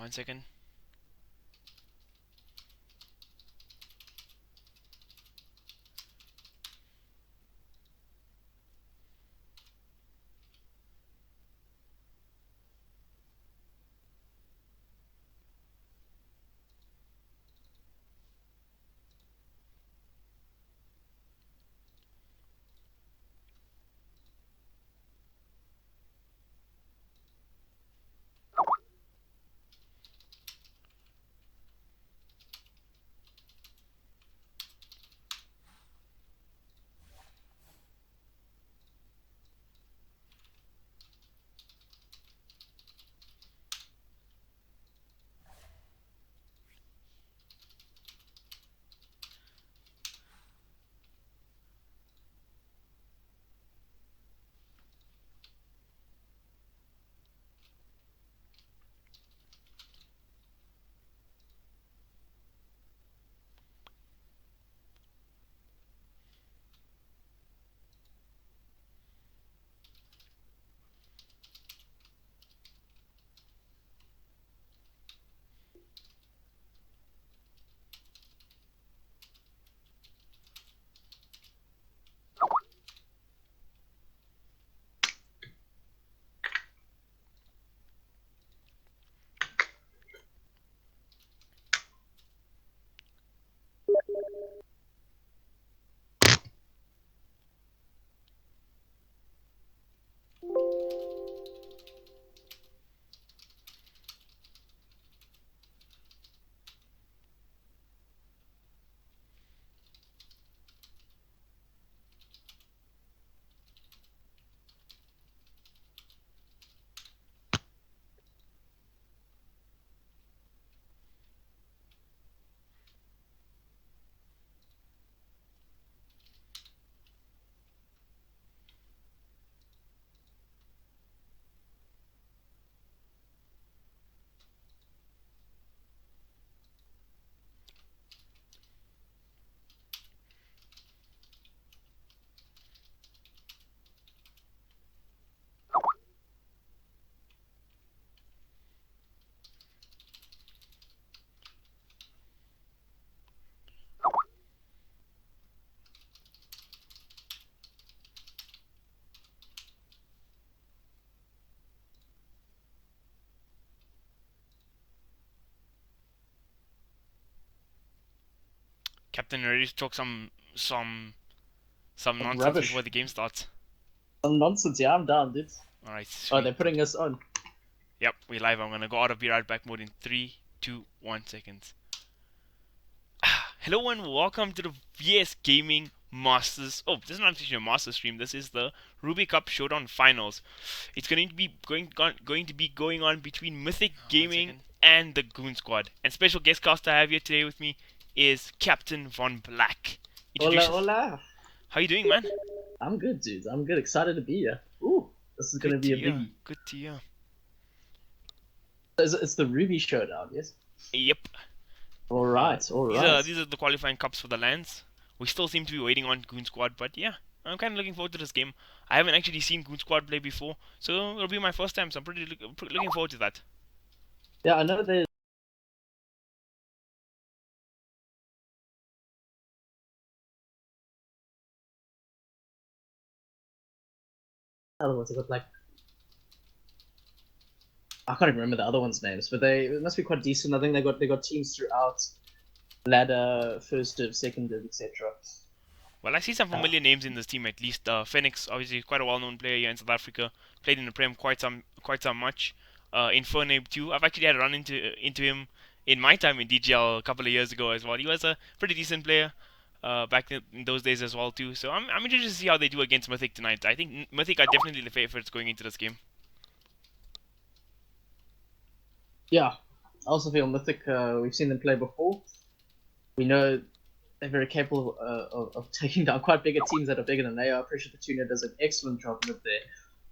1 second. Captain, ready to talk some Some nonsense before rubbish. the game starts? Some nonsense. Yeah, I'm down, dude. Alright, Oh, sweet. they're putting us on. Yep, we live. I'm gonna go out of be right back mode in 3, 2, 1 seconds. Hello and welcome to the VS Gaming Masters. Oh, this is not actually a master stream. This is the Ruby Cup Showdown Finals. It's going to be going on between Mythic Gaming and the Goon Squad. And special guest caster I have here today with me is Captain Von Black. Hola, Introduce us. hola. How you doing, man? I'm good, dude. I'm good. Excited to be here. Ooh, this is gonna Good be to a hear. biggie. Good to hear. It's the Ruby Showdown, yes? Yep. All right, all These right. are the qualifying cups for the lands. We still seem to be waiting on Goon Squad, but yeah, I'm kind of looking forward to this game. I haven't actually seen Goon Squad play before, so it'll be my first time. So I'm looking forward to that. Yeah, I know there's other ones. They got like I can't even remember the other ones' names, but they must be quite decent. I think they got teams throughout ladder, first div, second div, etc. Well, I see some familiar names in this team at least. Phoenix, obviously quite a well-known player here in South Africa, played in the Prem quite some much. Infernape too. I've actually had a run into him in my time in DGL a couple of years ago as well. He was a pretty decent player. Back in those days as well too. So I'm interested to see how they do against Mythic tonight. I think Mythic are definitely the favorites going into this game. Yeah, I also feel Mythic. We've seen them play before. We know they're very capable of taking down quite bigger teams that are bigger than they are. Pretty sure Petunia does an excellent job with there.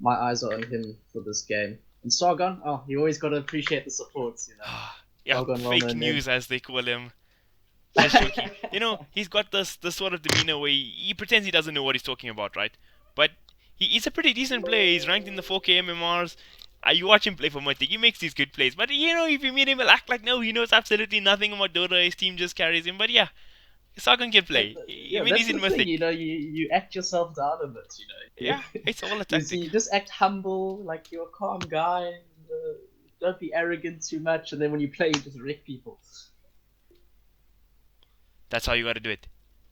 My eyes are on him for this game. And Sargon, oh, you always got to appreciate the supports, you know. Yeah, Sargon, well fake known name. news as they call him. Just joking. You know, he's got this sort of demeanor where he pretends he doesn't know what he's talking about, right? But he's a pretty decent player. He's ranked in the 4K MMRs. You watch him play for Mythic. He makes these good plays, but if you meet him, he'll act like no, he knows absolutely nothing about Dota. His team just carries him. But yeah, Sargon can play. I Yeah, mean, that's he's in the thing. Mythic. You act yourself down a bit. Yeah, it's all a You see, tactic. you just act humble, like you're a calm guy. Don't be arrogant too much, and then when you play, you just wreck people. That's how you got to do it.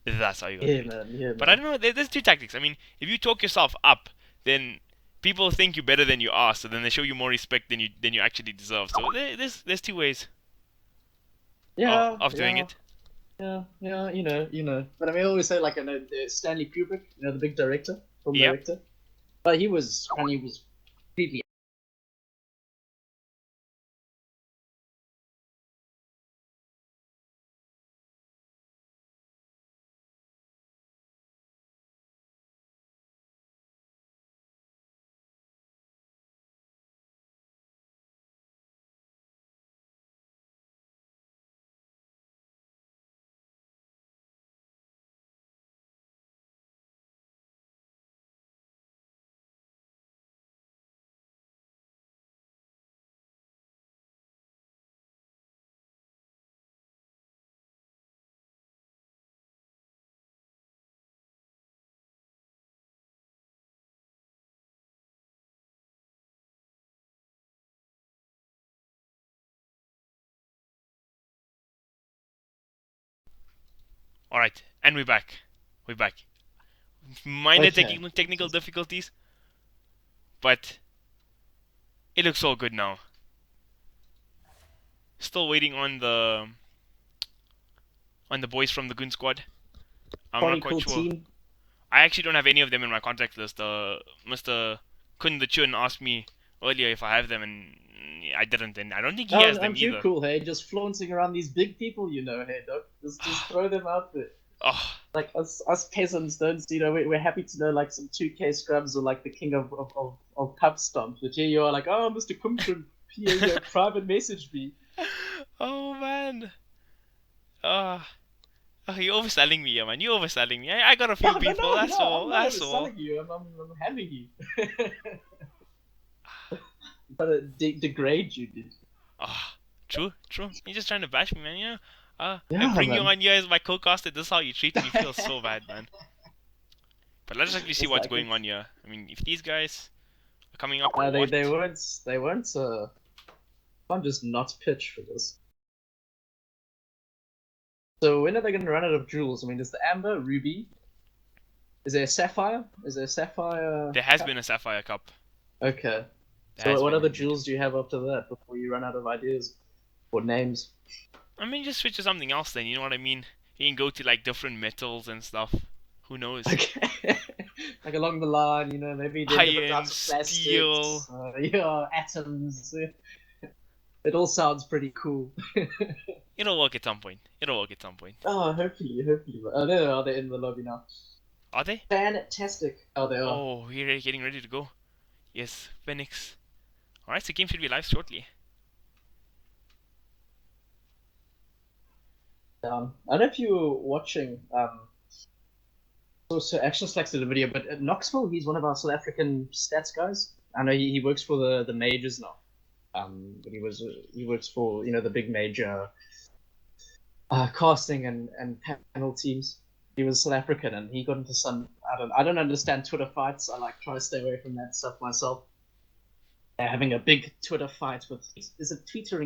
That's how you got to Yeah, do it. man. Yeah, But I man. don't know. There's two tactics. I mean, if you talk yourself up, then people think you're better than you are. So then they show you more respect than you actually deserve. So there's two ways Yeah, of doing yeah. it. Yeah. But I mean, I always say like I know Stanley Kubrick, the big director, film Yep. director. But he was completely. All right, and we're back. We're back. Minor Okay. technical difficulties, but it looks all good now. Still waiting on the boys from the Goon Squad. I'm not Quite quite cool sure. team. I actually don't have any of them in my contact list. Mr. Kun the Chun asked me earlier if I have them, and I didn't. And I don't think he Oh, has them aren't you either. cool, hey? Just flaunting around these big people, hey, Doc. Just throw them out there. Oh, Like us peasants don't, we're happy to know like some 2K scrubs or like the king of pub stomps. But here you are like, oh, Mr. Kumchun, private message me. oh man. Ah. You're overselling me, yeah, man. You're overselling me. I got a few Yeah, no, people. no, That's no, all. I'm not That's all. overselling you. I'm having you. But degrade you, dude. Ah, true, true. You're just trying to bash me, man. I Yeah, bring you man. on here as my co-caster. This is how you treat me. Feels so bad, man. But let's actually see It's what's like going on here. I mean, if these guys are coming up, they weren't. Can't just not pitch for this. So when are they going to run out of jewels? I mean, there's the amber, ruby. Is there a sapphire? Is there a sapphire there has cup? been a Sapphire Cup. Okay. There So has what been other indeed. jewels do you have after that before you run out of ideas or names? I mean, just switch to something else then. You know what I mean? You can go to like different metals and stuff. Who knows? Okay. Like along the line, maybe there are different Iron, types of steel. plastics, atoms. It all sounds pretty cool. It'll work at some point. It'll work at some point. Oh, hopefully. Oh, there are they in the lobby now. Are they? Fantastic. Oh, they are. Oh, we're getting ready to go. Yes, Phoenix. Alright, so the game should be live shortly. I don't know if you were watching. So Action Slacks did a video, but at Knoxville, he's one of our South African stats guys. I know he works for the majors now. But he works for the big major casting and panel teams. He was South African, and he got into some. I don't understand Twitter fights. I like try to stay away from that stuff myself. They're having a big Twitter fight with is it Twitter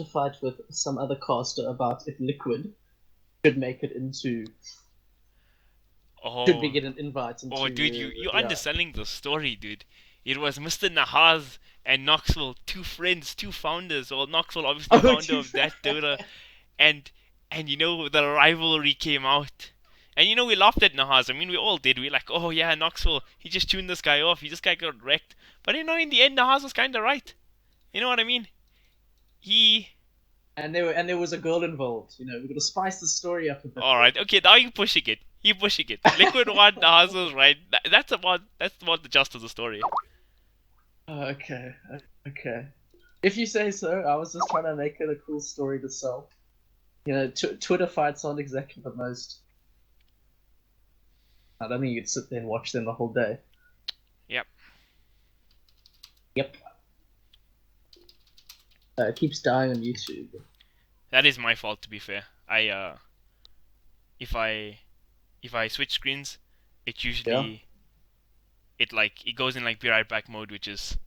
fight with some other caster about if Liquid should make it into should we Oh, get an invite oh, dude, into you're yeah. underselling the story, dude. It was Mr. Nahaz and Knoxville, two friends, two founders. Well, Knoxville obviously Oh, founder of that Dota, and the rivalry came out. And we laughed at Nahaz. I mean, we all did. We were like, oh yeah, Knoxville, he just tuned this guy off. This guy got wrecked. But in the end, Nahaz was kind of right. You know what I mean? He. And there was a girl involved. We're gonna spice the story up a bit. All right, okay, now you're pushing it. You're pushing it. Liquid won, Nahaz was right. That's about the gist of the story. Okay, okay. If you say so, I was just trying to make it a cool story to sell. Twitter fights aren't exactly the most. I don't think you'd sit there and watch them the whole day. Yep. Yep. It keeps dying on YouTube. That is my fault, to be fair. If I if I switch screens, it Yeah. usually it goes in like be right back mode, which is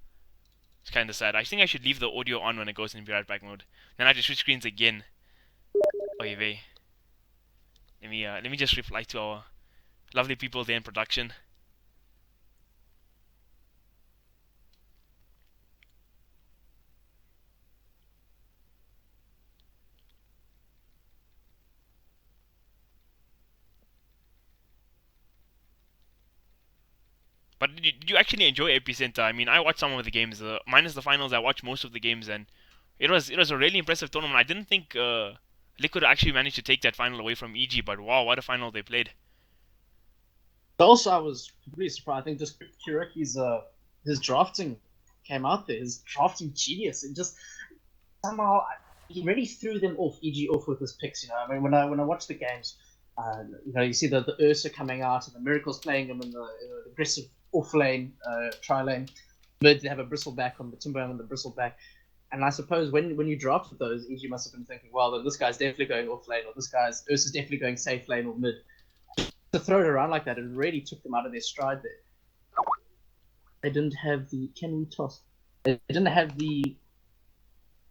it's kind of sad. I think I should leave the audio on when it goes in be right back mode. Then I have to switch screens again. Oy vey. Let me just reply to our lovely people there in production. But did you actually enjoy Epicenter? I mean, I watched some of the games. Minus the finals, I watched most of the games, and it was a really impressive tournament. I didn't think Liquid actually managed to take that final away from EG, but wow, what a final they played. But also, I was completely surprised. I think just Kiraki's his drafting came out there. His drafting genius. It just somehow he really threw them off. EG off with his picks. You know, I mean, when I watch the games, you see the Ursa coming out and the Miracles playing him in the aggressive off lane, tri lane. Mid they have a bristleback on the Timberland and the bristleback. And I suppose when you drafted those, EG must have been thinking, well, then this guy's definitely going off lane, or this guy's Ursa's definitely going safe lane or mid. To throw it around like that, it really took them out of their stride there. They didn't have the can we toss? They didn't have the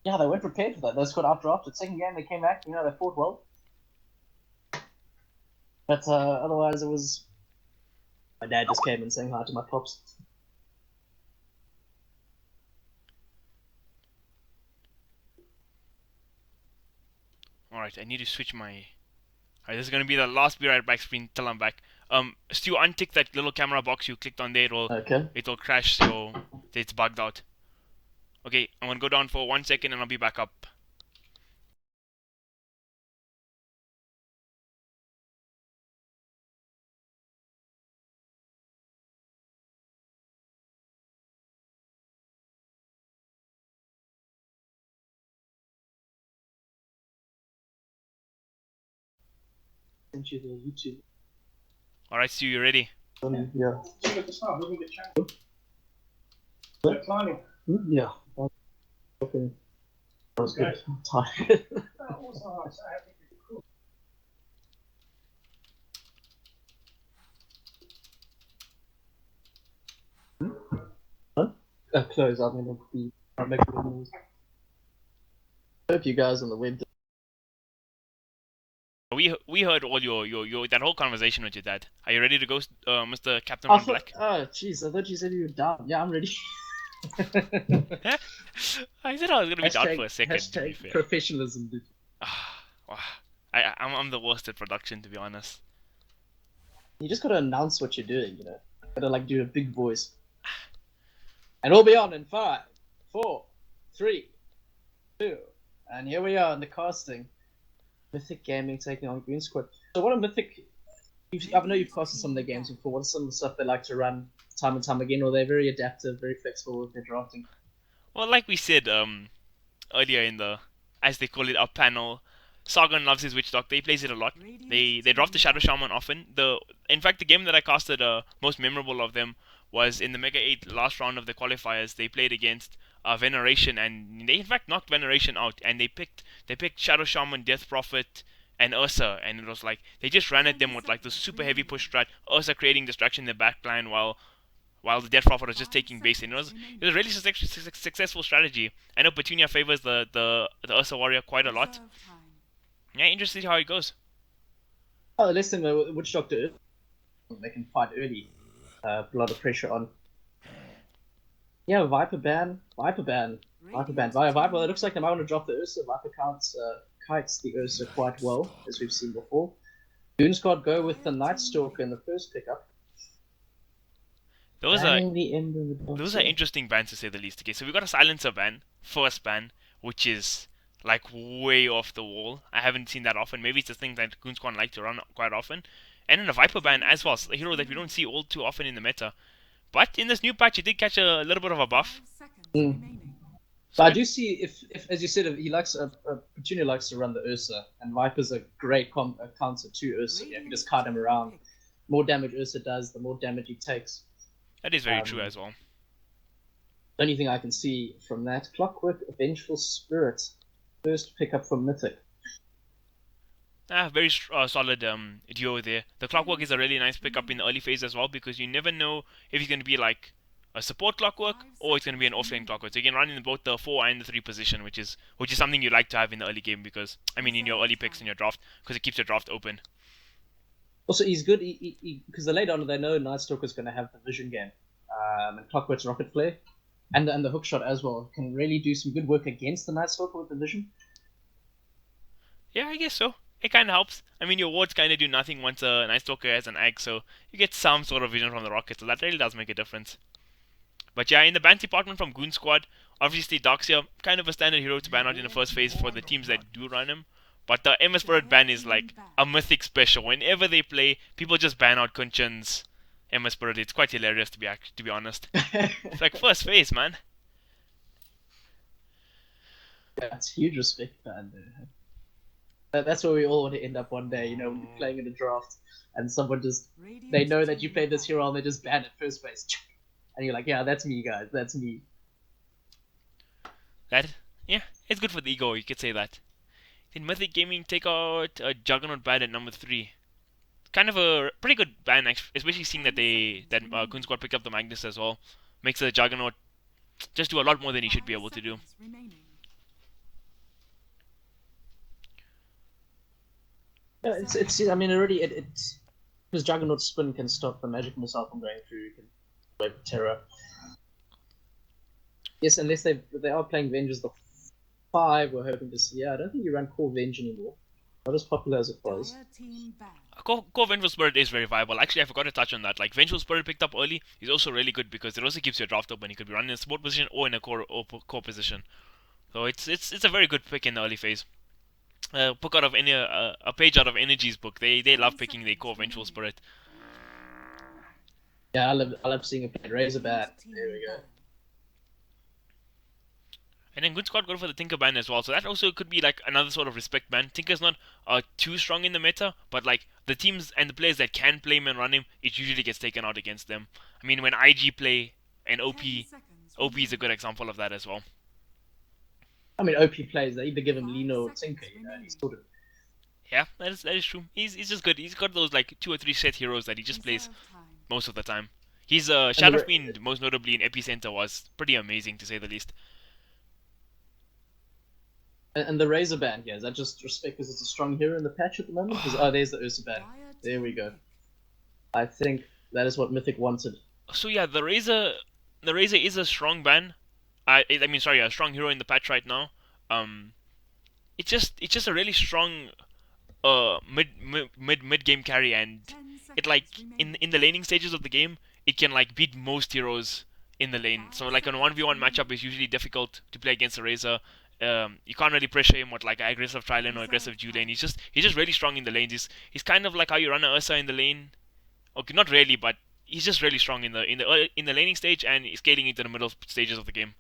yeah, they weren't prepared for that. They just got outdrafted. Second game they came back, they fought well. But otherwise it was my dad just came and saying hi to my pops. Alright, I need to switch my. Alright, this is gonna be the last be right back screen till I'm back. Stu, untick that little camera box you clicked on there. Okay. It'll crash, so it's bugged out. Okay, I'm gonna go down for 1 second and I'll be back up. Sent you the YouTube. Alright, Stu, you ready? Yeah. Yeah. Okay. That was good. I'm tired. Huh? Close. I mean, I'll make the news. Hope you guys on the web. We heard all your that whole conversation with your dad. Are you ready to go, Mr. Captain I Van thought, Black? oh, jeez, I thought you said you were down. Yeah, I'm ready. I said I was gonna be down for a second. To be Hashtag fair. professionalism, dude. Wow. I'm the worst at production, to be honest. You just gotta announce what you're doing, Gotta like do a big voice. And we'll be on in 5, 4, 3, 2, and here we are in the casting. Mythic Gaming taking on Goon Squad. So what a Mythic. I know you've casted some of their games before. What's some of the stuff they like to run time and time again? Or they're very adaptive, very flexible with their drafting? Well, like we said earlier in the, as they call it, up panel, Sargon loves his Witch Doctor. He plays it a lot. They draft the Shadow Shaman often. In fact the game that I casted most memorable of them was in the Mega 8 last round of the qualifiers. They played against Veneration, and they in fact knocked Veneration out. And they picked Shadow Shaman, Death Prophet, and Ursa, and it was like they just ran at them with like the super heavy push strat. Ursa creating distraction in the backline while the Death Prophet was just taking base. And it was a really successful strategy. I know Petunia favors the Ursa Warrior quite a lot. Yeah, interesting how it goes. Oh, the less than the Witch Doctor, they can fight early. A lot of pressure on. Yeah, Viper ban. Viper. It looks like they might want to drop the Ursa. Viper kites the Ursa quite well, as we've seen before. Goon Squad go with the Night Stalker in the first pickup. Those are the interesting bans to say the least. Okay, so we got a Silencer ban, first ban, which is like way off the wall. I haven't seen that often. Maybe it's a thing that Goon Squad like to run quite often. And then a Viper ban as well, a hero that we don't see all too often in the meta. But in this new patch, it did catch a little bit of a buff. So I do see if as you said, he likes Petunia likes to run the Ursa, and Viper's a great counter to Ursa. Yeah, if you just kite him around, more damage Ursa does, the more damage he takes. That is very true as well. only thing I can see from that. Clockwork, Vengeful Spirit. First pickup from Mythic. Very solid duo there. The Clockwork is a really nice pickup in the early phase as well because you never know if he's going to be like a support Clockwork or it's going to be an offlane Clockwork. So you can run in both the 4 and the 3 position, which is something you like to have in the early game because I mean in your early picks in your draft because it keeps your draft open. Also, he's good because the later on they know Night Stalker's going to have the vision game, and Clockwork's Rocket Flare, and the hookshot as well can really do some good work against the Night Stalker with the vision. Yeah, I guess so. It kind of helps. I mean, your wards kind of do nothing once a Night Stalker has an egg, so you get some sort of vision from the rocket, so that really does make a difference. But yeah, in the ban department from Goon Squad, obviously Doxia, kind of a standard hero to ban out in the first phase for the teams that do run him. But the MS Spirit ban is like a mythic special. Whenever they play, people just ban out Kunchan's MS Spirit. It's quite hilarious to be honest. It's like first phase, man. That's huge respect, man. That's where we all want to end up one day, you know, playing in a draft, and someone just they know that you played this hero and they just ban it first base, and you're like, yeah, that's me, guys, that's me. Yeah, it's good for the ego. You could say that. Did Mythic Gaming take out a Juggernaut ban at number 3? Kind of a pretty good ban, especially seeing that Goon Squad picked up the Magnus as well. Makes the Juggernaut just do a lot more than he should be able to do. Yeah, it's. I mean, already it's because Juggernaut spin can stop the magic missile from going through. You can wave terror. Yes, unless they are playing Vengers the 5. We're hoping to see. Yeah, I don't think you run Core Venge anymore. Not as popular as it was. Core Vengeful Spirit is very viable. Actually, I forgot to touch on that. Like, Vengeful Spirit picked up early is also really good because it also keeps your draft open. You could be running in a support position or in a core position. So it's a very good pick in the early phase. Book out of any a page out of Energy's book. They love picking the Core Vengeful Spirit. Yeah, I love seeing it played. Razorbat. There we go. And then Goon Squad go for the Tinker ban as well. So that also could be like another sort of respect ban. Tinker's not too strong in the meta, but like the teams and the players that can play him and run him, it usually gets taken out against them. I mean, when IG play and OP is a good example of that as well. I mean, OP players, they either give him Lino or Tinker, you know, he's sort of... Yeah, that is true. He's just good. He's got those like 2 or 3 set heroes that he just plays most of the time. His Shadow Fiend, most notably in Epicenter, was pretty amazing to say the least. And the Razor Band, yeah, is that just respect because it's a strong hero in the patch at the moment? Oh, there's the Ursa Band. There we go. I think that is what Mythic wanted. So yeah, the Razor is a strong ban. A strong hero in the patch right now. It's just a really strong mid game carry, and it like in the laning stages of the game, it can like beat most heroes in the lane. So like on a 1v1 matchup, is usually difficult to play against the Razor. You can't really pressure him with like an aggressive tri-lane or aggressive Jew lane. He's just really strong in the lanes. He's kind of like how you run an Ursa in the lane. Okay, not really, but he's just really strong in the laning stage and scaling into the middle stages of the game.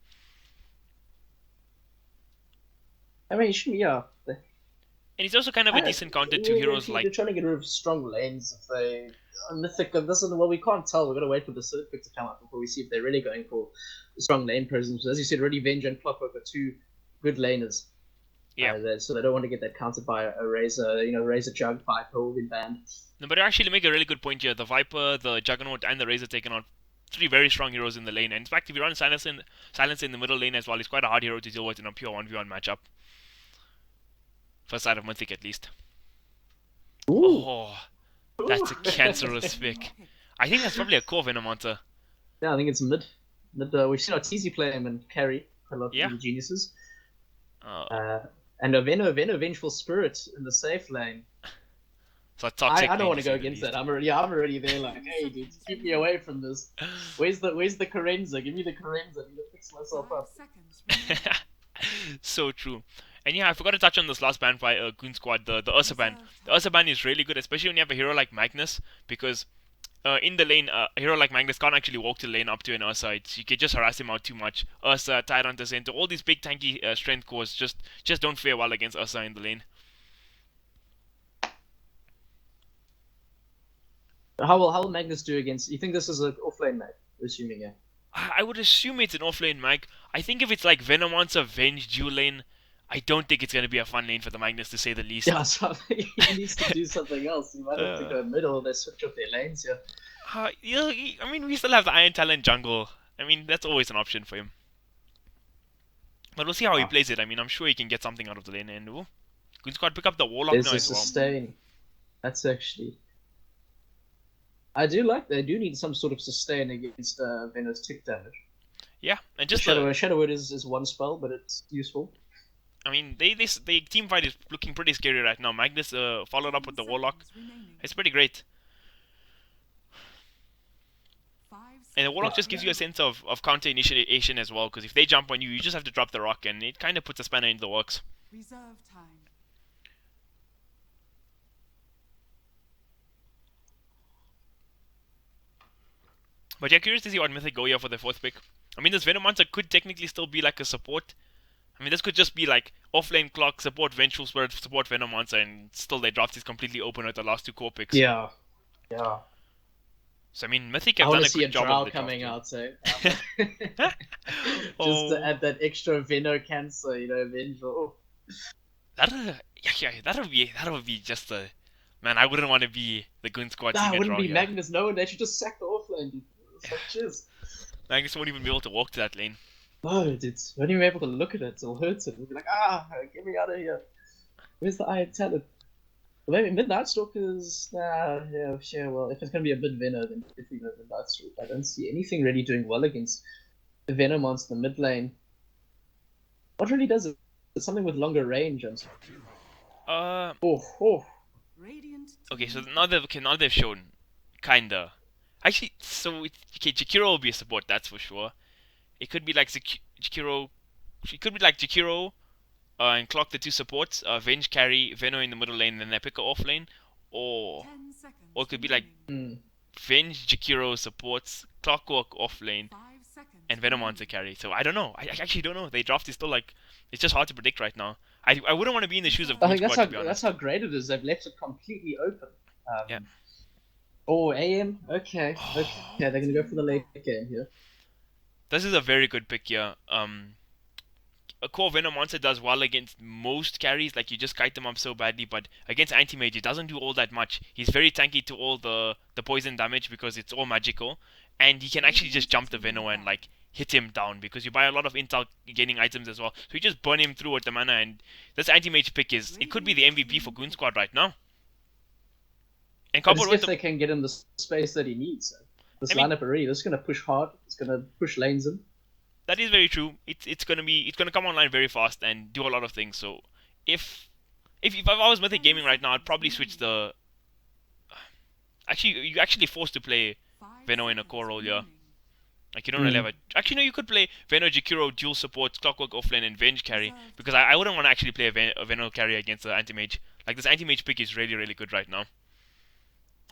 I mean, yeah. And he's also kind of a decent counter to heroes like... They're trying to get rid of strong lanes. If they... Mythic, this is... Well, we can't tell. We've got to wait for the circuit to come out before we see if they're really going for strong lane presence. As you said, already Venge and Clockwork are 2 good laners. Yeah. So they don't want to get that countered by a Razor. You know, Razor Jug, Viper will be banned. No, but you actually make a really good point here. The Viper, the Juggernaut, and the Razor taking on 3 very strong heroes in the lane. And in fact, if you run Silence in the middle lane as well, he's quite a hard hero to deal with in a pure 1v1 matchup. First side of Mythic, at least. Ooh. Oh, that's a cancerous pick. I think that's probably a core Venomancer. Yeah, I think it's mid. We've seen our TZ play him and carry a lot of geniuses. And a Vengeful Spirit in the safe lane. So toxic. I don't want to go against that. I'm already there. Like, hey, dude, keep me away from this. Where's the Carenza? Give me the Carenza. I need to fix myself up. So true. And yeah, I forgot to touch on this last ban by Goon Squad, the Ursa ban. The Ursa ban is really good, especially when you have a hero like Magnus, because in the lane, a hero like Magnus can't actually walk to the lane up to an Ursa. You can just harass him out too much. Ursa, Tyrant, Center, all these big tanky strength cores just don't fare well against Ursa in the lane. How will Magnus do against... You think this is an offlane map? Assuming, yeah. I would assume it's an off-lane mag. I think if it's like Venomancer, Venge, dual lane, I don't think it's going to be a fun lane for the Magnus, to say the least. Yeah, so I think he needs to do something else. He might have to uh, go middle. They switch up their lanes. Yeah. yeah, I mean, we still have the Iron Talent jungle. I mean, that's always an option for him. But we'll see how he Ah, plays it. I mean, I'm sure he can get something out of the lane. And Goon Squad pick up the Warlock there's now a as well. sustain. That's actually. I do like they do need some sort of sustain against Venom's tick damage. Yeah, and The just the Shadow Word is one spell, but it's useful. I mean, they team fight is looking pretty scary right now. Magnus followed up with the Warlock. It's pretty great. And the Warlock Yeah. just gives you a sense of counter initiation as well, because if they jump on you, you just have to drop the rock, and it kind of puts a spanner into the works. Reserve time. But yeah, curious to see what Mythic go here for the fourth pick. I mean, this Venomancer could technically still be like a support. I mean, this could just be like offlane clock, support Vengeful Spirit, support Venomancer, and still their draft is completely open with the last two core picks. Yeah. Yeah. So I mean, Mythic I have want done to a see a good job drow of the coming draft. out, so Oh. just to add that extra Veno cancer, vengeful. That yeah, that would be just a man. I wouldn't want to be the Goon Squad Nah, seeing it a wouldn't draw be here. Magnus. No, they should just sack the offlane, dude. It's like, cheers. Magnus won't even be able to walk to that lane. No, dude. When you're able to look at it, it'll hurt it. We'll be like, get me out of here. Where's the Iron Talent? Well, maybe Midnight Stalkers. Nah, yeah, sure. Well, if it's gonna be a bit Venom, then definitely go Midnight Stalker. I don't see anything really doing well against the Venom monster mid lane. What really does it? It's something with longer range and stuff. Uh, Oh. Radiant okay, so team. now they've shown, kinda. Actually, so okay, Jakiro will be a support, that's for sure. It could be like Jakiro. It could be like Jakiro, and clock the two supports. Venge carry Veno in the middle lane, and then they pick a off lane, or 10 seconds or it could be like remaining. Venge Jakiro supports, Clockwork off lane, 5 seconds and Venomancer carry. So I don't know. I actually don't know. Their draft is still like it's just hard to predict right now. I wouldn't want to be in the shoes of I Goon think Squad, to be honest. that's how great it is. They've left it completely open. Yeah. Oh, AM. Okay. Okay. Yeah, they're gonna go for the late game here. This is a very good pick here. A core Venomancer does well against most carries, like you just kite them up so badly, but against Anti-Mage it doesn't do all that much. He's very tanky to all the poison damage because it's all magical, and he can actually just jump the Veno and like hit him down because you buy a lot of intel gaining items as well. So you just burn him through with the mana, and this Anti-Mage pick it could be the MVP for Goon Squad right now. And But coupled it's with if they can get in the space that he needs. This I mean- lineup already, this is gonna push hard. It's gonna push lanes in. that is very true. It's gonna come online very fast and do a lot of things. So if I was Mythic Gaming right now, I'd probably switch the. Actually, you're actually forced to play 5 Veno in a seconds core role, yeah. remaining. Like you don't really have a. Actually, no, you could play Veno, Jakiro, dual support, Clockwork offlane, and Venge carry because I wouldn't want to actually play a Veno carry against the Anti-Mage. Like this Anti-Mage pick is really really good right now.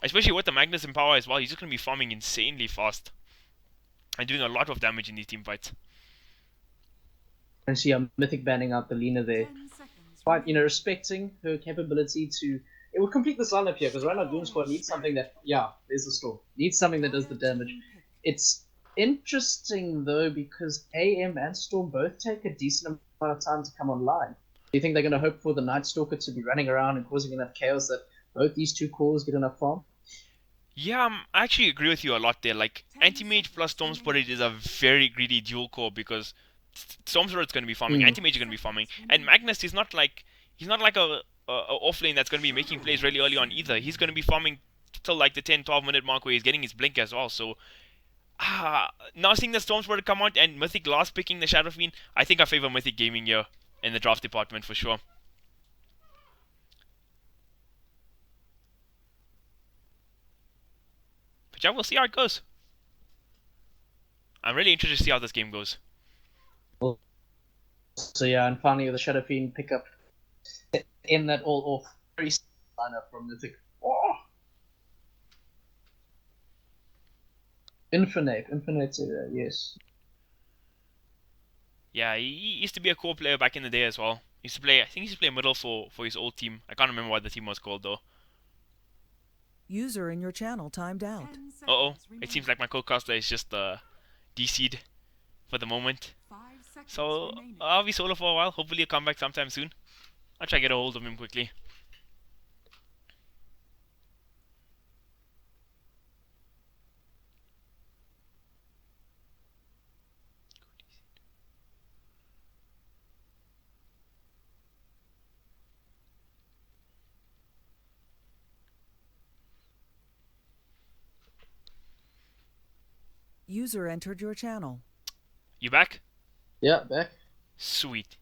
Especially with the Magnus in power as well, he's just gonna be farming insanely fast and doing a lot of damage in these team fights. And see a Mythic banning out the Lina there. 10 seconds Quite, remaining. respecting her capability to. It will complete this lineup here because right now Goon Squad needs something that, there's the storm. Needs something that does the damage. Team pick. It's interesting though because AM and Storm both take a decent amount of time to come online. Do you think they're going to hope for the Night Stalker to be running around and causing enough chaos that both these two cores get enough farm? Yeah, I actually agree with you a lot there. Like Anti-Mage plus Storm Spirit is a very greedy dual core because Storm Spirit's going to be farming, Anti-Mage is going to be farming, and Magnus is not like a offlane that's going to be making plays really early on either. He's going to be farming till like the 10-12 minute mark where he's getting his blink as well. So now seeing the Storm Spirit come out and Mythic last picking the Shadow Fiend, I think I favor Mythic Gaming here in the draft department for sure. But yeah, we'll see how it goes. I'm really interested to see how this game goes. So yeah, and finally the Shadow Fiend pick up in that all off very lineup from Mythic. Oh! Infinite, yes. Yeah, he used to be a core player back in the day as well. He used to play, I think he used to play middle for his old team. I can't remember what the team was called though. User in your channel timed out. 10 Uh oh, seconds it seems remaining. like my co-caster is just DC'd for the moment. 5 seconds So remaining. I'll be solo for a while. Hopefully he'll come back sometime soon. I'll try to get a hold of him quickly. User entered your channel. You back? Yeah, back. Sweet.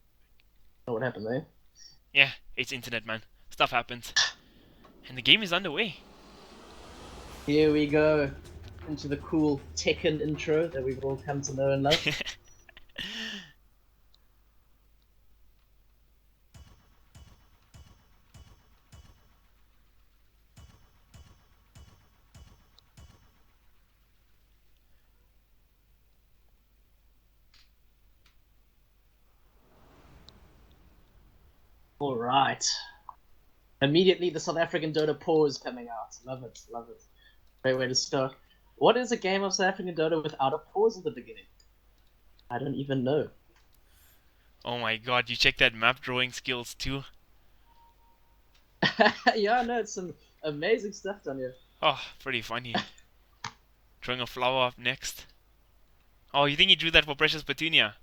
Know what happened there? Yeah, it's internet, man. Stuff happens. And the game is underway. Here we go into the cool Tekken intro that we've all come to know and love. All right. Immediately, the South African Dota pause coming out. Love it, love it. Great way to start. What is a game of South African Dota without a pause at the beginning? I don't even know. Oh my god, you check that map drawing skills too? Yeah, no, it's some amazing stuff done here. Oh, pretty funny. Drawing a flower up next. Oh, you think he drew that for Precious Petunia?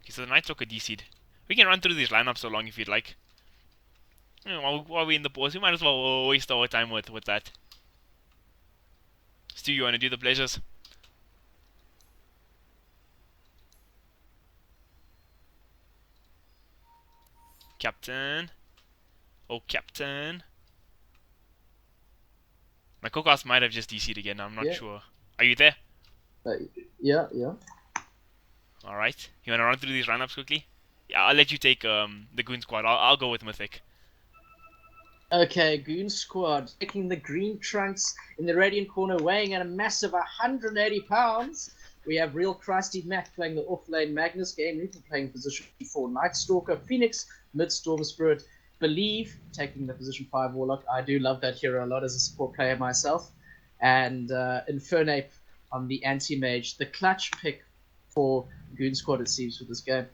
Okay, so the Night Stalker DC'd. We can run through these lineups so long if you'd like. While we're in the pause, we might as well waste our time with that. Stu, you want to do the pleasures? Captain. Oh, Captain. My Kokos might have just DC'd again, I'm not sure. Are you there? Yeah. Alright. You want to run through these lineups quickly? Yeah, I'll let you take the Goon Squad. I'll go with Mythic. Okay, Goon Squad taking the green trunks in the Radiant corner, weighing at a massive 180 pounds. We have Real Christy Mac playing the off-lane Magnus, Game Reaper playing position 4 Night Stalker, Phoenix, mid-Storm Spirit, Believe taking the position 5 Warlock. I do love that hero a lot as a support player myself. And Infernape on the anti-mage. The clutch pick for Goon Squad, it seems, for this game.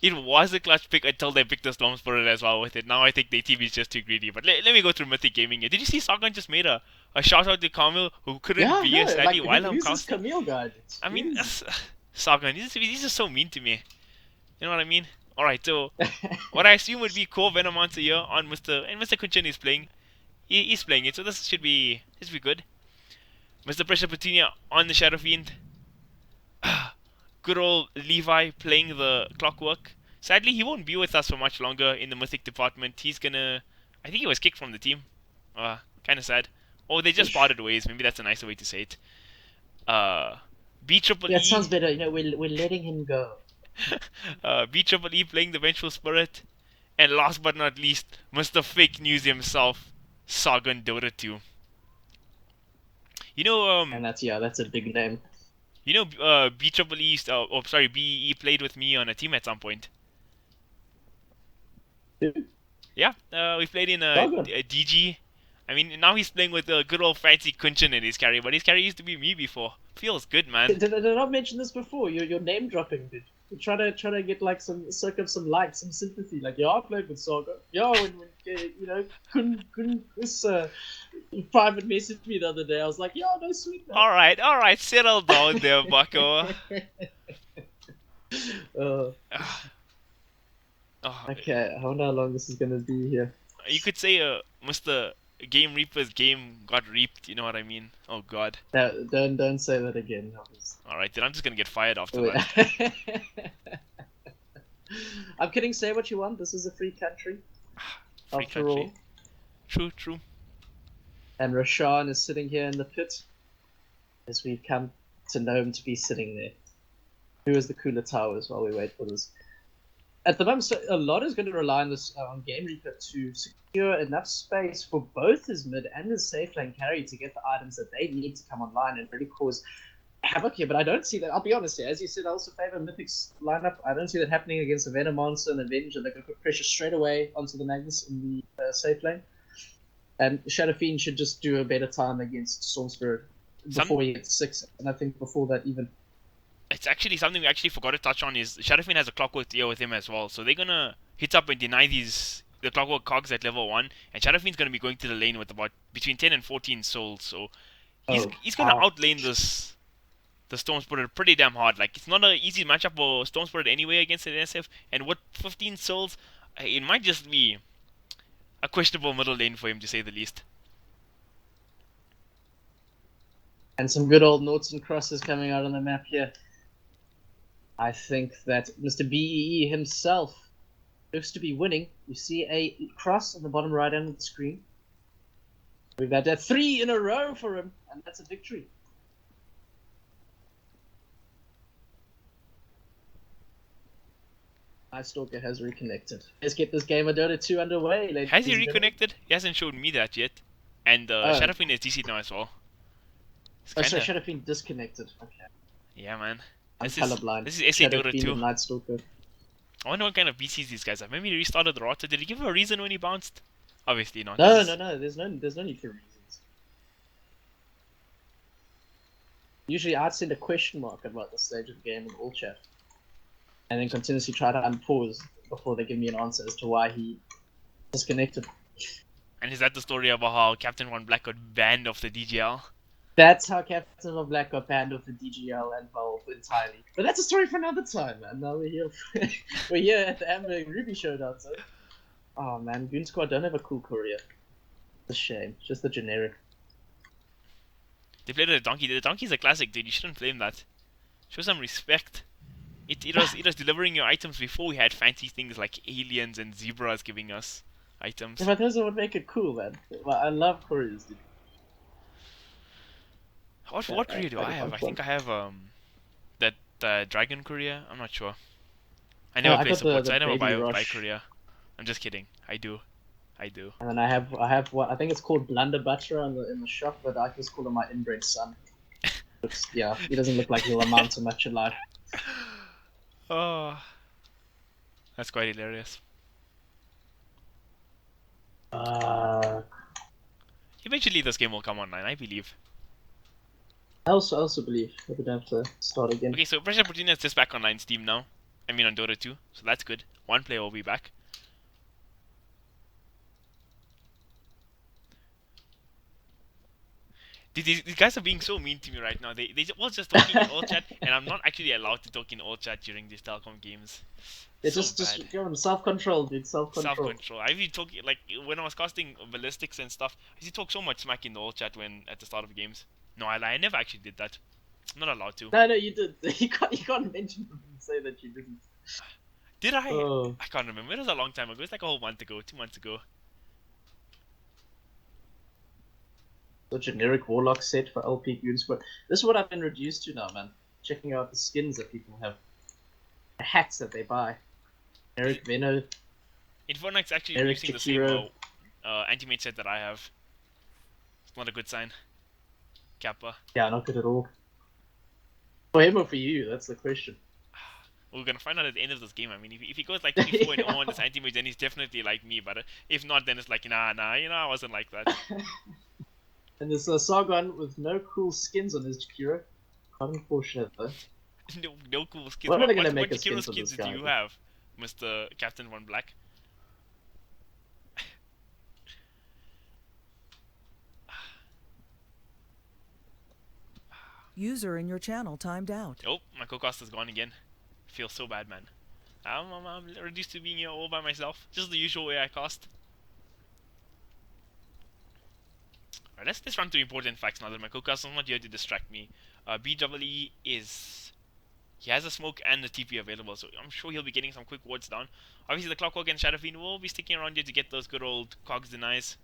It was a clutch pick until they picked the Storm Spirit as well with it. Now I think their team is just too greedy. But let me go through Mythic Gaming here. Did you see Sargon just made a shout out to Camille who couldn't be a sadly while I'm who's this casting? Camille guy? I mean, Sargon, he's just so mean to me. You know what I mean? Alright, so what I assume would be core Venomancer here on Mr. And Mr. Kunchin is playing. He's playing it, so this should be good. Mr. Pressure Petunia on the Shadow Fiend. Good old Levi playing the Clockwork. Sadly, he won't be with us for much longer in the Mythic department. He's gonna... I think he was kicked from the team. Kinda sad. Or they just parted ways. Maybe that's a nicer way to say it. B-Triple-E... Yeah, it sounds better. You know, we're letting him go. B-Triple-E playing the Vengeful Spirit. And last but not least, Mr. Fake News himself, Sargon Dota 2. You know, And that's a big name. you know, BE played with me on a team at some point. Yeah, we played in a DG. I mean, now he's playing with a good old fancy Kunchin in his carry, but his carry used to be me before. Feels good, man. Did I not mention this before? You're name dropping, dude. You're trying to get like soak up some likes, some sympathy. Like, yeah, I played with Saga. Yeah, when you know, couldn't this private messaged me the other day. I was like, yeah, no sweet. Man. All right, settle down there, Bucko. Okay, I wonder how long this is gonna be here. You could say, Mr. Game Reaper's game got reaped. You know what I mean? Oh God. Don't say that again. All right, then I'm just gonna get fired after that. I'm kidding. Say what you want. This is a free country. Free After country. all. True. And Rashan is sitting here in the pit, as we've come to know him to be sitting there. Who is the cooler towers while we wait for this? At the moment, so a lot is going to rely on this on Game Reaper to secure enough space for both his mid and his safe lane carry to get the items that they need to come online and really cause havoc here. But I don't see that. I'll be honest here. As you said, I also favor Mythic's lineup. I don't see that happening against a Venomancer and Avenger. They're going to put pressure straight away onto the Magnus in the safe lane. And Shadow Fiend should just do a better time against Storm Spirit before he gets 6, and I think before that even. It's actually something we actually forgot to touch on is Shadowfiend has a Clockwork Ear with him as well, so they're gonna hit up and deny the Clockwork Cogs at level 1, and Shadowfiend's gonna be going to the lane with about between 10 and 14 souls, so he's gonna outlane the Storm Spirit pretty damn hard. Like, it's not an easy matchup for Storm Spirit anyway against an NSF, and with 15 souls, it might just be a questionable middle lane for him, to say the least. And some good old noughts and crosses coming out on the map here. I think that Mr. BEE himself looks to be winning. You see a cross on the bottom right hand of the screen. We've had 3 in a row for him, and that's a victory. Night Stalker has reconnected. Let's get this game of Dota 2 underway, ladies. Has he reconnected? He hasn't showed me that yet. And Shadowfiend is DC now as well. Oh, so Shadowfiend disconnected. Okay. Yeah, man. I'm colorblind. This is SA Dota 2. Night Stalker. I wonder what kind of BCs these guys have. Maybe he restarted the roster. Did he give a reason when he bounced? Obviously not. No. There's no need for reasons. Usually I'd send a question mark about this stage of the game in all chat. And then continuously try to unpause before they give me an answer as to why he disconnected. And is that the story about how Captain One Black got banned off the DGL? That's how Captain One Black got banned off the DGL and Valve entirely. But that's a story for another time, man. Now we're here. We're here at the Amber and Ruby showdown, so. Oh man, Goon Squad don't have a cool courier. It's a shame. Just the generic. They played with a donkey. The donkey's a classic, dude. You shouldn't blame that. Show some respect. It was delivering your items before we had fancy things like aliens and zebras giving us items. Yeah, but those are what make it cool, man. Well, I love couriers, dude. What courier do I have? I think I have that dragon courier. I'm not sure. I never play support, so I never buy courier. I'm just kidding. I do. And then I have what I think it's called Blunder Butcher in the shop, but I just call him my inbred son. Yeah, he doesn't look like he'll amount to much in life. Oh, that's quite hilarious. Eventually this game will come online, I believe. I also believe I would have to start again. Okay, so Pressure Protein is just back online Steam now. I mean on Dota 2, so that's good. One player will be back. These guys are being so mean to me right now. They was just talking in all chat, and I'm not actually allowed to talk in all chat during these Telcom games. It's just give them self-control, dude. Self-control. I be talking like when I was casting ballistics and stuff. I used to talk so much smack in the all chat when at the start of games. No, I lie. I never actually did that. I'm not allowed to. No, you did. You can't mention and say that you didn't. Did I? Oh. I can't remember. It was a long time ago. It's like a whole month ago, 2 months ago. The generic Warlock set for LP Goon Squad. This is what I've been reduced to now, man. Checking out the skins that people have. The hats that they buy. Eric Veno. Infernight's actually Eric using the same anti-mage set that I have. It's not a good sign. Kappa. Yeah, not good at all. For him or for you? That's the question. We're gonna find out at the end of this game. I mean, if he goes like 24 and 0 on this anti-mage, then he's definitely like me. But if not, then it's like, nah, I wasn't like that. And there's a Sargon with no cool skins on his Jakiro. Quite unfortunate though. no cool skins. What are they gonna make what a skin Jakiro for skins this do guy? you have, Mr. Captain One Black? User in your channel timed out. Oh, my co-cast is gone again. Feels so bad, man. I'm reduced to being here all by myself. Just the usual way I cast. Alright, let's run through important facts now that my co-cast is not here to distract me. BWE is... He has a smoke and a TP available, so I'm sure he'll be getting some quick wards down. Obviously the Clockwork and Shadowfiend will be sticking around here to get those good old cogs denies.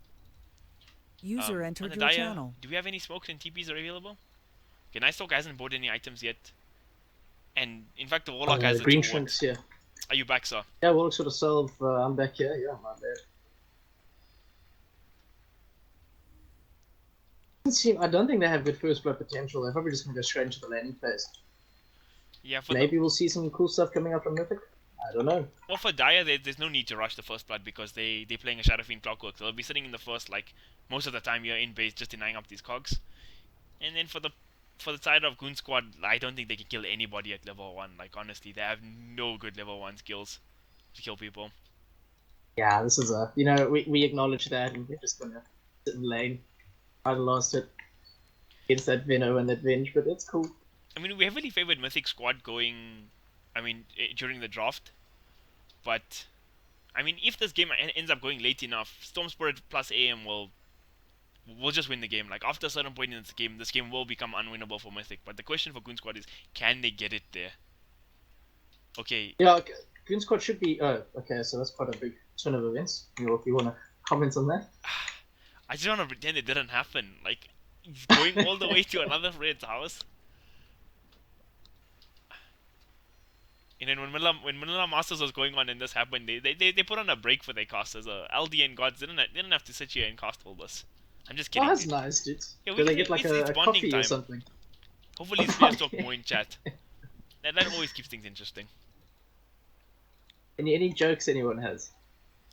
User entered on the your Dire, channel. do we have any smokes and TPs available? Okay, Night Stalker hasn't bought any items yet. And in fact the Warlock has the green 2 shrinks, wards. yeah. Are you back, sir? Yeah, Warlock sort of solve. I'm back here. Yeah, my bad. I don't think they have good first blood potential. They're probably just gonna go straight into the landing phase. Yeah, for Maybe we'll see some cool stuff coming up from Mythic. I don't know. Well, for Dire, there's no need to rush the first blood because they're playing a Shadow Fiend Clockwork. So they'll be sitting in the first, like, most of the time you're in base just denying up these cogs. And then for the side of Goon Squad, I don't think they can kill anybody at level 1. Like, honestly, they have no good level 1 skills to kill people. Yeah, this is we acknowledge that, and we're just gonna sit in lane. I lost it against that Veno and that Venge, but it's cool. I mean, we heavily favored Mythic Squad going, during the draft. But, I mean, if this game ends up going late enough, Storm Spirit plus AM will just win the game. Like, after a certain point in this game will become unwinnable for Mythic. But the question for Goon Squad is, can they get it there? Okay. Yeah, Goon Squad should be. Oh, okay, so that's quite a big turn of events. If you want to comment on that? I just want to pretend it didn't happen. Like, going all the way to another friend's house. And then when Manila Masters was going on and this happened, they put on a break for their casters. LD and Gods didn't have to sit here and cast all this. I'm just kidding. Oh, that's nice, dude. Yeah, Do they get like it's a bonding coffee time. or something? Hopefully it's players talk more in chat. That always keeps things interesting. Any jokes anyone has?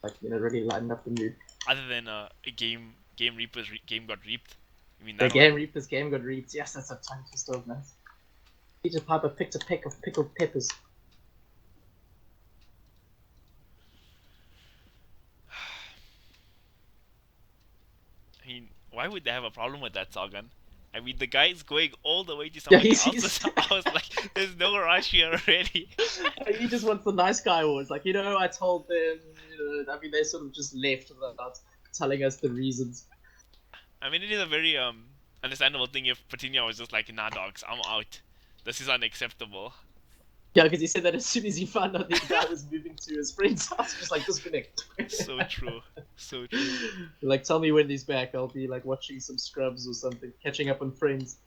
Like, really lighten up the mood. Other than a game Reaper's game got reaped. I mean, The Game Reaper's game got reaped. Yes, that's a tongue twister of that. Peter Piper picked a peck of pickled peppers. I mean, why would they have a problem with that, Sagan? I mean, the guy's going all the way to somebody else's house. Like, there's no rush here already. He just wants the nice guy awards. Like, I told them, I mean, they sort of just left without telling us the reasons. I mean, it is a very understandable thing if Patiño was just like, nah, dogs, I'm out. This is unacceptable. Yeah, because he said that as soon as he found out the guy was moving to his friend's house, just like, disconnect. So true. So true. Like, tell me when he's back. I'll be, like, watching some Scrubs or something, catching up on Friends.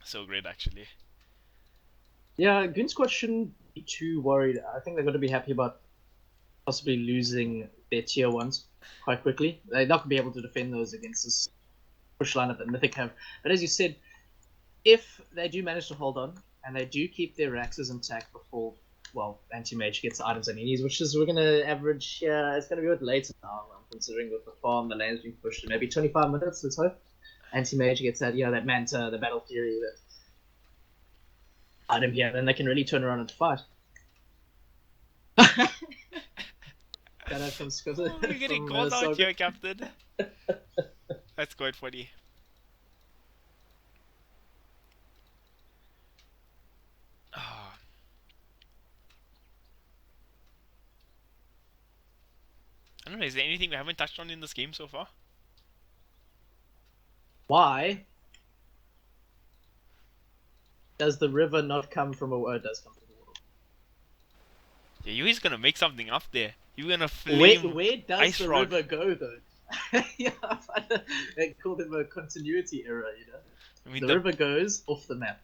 So great, actually. Yeah, Goon Squad shouldn't be too worried. I think they're going to be happy about possibly losing their tier 1s quite quickly. They're not going to be able to defend those against this push lineup that Mythic have. But as you said, if they do manage to hold on, and they do keep their Raxes intact before, well, Anti-Mage gets the items and minis, which is, we're going to average, it's going to be a bit later now, considering with the farm, the lane's being pushed to maybe 25 minutes or so. Anti-Mage gets that, that Manta, the Battle Fury, that item here, then they can really turn around and fight. We're getting called out here, Captain. That's quite funny. I don't know, is there anything we haven't touched on in this game so far? Why does the river not come from a... Oh, it does come from the water. Yeah, you're just gonna make something up there. You're gonna flame Where does Ice the Rod. river go, though? Yeah, they called him a continuity error, I mean, the river goes off the map.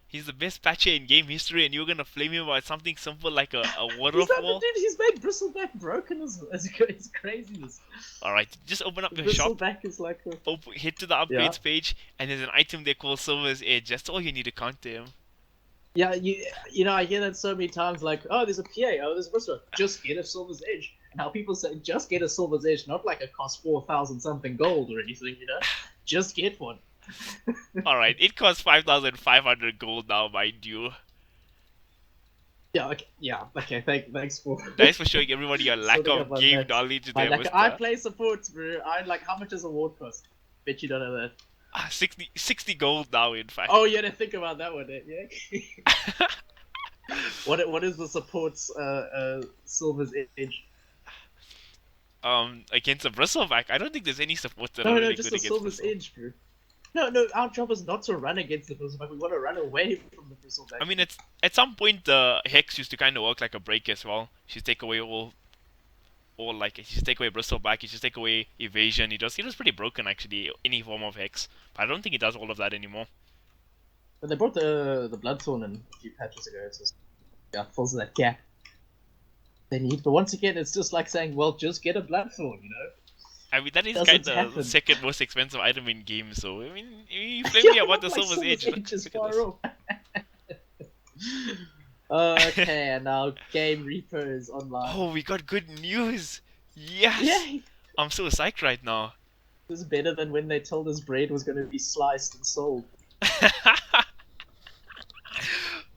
he's the best patcher in game history, and you're gonna flame him about something simple like a He's, waterfall? he's made Bristleback broken as it's craziness. Alright, just open up your shop, Bristleback is like a... hit to the upgrades page, and there's an item there called Silver's Edge. That's all you need to counter him. Yeah, I hear that so many times, like, oh, there's a PA, oh, there's a Bristol. Just get a Silver's Edge. Now people say, just get a Silver's Edge, not like it costs 4,000 something gold or anything, Just get one. Alright, it costs 5,500 gold now, mind you. Yeah, okay, thanks for... Thanks for showing everybody your lack Sorting of up game on that. knowledge there, mister. I play supports, bro. How much does a ward cost? Bet you don't know that. 60 gold now, in fact. Oh, yeah, think about that one, yeah? What is the support's Silver's Edge? Against a Bristleback, I don't think there's any support that are No, really just good a against Silver's Bristle. Edge, bro. No, our job is not to run against the Bristleback. We want to run away from the Bristleback. I mean, at some point the Hex used to kind of work like a break as well. She'd take away she just take away Bristleback, he just take away evasion. It was pretty broken actually, any form of Hex. But I don't think it does all of that anymore. But they brought the Bloodthorn in a few patches ago. It's just fills that gap they need. But once again, it's just like saying, well, just get a Bloodthorn, I mean, that is Doesn't kind of happen. the second most expensive item in game, so I mean, you flame me about the like Silver's Edge. Edge is Look at far this. off. Okay, and now Game Reaper is online. Oh, we got good news! Yes! Yay! I'm so psyched right now. This is better than when they told us bread was going to be sliced and sold.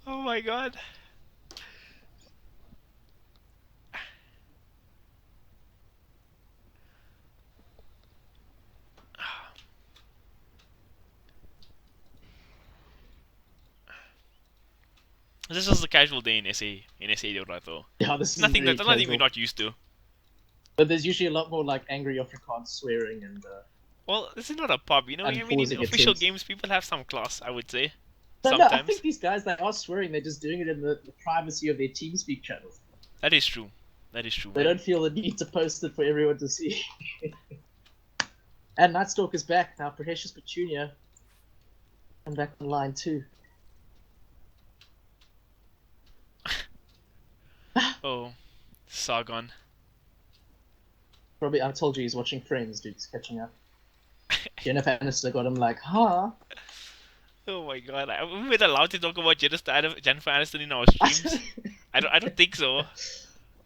Oh my god. This was a casual day in SA Dota though. Yeah, this is Nothing very that's nothing we're casual. not used to. But there's usually a lot more like angry Afrikaans swearing and Well, this is not a pub, you know. I and mean, in pausing official attempts. games, people have some class, I would say. No, I Sometimes. think these guys, they are swearing, they're just doing it in the privacy of their TeamSpeak channels. That is true. That is true. They don't feel the need to post it for everyone to see. And Nightstalker's back now. Precious Petunia come back online too. Oh, Sargon. Probably, I told you he's watching Friends, dude. He's catching up. Jennifer Aniston got him like, huh? Oh my god, are we allowed to talk about Jennifer Aniston in our streams? I don't think so. I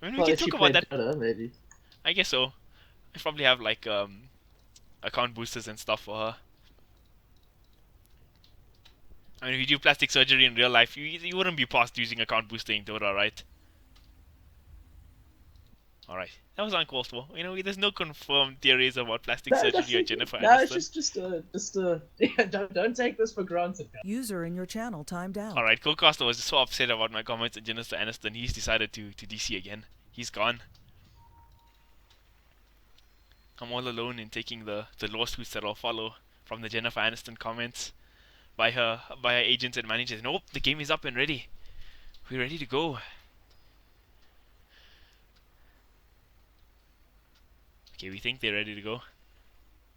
mean, we Well, can if she talk about played that. Dota, maybe. I guess so. I probably have like account boosters and stuff for her. I mean, if you do plastic surgery in real life, you wouldn't be past using account booster in Dota, right? Alright, that was uncalled for. You know, there's no confirmed theories about plastic surgery or Jennifer No, Aniston. it's just yeah, don't take this for granted. User in your channel timed out. Alright, Colecaster was so upset about my comments on Jennifer Aniston, he's decided to DC again. He's gone. I'm all alone in taking the lawsuits that will follow from the Jennifer Aniston comments by her agents and managers. Nope, the game is up and ready. We're ready to go. Okay, we think they're ready to go.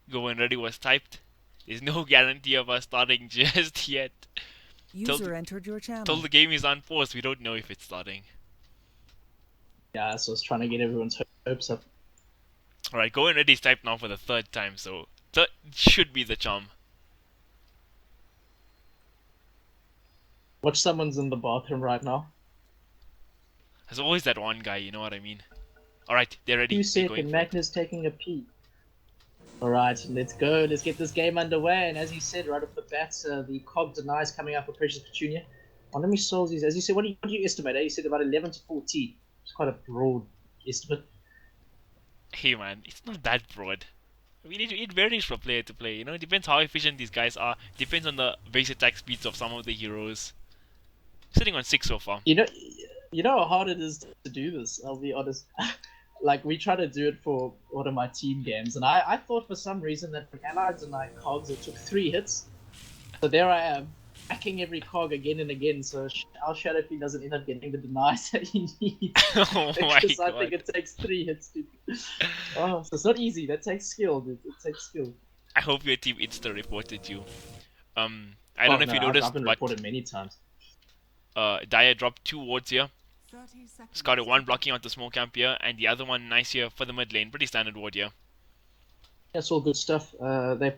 Go when ready was typed. There's no guarantee of us starting just yet. User entered your channel. Till the game is unpaused, we don't know if it's starting. Yeah, so I was trying to get everyone's hopes up. Alright, go and ready is typed now for the third time, so that should be the charm. Watch, someone's in the bathroom right now. There's always that one guy, you know what I mean? Alright, they're ready. 2 They're going seconds, for it. Magnus taking a pee. Alright, let's go. Let's get this game underway. And as you said, right off the bat, the COG denies coming up for Precious Petunia. On how many souls is, as you said, what do you estimate? You said about 11 to 14. It's quite a broad estimate. Hey man, it's not that broad. I mean, it varies from player to player, you know? It depends how efficient these guys are. Depends on the base attack speeds of some of the heroes. Sitting on 6 so far. You know how hard it is to do this, I'll be honest. Like, we try to do it for one of my team games, and I thought for some reason that for Allies and like COGs it took 3 hits. So there I am, hacking every COG again and again, so our Shadow Fiend doesn't end up getting the denies that he needs. Oh my Because I god. think it takes 3 hits to... Oh, so it's not easy, that takes skill, dude. It takes skill. I hope your team insta reported you. I don't know if you noticed, I've been but reported many times. Daya dropped 2 wards here. 30 seconds. Scotted 1 blocking onto small camp here, and the other one nice here for the mid lane. Pretty standard ward here. That's all good stuff. They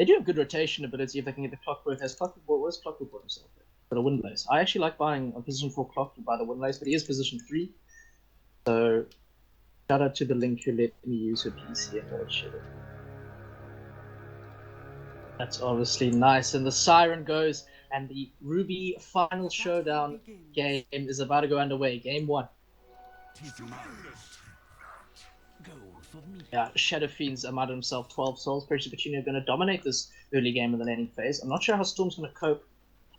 do have good rotation ability if they can get the Clockwork. Has Clockwork, where's Clockwork bought himself? For the Windlace. I actually like buying a position 4 Clockwork by the Windlace, but he is position 3. So, shout out to the link who let me use her PC and all shit. That's obviously nice. And the siren goes, and the Ruby final showdown game is about to go underway. Game 1. Yeah, Shadow Fiend's amount himself 12 souls. Precious Petunia are going to dominate this early game in the laning phase. I'm not sure how Storm's going to cope.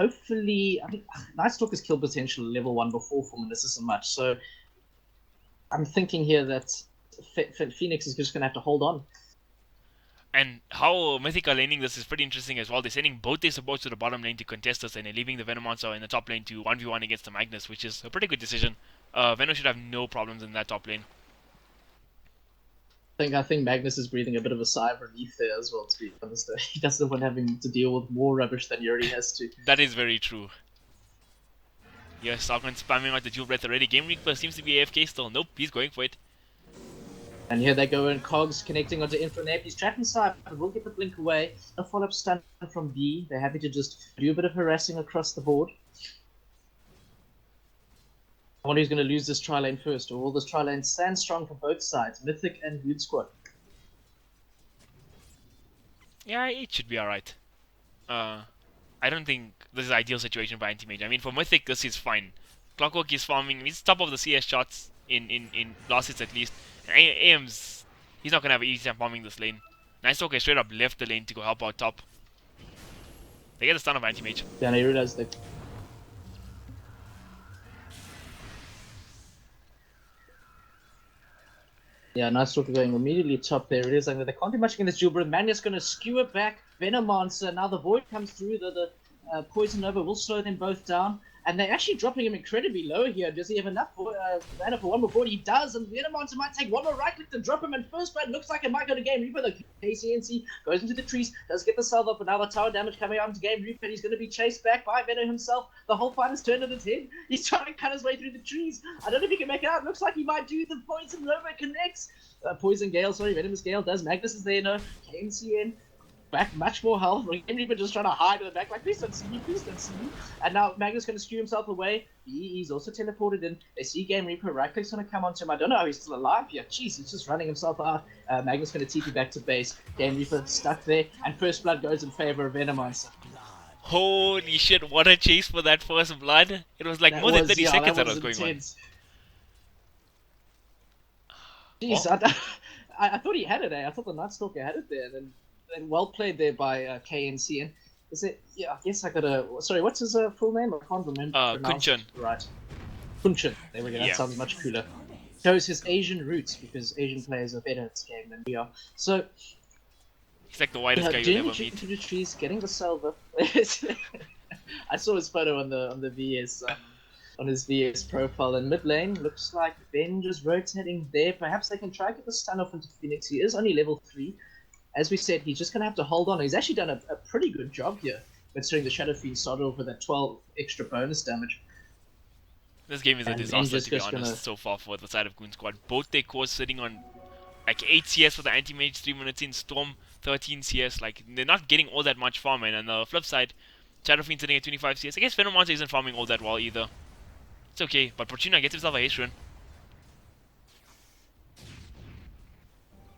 Hopefully, I think Nightstalker's kill potential level 1 before for him, this isn't much. So I'm thinking here that Phoenix is just going to have to hold on. And how Mythic are laning this is pretty interesting as well. They're sending both their supports to the bottom lane to contest us, and they're leaving the Venomancer in the top lane to 1v1 against the Magnus, which is a pretty good decision. Venom should have no problems in that top lane. I think Magnus is breathing a bit of a sigh of relief there as well, to be honest. He doesn't want having to deal with more rubbish than he already has to. That is very true. Yes, Sargon spamming out the dual breath already. Game Reaper seems to be AFK still. Nope, he's going for it. And here they go in, Cogs connecting onto Infernape. He's trapped inside, but will get the blink away. A follow-up stun from B. They're happy to just do a bit of harassing across the board. wonder who's going to lose this tri lane first, or will this tri lane stand strong for both sides, Mythic and Goon Squad? Yeah, it should be alright. I don't think this is an ideal situation for anti-mage. I mean, for Mythic, this is fine. Clockwork is farming. He's top of the CS shots in last hits at least. And AM's, he's not going to have an easy time farming this lane. Nice Talker straight up left the lane to go help out top. They get the stun of anti-mage. Yeah, and I realized that. Yeah, nice talk going immediately top there. Realizing that they can't do much against this Jilbert. Magnus going to skewer back. Venomancer. Now the Void comes through. The Poison Nova will slow them both down. And they're actually dropping him incredibly low here. Does he have enough mana for one more Void? He does. And Venomancer might take one more right click to drop him. And first blood looks like it might go to Game Reaper. The KCNC goes into the trees. Does get the salve up. But now the tower damage coming out into Game Reaper. He's going to be chased back by Venom himself. The whole fight is turned on its head. He's trying to cut his way through the trees. I don't know if he can make it out. Looks like he might do. The Poison Nova connects. Poison Gale, sorry, Venomous Gale does. Magnus is there, no. KNCN back, much more health. Game Reaper just trying to hide in the back, like, please don't see me, please don't see me. And now Magnus going to skew himself away. He's also teleported in. They see Game Reaper, right click's going to come onto him. I don't know how he's still alive here. Jeez, he's just running himself out. Magnus going to TP back to base. Game Reaper stuck there, and first blood goes in favor of Venomancer. Holy shit, what a chase for that first blood. It was like more than 30 seconds that was going intense. on. Jeez, I thought he had it, I thought the Nightstalker had it there, and well played there by KNC. And is it? Yeah, I guess I gotta. Sorry, what's his full name? I can't remember. Kunchan. Right, Kunchan. There we go. That sounds much cooler. Shows his Asian roots because Asian players are better at this game than we are. So he's like the whitest guy you'll ever meet. To the trees, getting the salver. I saw his photo on the VS. On his VS profile in mid lane, looks like Ben just rotating there. Perhaps they can try to get the stun off into Phoenix. He is only level 3. As we said, he's just going to have to hold on. He's actually done a pretty good job here, considering the Shadow Fiend started off with that 12 extra bonus damage. This game is a disaster, to be honest, so far for the side of Goon Squad. Both their cores sitting on like 8 CS for the anti-mage, 3 minutes in, Storm 13 CS. Like, they're not getting all that much farm, and on the flip side, Shadow Fiend sitting at 25 CS. I guess Venomancer isn't farming all that well either. It's okay, but Fortuna gets himself a haste run.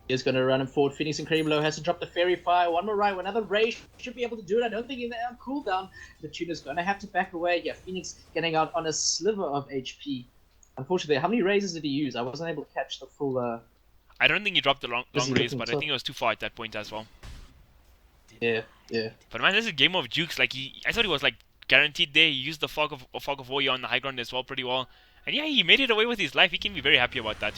He's going to run him forward. Phoenix incredibly low. Has to drop the Fairy Fire. One more right. Another Ray should be able to do it. I don't think he's on cooldown. Fortuna's going to have to back away. Yeah, Phoenix getting out on a sliver of HP. Unfortunately, how many raises did he use? I wasn't able to catch the full... I don't think he dropped the long raise, but I think it was too far at that point as well. Yeah. But man, this is a game of jukes. Like, I thought he was like guaranteed there. He used the fog of war on the high ground as well pretty well. And yeah, he made it away with his life. He can be very happy about that.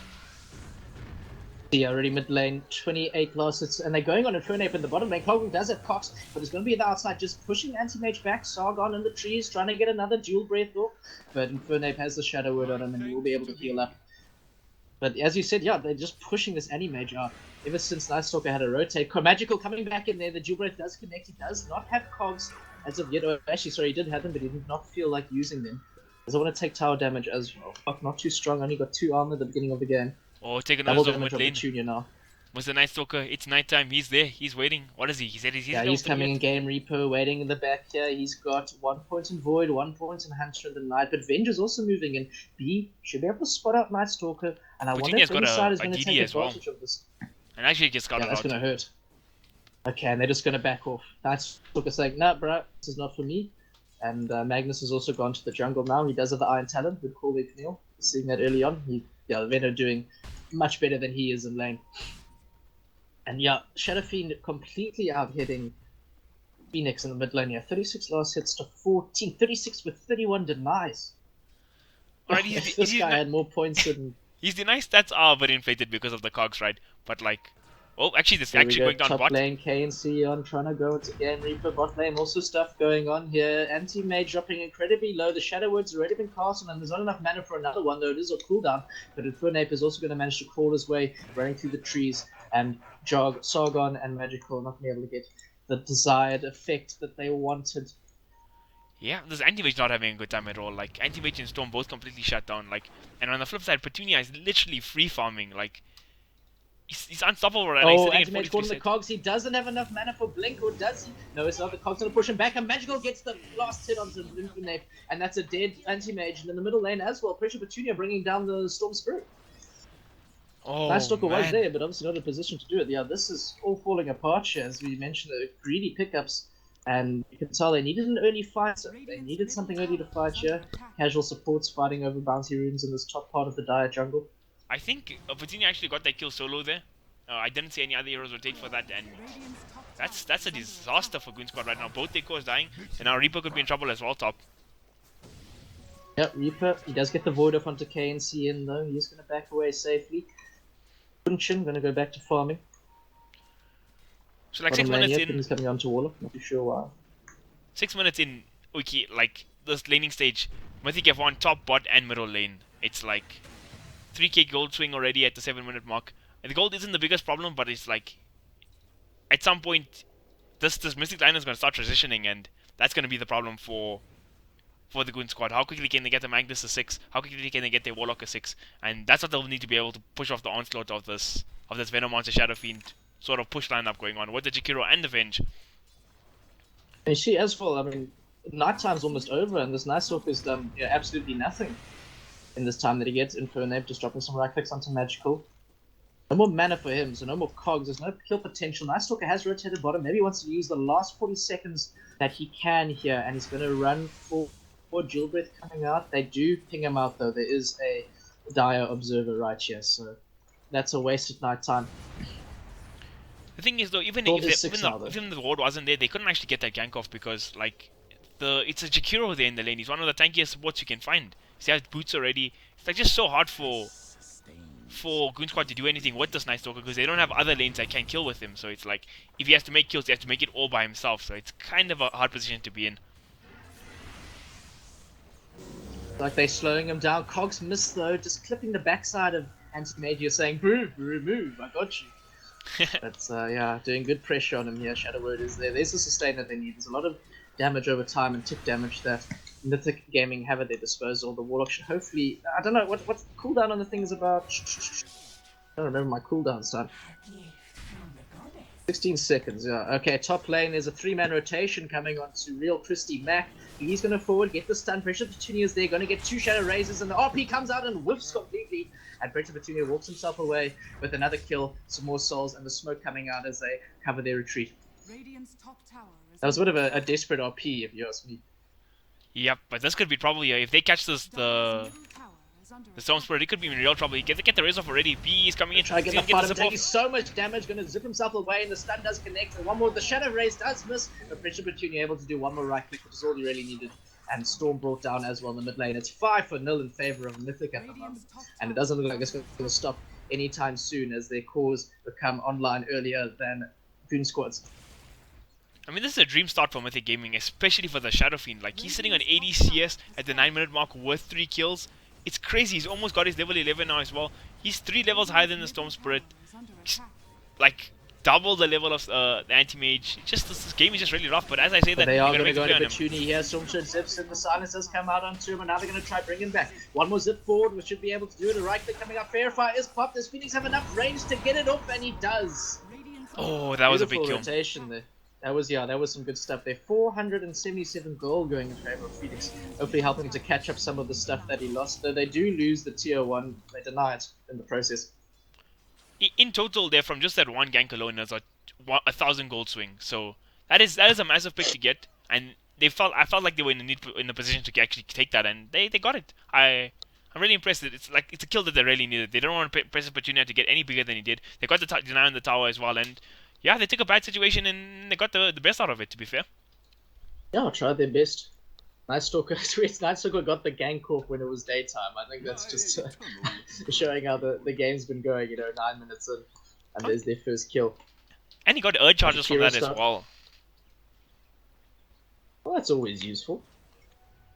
Yeah, already mid lane, 28 losses, and they're going on Infernape in the bottom lane. Clogging does have Cox, but it's going to be the outside, just pushing Anti-Mage back. Sargon in the trees, trying to get another dual breath off. But Infernape has the Shadow Word on him, and he will be able to heal up. But as you said, yeah, they're just pushing this Anti-Mage out. Ever since Nightstalker had a rotate. Magical coming back in there, the dual breath does connect. He does not have Cogs as of yet. Actually, sorry, he did have them, but he did not feel like using them. Because I want to take tower damage as well. Fuck, not too strong, only got 2 armor at the beginning of the game. Oh, take another zone mid lane. Now. Was the Nightstalker? It's nighttime. He's there. He's waiting. What is he? He said he's coming in Game Reaper, waiting in the back here. He's got 1 point in Void, 1 point in Hunter in the Night. But Venger's also moving in. B should be able to spot out Nightstalker. And I wonder if Inside is going to take advantage of this. And actually gets got out. That's going to hurt. Okay, and they're just going to back off. Nightstalker's saying, nah, bro, this is not for me. And Magnus has also gone to the jungle now. He does have the Iron Talent with Corvette Neil. Seeing that early on. Venom doing much better than he is in lane. And yeah, Shadow Fiend completely out-hitting Phoenix in the mid lane here. 36 last hits to 14. 36 with 31 denies. Alright, this guy had more points than... His deny stats are very inflated because of the cogs, right? But like... Oh, actually, this is actually going down top bot. lane, KNC on, trying to go into Game Reaper. Bot lane, also stuff going on here. Anti-Mage dropping incredibly low. The Shadow Word's already been cast on, and there's not enough mana for another one, though it is a cooldown. But Infernape is also going to manage to crawl his way, running through the trees, and jog Sargon and Magical not being able to get the desired effect that they wanted. Yeah, this Anti-Mage not having a good time at all. Like, Anti-Mage and Storm both completely shut down. Like, and on the flip side, Petunia is literally free farming. Like, He's unstoppable right now. He's Oh, sitting at Anti-Mage caught in the 43%. cogs. He doesn't have enough mana for Blink, or does he? No, it's not. The cogs gonna push him back, and Magical gets the last hit onto Infinite, and that's a dead Anti-Mage. And in the middle lane as well, Pressure Petunia bringing down the Storm Spirit. Oh, Nice Stalker was man. there, but obviously not in a position to do it. Yeah, this is all falling apart here, as we mentioned, the greedy pickups. And you can tell they needed an early fight, so they needed something early to fight here. Casual supports fighting over bounty runes in this top part of the Dire jungle. I think Petunia actually got that kill solo there. I didn't see any other heroes rotate for that, and that's a disaster for Goon Squad right now. Both their cores dying, and now Reaper could be in trouble as well top. Yep, Reaper, he does get the Void off onto KNC in though. He's going to back away safely. Gunshin going to go back to farming. So like 6 minutes in, he's coming on to Warlock, not too sure why. 6 minutes in, okay, like this laning stage, Mythic have won top, bot, and middle lane. It's like 3k gold swing already at the 7-minute mark. And the gold isn't the biggest problem, but it's like at some point this Mythic line is going to start transitioning, and that's going to be the problem for the Goon Squad. How quickly can they get the Magnus a 6? How quickly can they get their Warlock a 6? And that's what they'll need to be able to push off the onslaught of this Venom Monster Shadow Fiend sort of push lineup going on with the Jakiro and the Venge. And you see as well, I mean, nighttime's almost over, and this Night Stalker's done absolutely nothing in this time that he gets. Infernape just dropping some right clicks onto Magical. No more mana for him, so no more cogs. There's no kill potential. Night Stalker has rotated bottom. Maybe he wants to use the last 40 seconds that he can here, and he's going to run for Jewel Breath coming out. They do ping him out though. There is a Dire Observer right here, so that's a wasted night time. The thing is though, even Gold if is six now, though. even the ward wasn't there, they couldn't actually get that gank off because like it's a Jakiro there in the lane. He's one of the tankiest supports you can find. He has boots already. It's like just so hard for Goon Squad to do anything with this Night Stalker because they don't have other lanes that can kill with him. So it's like if he has to make kills, he has to make it all by himself. So it's kind of a hard position to be in. Like they're slowing him down. Cogs miss though, just clipping the backside of Anti-Mage. You're saying, move, move, I got you. But yeah, doing good pressure on him here. Shadow Word is there. There's the sustain that they need. There's a lot of damage over time and tick damage that Mythic Gaming have at their disposal. The Warlock should hopefully... I don't know, what's the cooldown on the thing is about... I don't remember my cooldown time. 16 seconds, yeah. Okay, top lane, there's a 3-man rotation coming on to Real Christy Mac. He's going to forward, get the stun. Pressure Petunia's there, going to get 2 Shadow Razors, and the RP comes out and whiffs completely. And Pressure Petunia walks himself away with another kill, some more souls, and the smoke coming out as they cover their retreat. Radiant's top tower is That was a bit of a desperate RP, if you ask me. Yep, but this could be probably if they catch this the Storm Spirit, it could be in real trouble. He get the raise off already. B is coming in. Try to get He's the gonna fight of zip off. taking so much damage, gonna zip himself away, and the stun does connect. And one more, the Shadow Raise does miss, but Pressure Petunia able to do one more right click, which is all he really needed. And Storm brought down as well in the mid lane. It's 5-0 in favor of Mythic at the moment, and it doesn't look like it's going to stop anytime soon as their cores become online earlier than Goon Squad's. I mean, this is a dream start for Mythic Gaming, especially for the Shadow Fiend. Like, he's sitting on 80 CS at the 9-minute mark with 3 kills. It's crazy. He's almost got his level 11 now as well. He's 3 levels higher than the Storm Spirit. Like, double the level of the Anti-Mage. This game is just really rough. But as I say that, They are going to make go a play into on him. Petunia here. Storm Spirit zips in, the silence does come out onto him, and now they're going to try bring him back. One more zip forward, which should be able to do it. A right click coming up. Fair Fire is popped. Does Phoenix have enough range to get it off? And he does. Oh, that was a big Beautiful kill. rotation there. That was some good stuff there. 477 gold going in favor of Phoenix. Hopefully helping to catch up some of the stuff that he lost. Though they do lose the tier 1. They deny it in the process. In total, there from just that one gank alone, there's a 1,000 gold swing. So that is a massive pick to get. And I felt like they were in a position to actually take that, and they got it. I'm really impressed. It's a kill that they really needed. They don't want to press Petunia to get any bigger than he did. They got the deny on the tower as well, and yeah, they took a bad situation and they got the best out of it, to be fair. Yeah, I'll try their best. Night Stalker got the gank off when it was daytime. I think that's just showing how the game's been going, 9 minutes in, and there's their first kill. And he got urge charges from that as stuff. well. Well, that's always useful.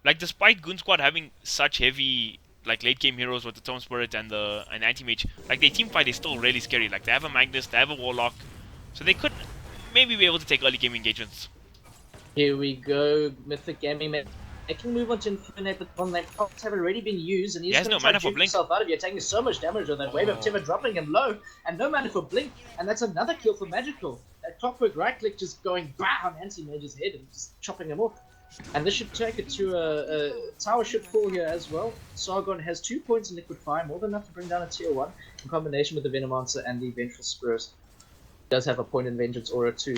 Like, despite Goon Squad having such heavy like late game heroes with the Storm Spirit and Anti-Mage, like their team fight is still really scary. Like, they have a Magnus, they have a Warlock, so they could maybe be able to take early game engagements. Here we go, Mythic Gaming They can move on to Infernape, but one lane props have already been used, and he's He has going no to try mana to for juke Blink. himself out of here, taking so much damage with that wave of Tiver dropping him low, and no mana for Blink, and that's another kill for Magical. That Clockwork right click just going BAM on Anti-Mage's head and just chopping him off. And this should take it to a tower should fall here as well. Sargon has 2 points in Liquid Fire, more than enough to bring down a tier 1, in combination with the Venomancer and the Vengeful Spirit. He does have a point in Vengeance Aura too.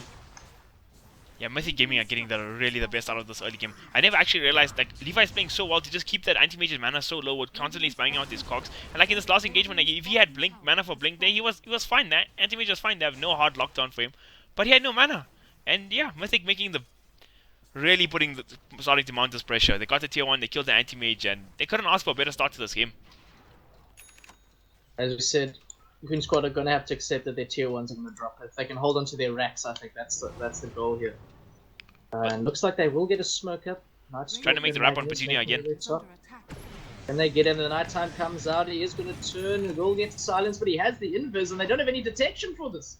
Yeah, Mythic Gaming are getting really the best out of this early game. I never actually realized like Levi's playing so well to just keep that anti-mage's mana so low, with constantly spamming out his cogs. And like in this last engagement, like, if he had Blink mana for Blink there, he was fine. That anti-mage was fine. They have no hard lockdown for him, but he had no mana. And yeah, Mythic making the starting to mount this pressure. They got the tier 1, they killed the anti-mage, and they couldn't ask for a better start to this game. As we said, Goon Squad are going to have to accept that their tier 1s are going to drop. If they can hold on to their racks, I think that's the goal here. And looks like they will get a smoke up. Trying to make the wrap on Petunia again. When they get in, the nighttime comes out, he is going to turn, he will get silence, but he has the invis, and they don't have any detection for this.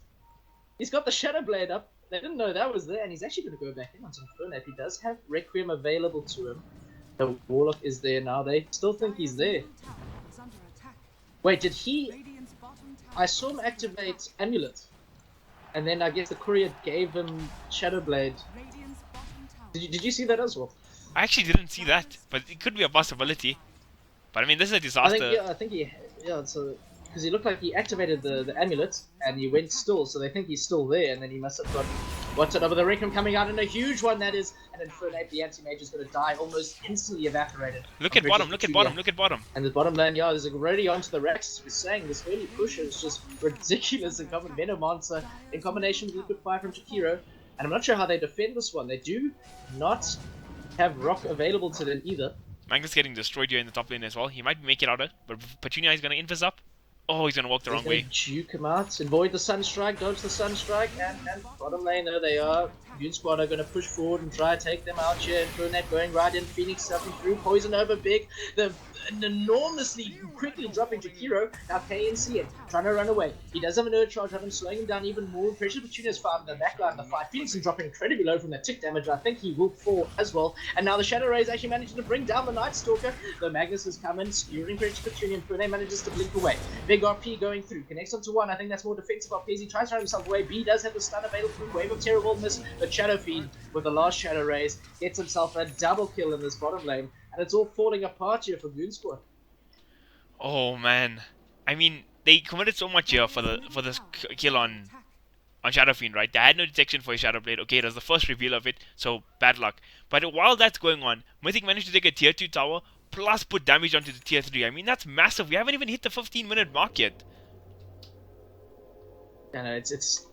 He's got the Shadow Blade up. They didn't know that was there, and he's actually going to go back in onto Infernape. He does have Requiem available to him. The Warlock is there now. They still think he's there. Wait, did he... I saw him activate Amulet. And then I guess the courier gave him Shadow Blade. Did you see that as well? I actually didn't see that, but it could be a possibility. But I mean, this is a disaster. I think he... Yeah, so... Because he looked like he activated the amulet, and he went still, so they think he's still there, and then he must have got... What's it over the Requiem coming out, and a huge one that is, and Infernape, the anti-mage, is going to die, almost instantly evaporated. Look at bottom, look at bottom, look at bottom. And the bottom lane, yeah, is already onto the Rex, as we're saying, this early push is just ridiculous in Venomancer, in combination with Liquid Fire from Jakiro, and I'm not sure how they defend this one. They do not have Rock available to them either. Magnus getting destroyed here in the top lane as well. He might make it out of it, but Petunia is going to invis up. Oh, he's going to walk the wrong way. Juke him out, avoid the Sunstrike, dodge the Sunstrike, and bottom lane, there they are. Goon Squad are going to push forward and try to take them out here. Infernape going right in, Phoenix stepping through, Poison over big. The enormously quickly dropping Jakiro. Now KNC it, trying to run away. He does have an Earth Charge, having slowing him down even more. Pressure Petunia's found the backline of the fight. Phoenix is dropping incredibly low from that tick damage. I think he will fall as well. And now the Shadow Ray is actually managing to bring down the Night Stalker. The Magnus has come in, skewering Pressure Petunia. Infernape manages to blink away. Big RP going through, connects onto one. I think that's more defensive RP as he tries to run himself away. B does have the stun available through Wave of Terror will miss, but Shadow Fiend with the last Shadow Rays gets himself a double kill in this bottom lane. And it's all falling apart here for Goon Squad. Oh man, I mean, they committed so much here for this kill on Shadow Fiend, right? They had no detection for his Shadow Blade. Okay, it was the first reveal of it, so bad luck. But while that's going on, Mythic managed to take a tier 2 tower, plus put damage onto the tier 3. I mean, that's massive. We haven't even hit the 15-minute mark yet. Yeah, no, it's...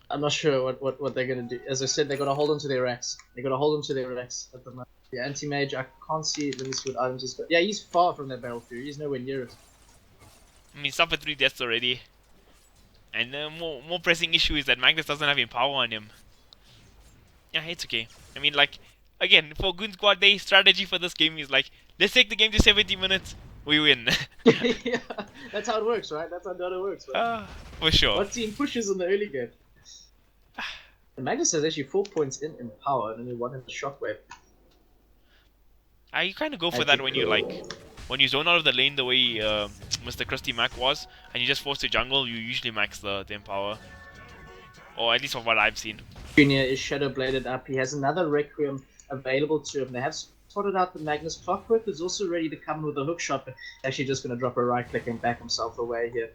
I'm not sure what they're going to do. As I said, they're going to hold on to their racks. They're going to hold on to their racks at the moment. The anti-mage, I can't see. Let me see what items he's got. Yeah, he's far from that Battle Fury. He's nowhere near it. I mean, suffered 3 deaths already. And the more pressing issue is that Magnus doesn't have any power on him. Yeah, it's okay. I mean, like, again, for Goon Squad, their strategy for this game is like, let's take the game to 70 minutes, we win. Yeah, that's how it works, right? That's how Dota works, right? For sure. What team pushes in the early game? And Magnus has actually 4 points in power and only 1 in the shockwave. You kind of go for that when you zone out of the lane the way Mr. Krusty Mac was, and you just force the jungle, you usually max the empower. Or at least from what I've seen. Junior is Shadow Bladed up. He has another Requiem available to him. They have spotted out the Magnus. Clockwork is also ready to come with a hook shot, but actually just going to drop a right click and back himself away here.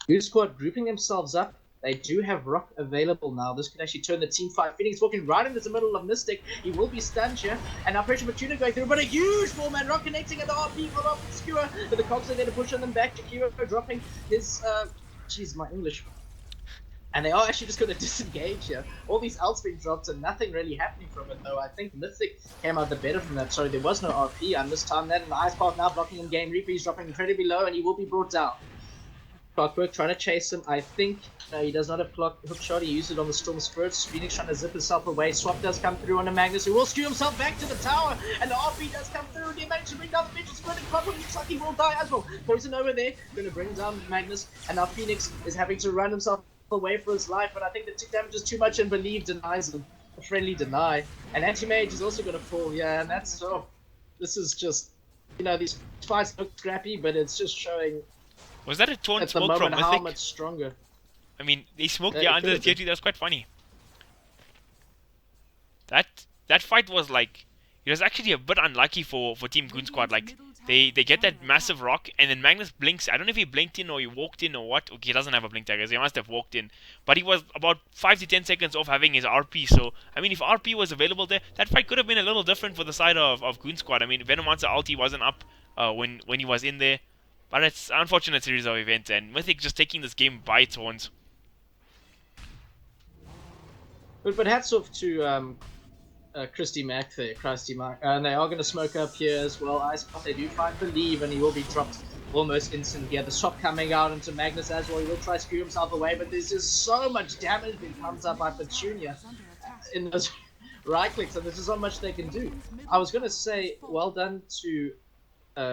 Goon Squad grouping themselves up. They do have Rock available now. This could actually turn the team fight. Phoenix walking right into the middle of Mystic. He will be stunned here. And now Pressure Fortuna going through. But a huge 4-man Rock connecting at the RP for off Skewer. But the Cogs are there to push on them back. Jakiro dropping his... Jeez, my English. And they are actually just going to disengage here. All these ults being dropped and nothing really happening from it though. I think Mythic came out the better from that. Sorry, there was no RP. I mistimed that. And the Ice Path now blocking in game. Reaper is dropping incredibly low and he will be brought down. Clockwork trying to chase him. I think he does not have hook shot. He used it on the Storm Spirits. Phoenix trying to zip himself away. Swap does come through on the Magnus, who will skew himself back to the tower. And the RP does come through. And he managed to bring down the Vengeful Spirit. And Clockwork looks like he will die as well. Poison over there. Going to bring down Magnus. And now Phoenix is having to run himself away for his life. But I think the tick damage is too much and Believe denies him. a friendly deny, and Anti-Mage is also going to fall. Yeah, and that's this is just, these fights look scrappy, but it's just showing Was that a taunt at the smoke from moment how Mythic? much stronger. I mean, they smoked It under the could've tier been. 2. That was quite funny. That fight was like, it was actually a bit unlucky for Team Goon Squad. Like they get that massive rock, and then Magnus blinks. I don't know if he blinked in or he walked in or what. Okay, he doesn't have a blink tag, so he must have walked in. But he was about 5 to 10 seconds off having his RP. So I mean, if RP was available there, that fight could have been a little different for the side of Goon Squad. I mean, Venomancer ulti wasn't up when he was in there. But it's an unfortunate series of events, and Mythic just taking this game by its horns. But hats off to Christy Mack there, Christy Mack. And they are going to smoke up here as well. Icepot, they do find Believe, and he will be dropped almost instantly. Yeah, the shot coming out into Magnus as well. He will try to screw himself away, but there's just so much damage being pumped up by Petunia in those right clicks, and there's just so much they can do. I was going to say, well done to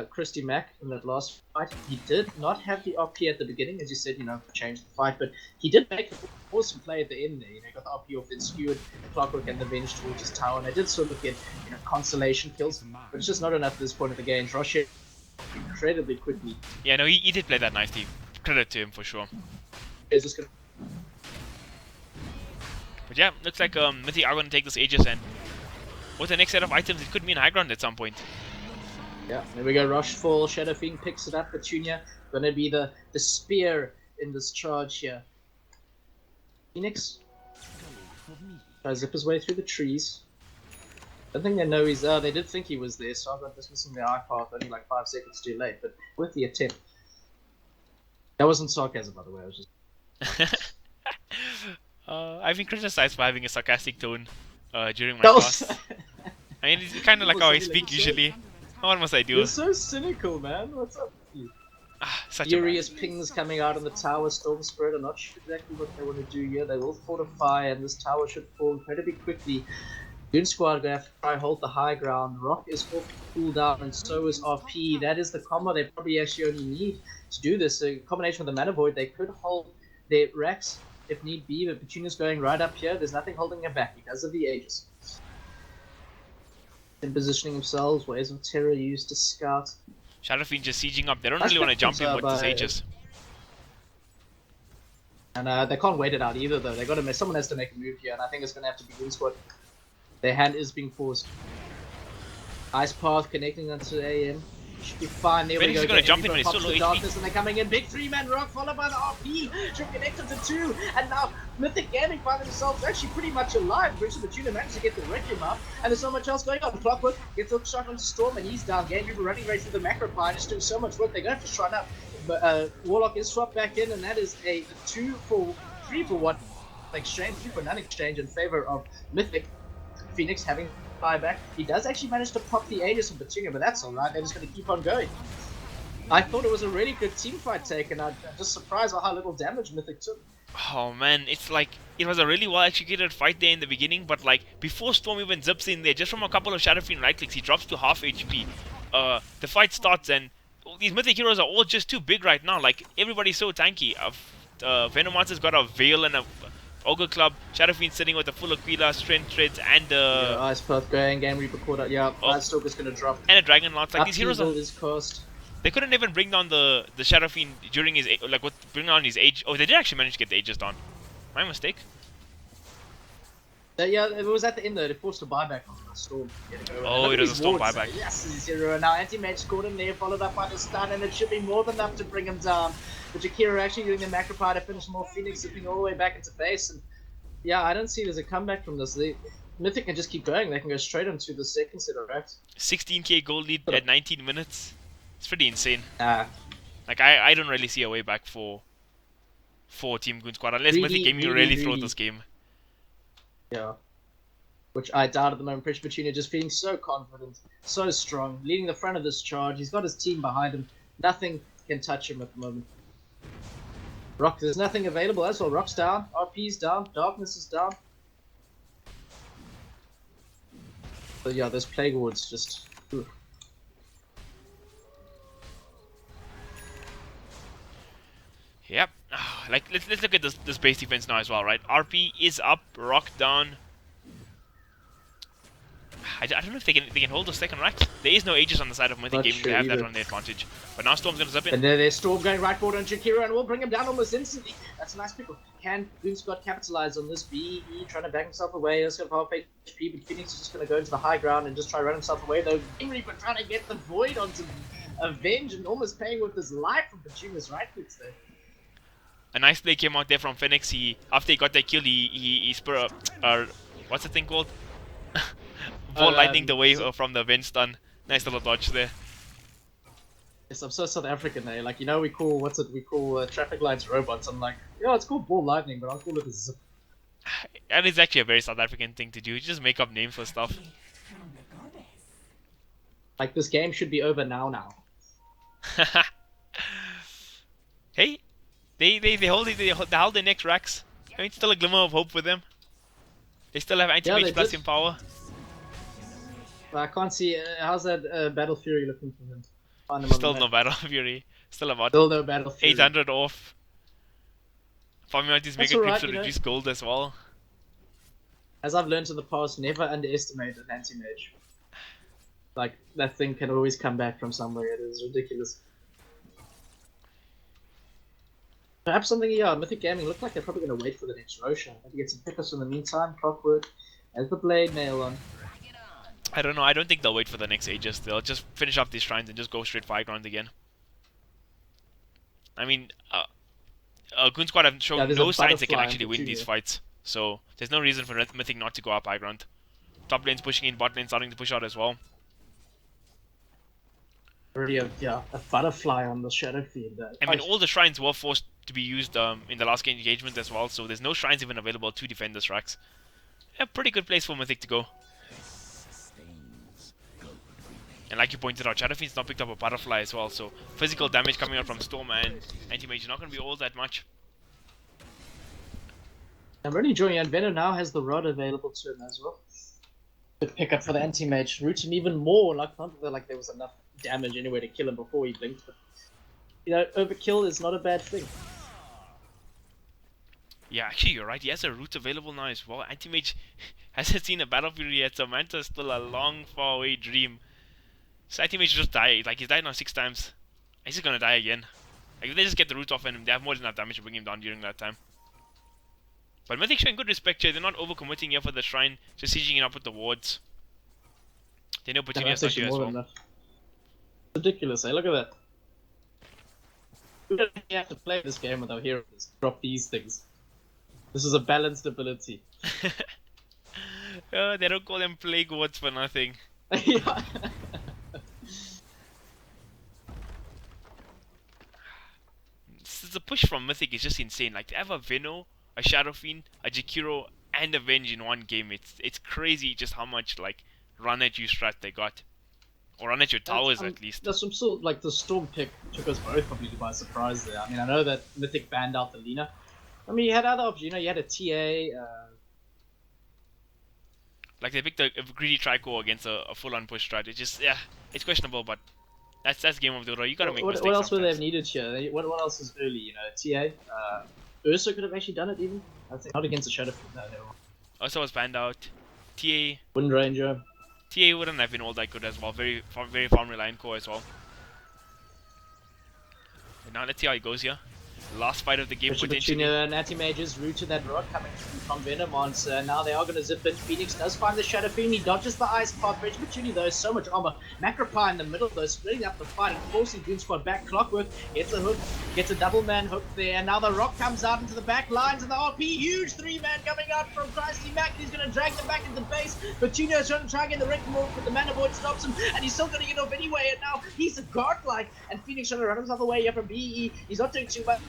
Christy Mack in that last fight. He did not have the RP at the beginning, as you said, changed the fight, but he did make an awesome play at the end there. He got the RP off, then skewered Clockwork and the Venge towards his tower, and they did sort of get consolation kills, but it's just not enough at this point of the game. Rosh incredibly quickly. Yeah, no, he did play that nicely. Credit to him for sure. Is just gonna... But yeah, looks like Mythic are going to take this Aegis, and with the next set of items, it could mean high ground at some point. Yeah, there we go. Rush fall. Shadow Fiend picks it up. Petunia gonna be the spear in this charge here. Phoenix tries to zip his way through the trees. I don't think they know he's there. They did think he was there, so I got dismissing the eye path only like 5 seconds too late. But with the attempt, that wasn't sarcasm, by the way. I was just. I've been criticized for having a sarcastic tone during my class. I mean, it's kind of like how I speak usually. What must I do? You're so cynical, man. What's up with you? Such Furious pings coming out on the tower. Storm Spirit. I'm not sure exactly what they want to do here. They will fortify, and this tower should fall incredibly quickly. Goon Squad gonna have to try hold the high ground. Rock is off cooldown, and so is RP. That is the combo they probably actually only need to do this. A combination with the Mana Void, they could hold their racks if need be, but Petunia's going right up here. There's nothing holding him back because of the Aegis. In positioning themselves, waves of terror used to scout. Shadow Fiend just sieging up. They don't really want to jump in with this Aegis. And they can't wait it out either, though. They got to. Someone has to make a move here, and I think it's going to have to be Goon Squad. Their hand is being forced. Ice Path connecting onto AM. Should be fine. There we go. He's going to jump in, but it's still low HP. And they're coming in. Big 3-man rock followed by the RP. Should connect into 2. And now Mythic Gaming find themselves actually pretty much alive. Bridge the Tuna managed to get the Requiem up. And there's so much else going on. Clockwork gets a shot onto Storm and he's down. Game Reaper running right through the macro pine. Just doing so much work. They're going to have to shrine up. But Warlock is swapped back in, and that is a 3 for 1 exchange, 3 for none exchange in favor of Mythic. Phoenix having buyback. He does actually manage to pop the Aegis on Petunia, but that's alright. They're just going to keep on going. I thought it was a really good team fight take, and I'm just surprised by how little damage Mythic took. Oh man, it's like, it was a really well executed fight there in the beginning, but like, before Storm even zips in there, just from a couple of Shadow Fiend right clicks, he drops to half HP. The fight starts, and these Mythic heroes are all just too big right now. Like, everybody's so tanky. Venomancer's got a Veil and a Ogre Club. Shadow Fiend sitting with a full Aquila, Strength Treads, and Ice Path going, Game Reaper caught up. Yeah, Ice Stalker's gonna drop. And a Dragon Lance. Like, these heroes are... is cost. They couldn't even bring down the Shadow Fiend during his... bring down his age... Oh, they did actually manage to get the Aegis down. My mistake. Yeah, it was at the end though. They forced a buyback on the Storm. Oh, it was a Storm buyback. Yes, 0. Now Anti-Mage scored in there, followed up by the stun, and it should be more than enough to bring him down. But Jakira actually doing the Macropie to finish more. Phoenix zipping all the way back into base, and yeah, I don't see there's a comeback from this. Mythic can just keep going. They can go straight into the second set of racks. 16k gold lead at 19 minutes. It's pretty insane. Like I don't really see a way back for Team Goon Squad unless Mythic Gaming really throw this game. Yeah. Which I doubt at the moment. Pressure Petunia just feeling so confident, so strong, leading the front of this charge. He's got his team behind him. Nothing can touch him at the moment. Rock, there's nothing available as well. Rock's down, RP's down, Darkness is down. But yeah, those Plague Wards just... Ooh. Yep. Like, let's look at this base defense now as well, right? RP is up, Rock down. I don't know if they can hold the second rack. There is no Aegis on the side of Mythic Not Gaming. sure They have that either. on their advantage. But now Storm's gonna zip in. And then there's Storm going right forward on Jakiro and will bring him down almost instantly. That's a nice pickle. Can Goon Squad capitalize on this? BE trying to back himself away. He's got half HP, but Phoenix is just going to go into the high ground and just try to run himself away. Though Game Reaper trying to get the Void onto Avenge and almost paying with his life from Petunia's right clicks there. A nice play came out there from Phoenix. After he got that kill, he spur what's the thing called? Ball lightning the way from the Avenge stun. Nice little dodge there. Yes, I'm so South African, eh? Like, you know, we call traffic lights robots. I'm like, yeah, it's called ball lightning, but I'll call it a zip. That is actually a very South African thing to do. You just make up names for stuff. Like, this game should be over now. Hey, they hold their next racks. I mean, still a glimmer of hope with them. They still have anti-mage plus in power. I can't see. How's that Battle Fury looking for him? Still no Battle Fury. Still about Still no Battle Fury. 800 off. Farming out these mega creeps to you know. reduce gold as well. As I've learned in the past, never underestimate an anti-mage. Like, that thing can always come back from somewhere. It is ridiculous. Perhaps something, yeah, Mythic Gaming look like they're probably going to wait for the next Roshan. Maybe get some pickers in the meantime. Clockwork has the blade mail on. I don't know. I don't think they'll wait for the next Aegis. They'll just finish up these shrines and just go straight for high ground again. I mean, Goon Squad have shown no signs they can actually win these fights. So there's no reason for Mythic not to go up high ground. Top lane's pushing in, bot lane starting to push out as well. Already a butterfly on the Shadow Fiend. I mean, all the shrines were forced to be used in the last game engagement as well, so there's no shrines even available to defend this racks. A pretty good place for Mythic to go. And like you pointed out, Shadow Fiend's now picked up a butterfly as well, so physical damage coming out from Storm and Anti-Mage is not going to be all that much. I'm really enjoying it. Venom now has the rod available to him as well. Good pick up for the Anti-Mage. Root him even more. Like, not that like there was enough damage anyway to kill him before he blinked, but you know, overkill is not a bad thing. Yeah, actually you're right. He has a root available now as well. Anti-Mage hasn't seen a Battle Fury yet, so Manta's still a long, far away dream. So Anti-Mage just died. Like, he's died now 6 times. He's just gonna die again. Like, if they just get the root off him, they have more than enough damage to bring him down during that time. But Mythic showing good respect here. They're not overcommitting here for the shrine, just sieging it up with the wards. They know Petunia's not here as well. Ridiculous, eh? Look at that. We don't have to play this game without heroes. Drop these things. This is a balanced ability. They don't call them plague wards for nothing. Yeah. The push from Mythic is just insane. Like, to have a Veno, a Shadow Fiend, a Jakiro, and a Venge in one game. It's crazy just how much, like, run at you strat they got. Or run at your towers, at least. There's some sort like the Storm pick took us both completely by surprise there. I mean, I know that Mythic banned out the Lina. I mean, you had other options. You know, you had a TA. Like, they picked a greedy Tricore against a full-on push strat. It's just, yeah, it's questionable, but that's Game of Dota. You gotta make mistakes. What else would they sometimes. have needed here? What else is early? You know, TA. Ursa could have actually done it even. I think not against the Shadow Fiend. No, never mind. Ursa was banned out. TA Wind Ranger. wouldn't have been all that good as well. Very farm reliant core as well. And now let's see how it goes here. Last fight of the game potentially. Petunia and Anti-Mages rooted that rod coming from Venom on, so now they are going to zip in. Phoenix does find the Shadow Fiend. He dodges the Ice Path. Rich Petunia though, so much armor. Macropie in the middle though, splitting up the fight and forcing Goon Squad back. Clockwork gets a hook, gets a double man hook there, and now the Rock comes out into the back lines and the RP. Huge 3-man coming out from Christy Mac. He's going to drag them back into the base. Petunia is trying to try and get the Wrecking Ball, but the Mana Void stops him, and he's still going to get off anyway. And now he's a godlike, and Phoenix trying to run himself away here from BE. He's not doing too much.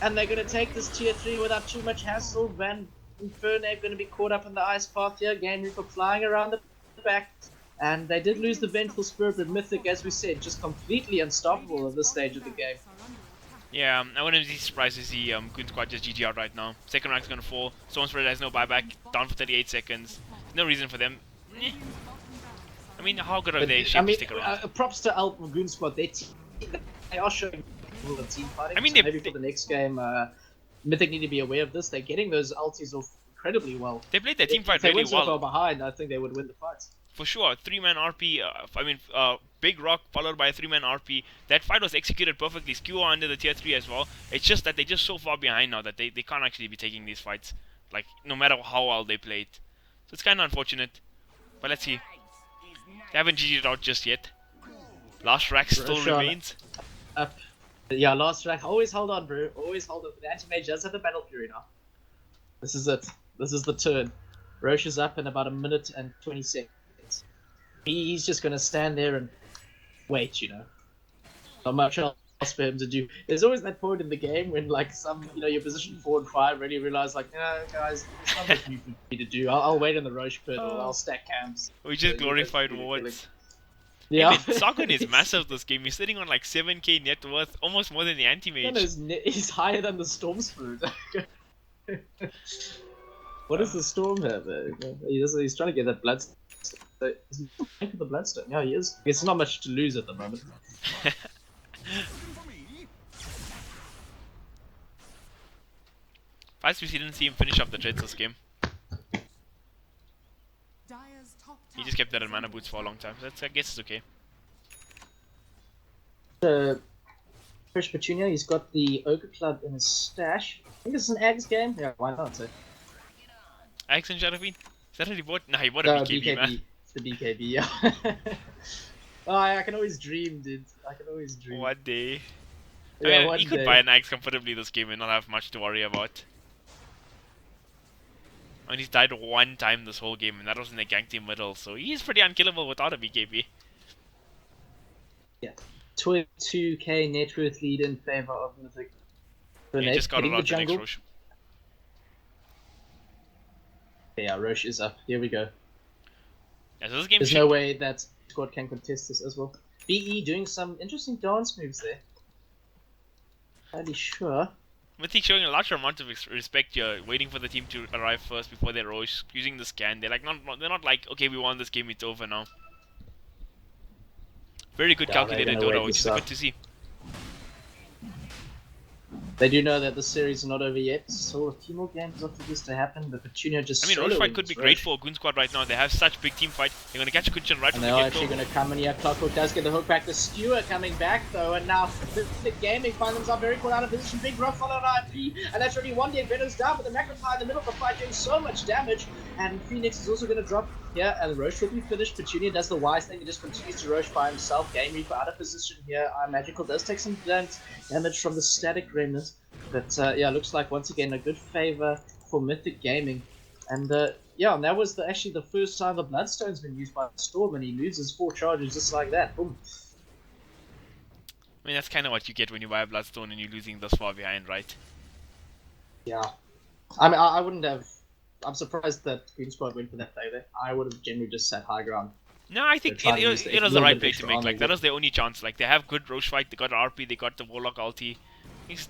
And they're going to take this tier 3 without too much hassle. Van Infernape going to be caught up in the Ice Path here. Game Reaper flying around the back. And they did lose the Vengeful Spirit, but Mythic, as we said, just completely unstoppable at this stage of the game. Yeah, I wouldn't be surprised to see Goon Squad just GG out right now. Second rank's gonna fall. Storm Spirit has no buyback. Down for 38 seconds. No reason for them. I mean, how good are they shaped to stick around? Props to Goon Squad. They are showing the team fighting. I mean, so maybe for the next game, Mythic need to be aware of this. They're getting those ultis off incredibly well. They played their team fight If they really went so far well. behind, I think they would win the fight. For sure, 3-man RP, Big Rock followed by a 3-man RP. That fight was executed perfectly. Skewer under the tier 3 as well. It's just that they're just so far behind now that they can't actually be taking these fights. Like, no matter how well they played. So it's kind of unfortunate. But let's see. They haven't GG'd out just yet. Last rack still remains. Yeah, last rack. Always hold on, bro. Always hold on. The anti-mage does have the battle fury now. This is it. This is the turn. Roche is up in about 1 minute and 20 seconds. He's just going to stand there and wait, you know. Not much else for him to do. There's always that point in the game when, like, your position 4 and 5 really realize, like, guys, there's not much new for me to do. I'll wait in the Roche pit or I'll stack camps. We just glorified wards. Yeah. Sakun is massive this game. He's sitting on like 7k net worth, almost more than the anti-mage. He's higher than the Storm Spirit. What does the Storm have? He's trying to get that blood. Is he playing for the Bloodstone? Yeah, he is. It's not much to lose at the moment. First, we didn't see him finish off the Dreads this game. Dire's top He just kept that in mana boots for a long time. So I guess it's okay. Fresh Petunia, he's got the Ogre Club in his stash. I think it's an Ags game. Yeah, why not? Ags and Shadowfiend? Is that what he bought? Nah, he bought a BKB, man. It's the BKB, yeah. Oh, I can always dream, dude. I can always dream. One day. Yeah, he could buy an Axe comfortably this game and not have much to worry about. I mean, he's died one time this whole game, and that was in the gank team middle, so he's pretty unkillable without a BKB. Yeah. 22k net worth lead in favor of Mythic. He just got it out the next Roche. Yeah, Roche is up. Here we go. Yeah, so this game There's no way that squad can contest this as well. BE doing some interesting dance moves there. Fairly sure. Mythic showing a larger amount of respect here, waiting for the team to arrive first before they Roche, using the scan. They're like they're not like, okay, we won this game, it's over now. Very good calculated Dota, which is good to see. They do know that the series is not over yet. Still a few more games after this to happen, but Petunia just. I mean, Roche fight could be great for Goon Squad right now. They have such big team fight. They're gonna catch a Kunchan right from the get-go. They're actually gonna come in here. Clockwork does get the hook back. The Skewer coming back though, and now the gaming find themselves very caught out of position. Big Rock followed IP, and that's already one dead. Venom's down, but the Magnifier in the middle of the fight doing so much damage, and Phoenix is also gonna drop here, and Roche will be finished. Petunia does the wise thing and just continues to Roche by himself. Game Reaper out of position here. Magical does take some damage from the static remnant. But yeah, looks like once again a good favor for Mythic Gaming, and yeah, and that was actually the first time the Bloodstone's been used by the Storm, and he loses 4 charges just like that. Boom. I mean, that's kind of what you get when you buy a Bloodstone and you're losing this far behind, right? Yeah, I mean, I wouldn't have. I'm surprised that Goon Squad went for that play there. I would have generally just sat high ground. No, I think it was the right play to make. Like that was their only chance. Like they have good Roche fight, they got RP, they got the Warlock ulti.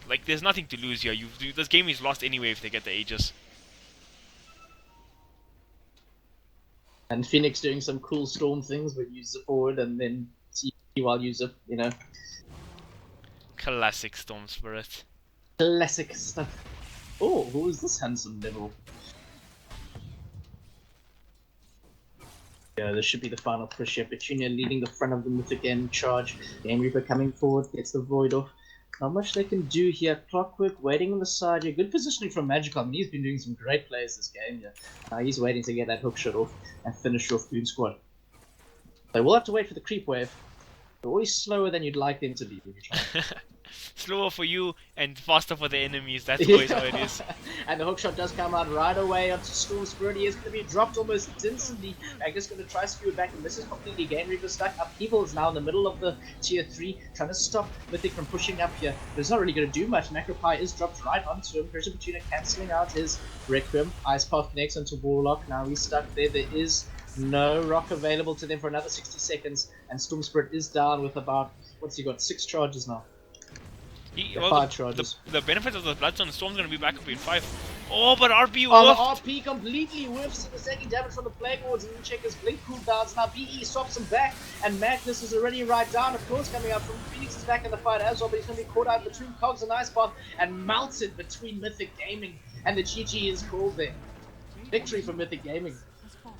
Like, there's nothing to lose here. This game is lost anyway if they get the Aegis. And Phoenix doing some cool Storm things with use the forward and then see while use it, you know. Classic Storm Spirit. Classic stuff. Oh, who is this handsome devil? Yeah, this should be the final push here. Petunia leading the front of the Mythic Game charge. Game Reaper coming forward, gets the Void off. Not much they can do here. Clockwork waiting on the side here. Good positioning from Magical. I mean, he's been doing some great plays this game here. He's waiting to get that hook shot off and finish off Goon Squad. They will have to wait for the creep wave. They're always slower than you'd like them to be. Slower for you and faster for the enemies. That's always how it is. And the hookshot does come out right away onto Storm Spirit. He is going to be dropped almost instantly. Magnus going to try to skew it back and misses completely. Game Reaper stuck. Upheaval is now in the middle of the tier 3, trying to stop Mythic from pushing up here. But it's not really going to do much. Macropie is dropped right onto him. Pressure Petunia cancelling out his Requiem. Ice Path connects onto Warlock. Now he's stuck there. There is no rock available to them for another 60 seconds. And Storm Spirit is down with about, what's he got, 6 charges now. Well, 5 charges. The benefit of the Bloodstone Storm's going to be back up in 5. Oh, but RP On the whooped. RP completely whiffs the second damage from the Plague Lords, and check his blink cooldowns. Now BE swaps him back, and Magnus is already right down. Of course, coming up from Phoenix is back in the fight as well, but he's going to be caught out between Cogs and Icepath and melted between Mythic Gaming, and the GG is called there. Victory for Mythic Gaming.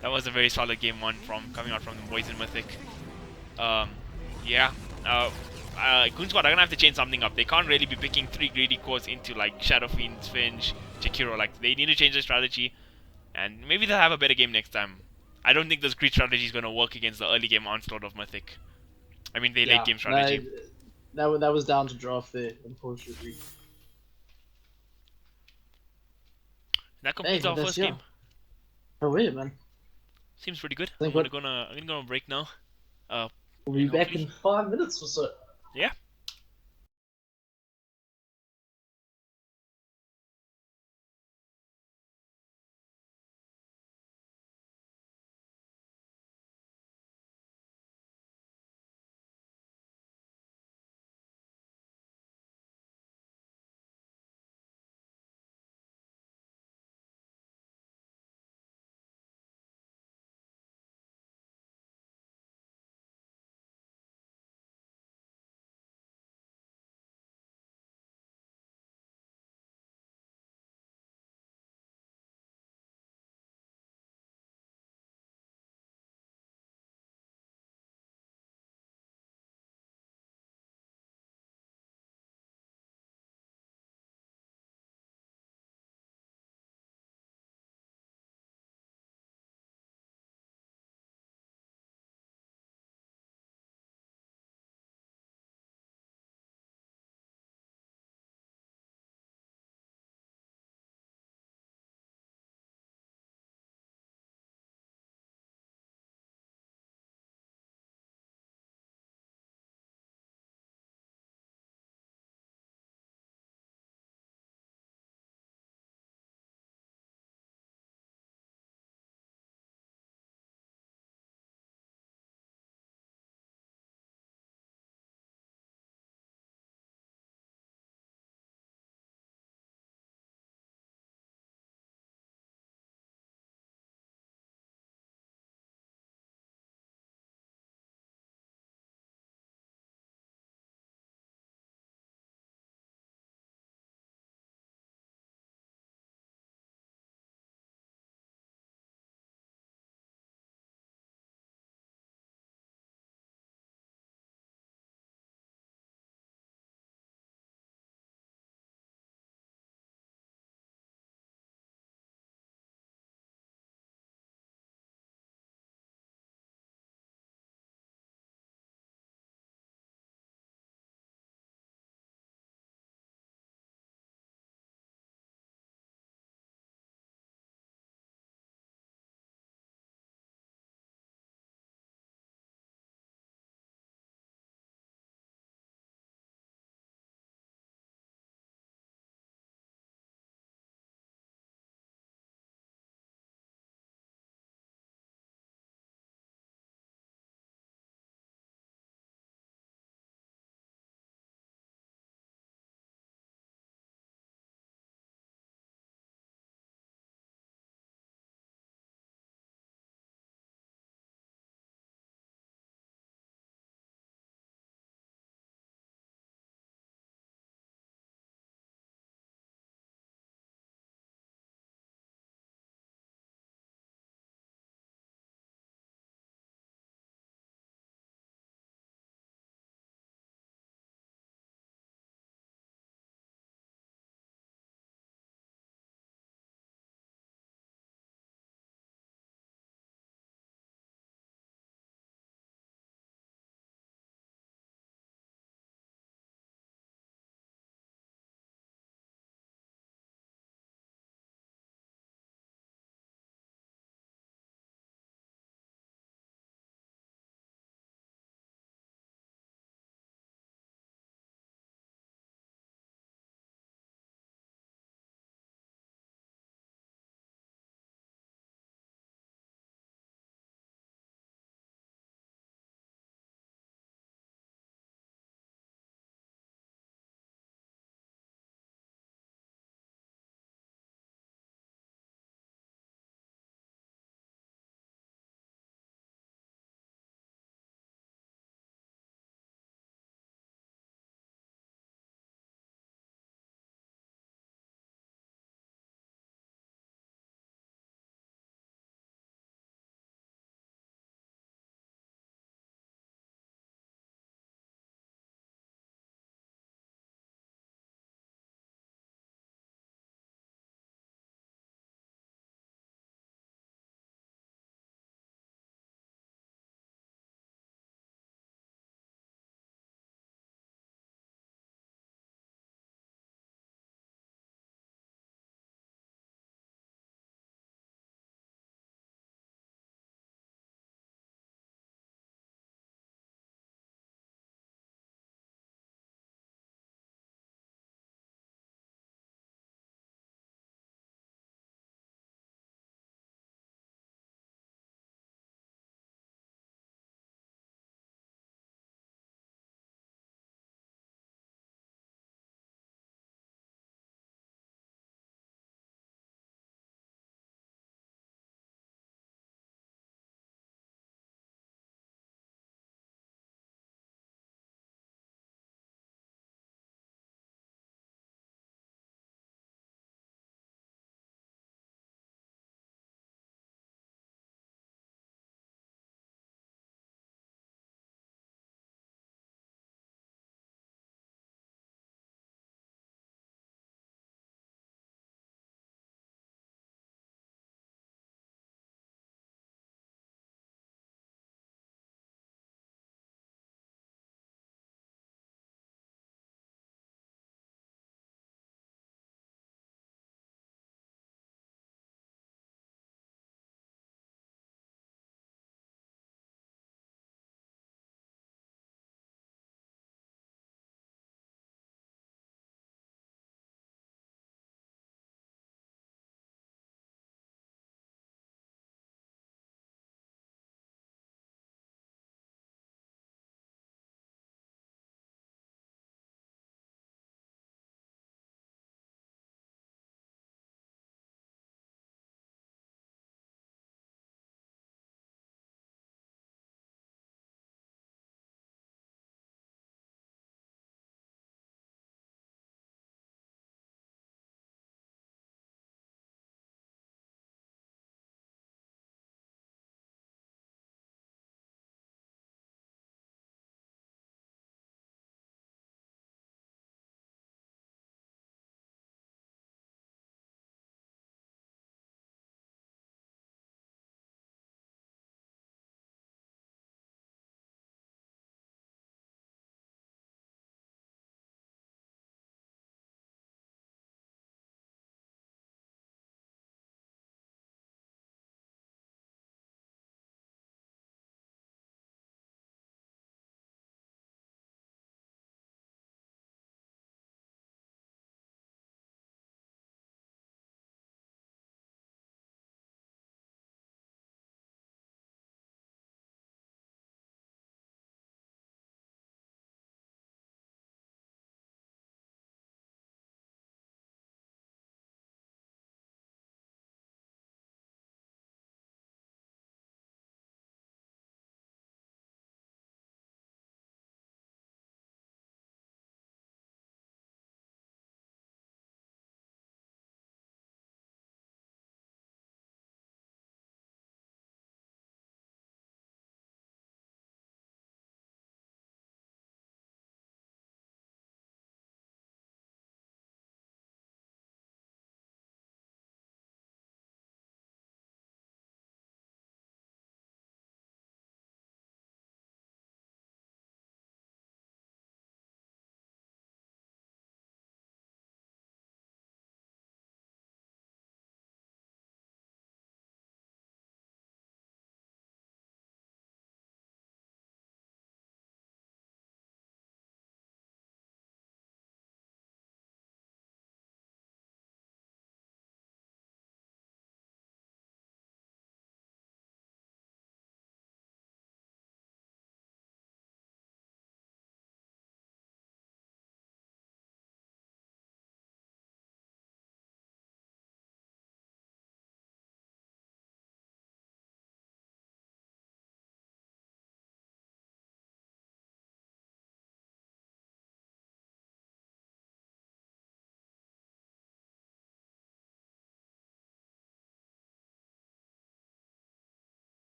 That was a very solid game one from coming out from the boys in Mythic. Yeah. Goon Squad are gonna have to change something up. They can't really be picking 3 greedy cores into like Shadow Fiend, Finch, Jakiro. Like they need to change their strategy, and maybe they'll have a better game next time. I don't think this greed strategy is gonna work against the early game onslaught of Mythic. I mean, the late game strategy. That was down to draft there, unfortunately. That completes our first game. Oh wait, man. Seems pretty good. I'm gonna go on break now. We'll be back in 5 minutes or so. Yeah.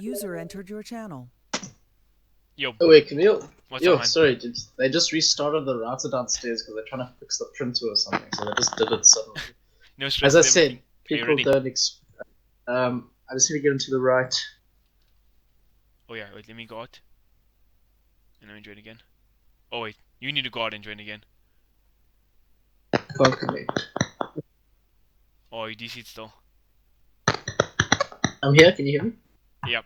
User entered your channel. Yo, Oh wait, Camille. what's Yo, up, man? sorry, they just restarted the router downstairs because they're trying to fix the printer or something, so they just did it suddenly. No stress As I and said, everything. Are you people ready? don't. I just need to get into the right. Oh yeah, wait, let me go out. And then join again. Oh wait, you need to go out and join again. Can't connect. Oh, you DC'd still. I'm here. Can you hear me? Yep.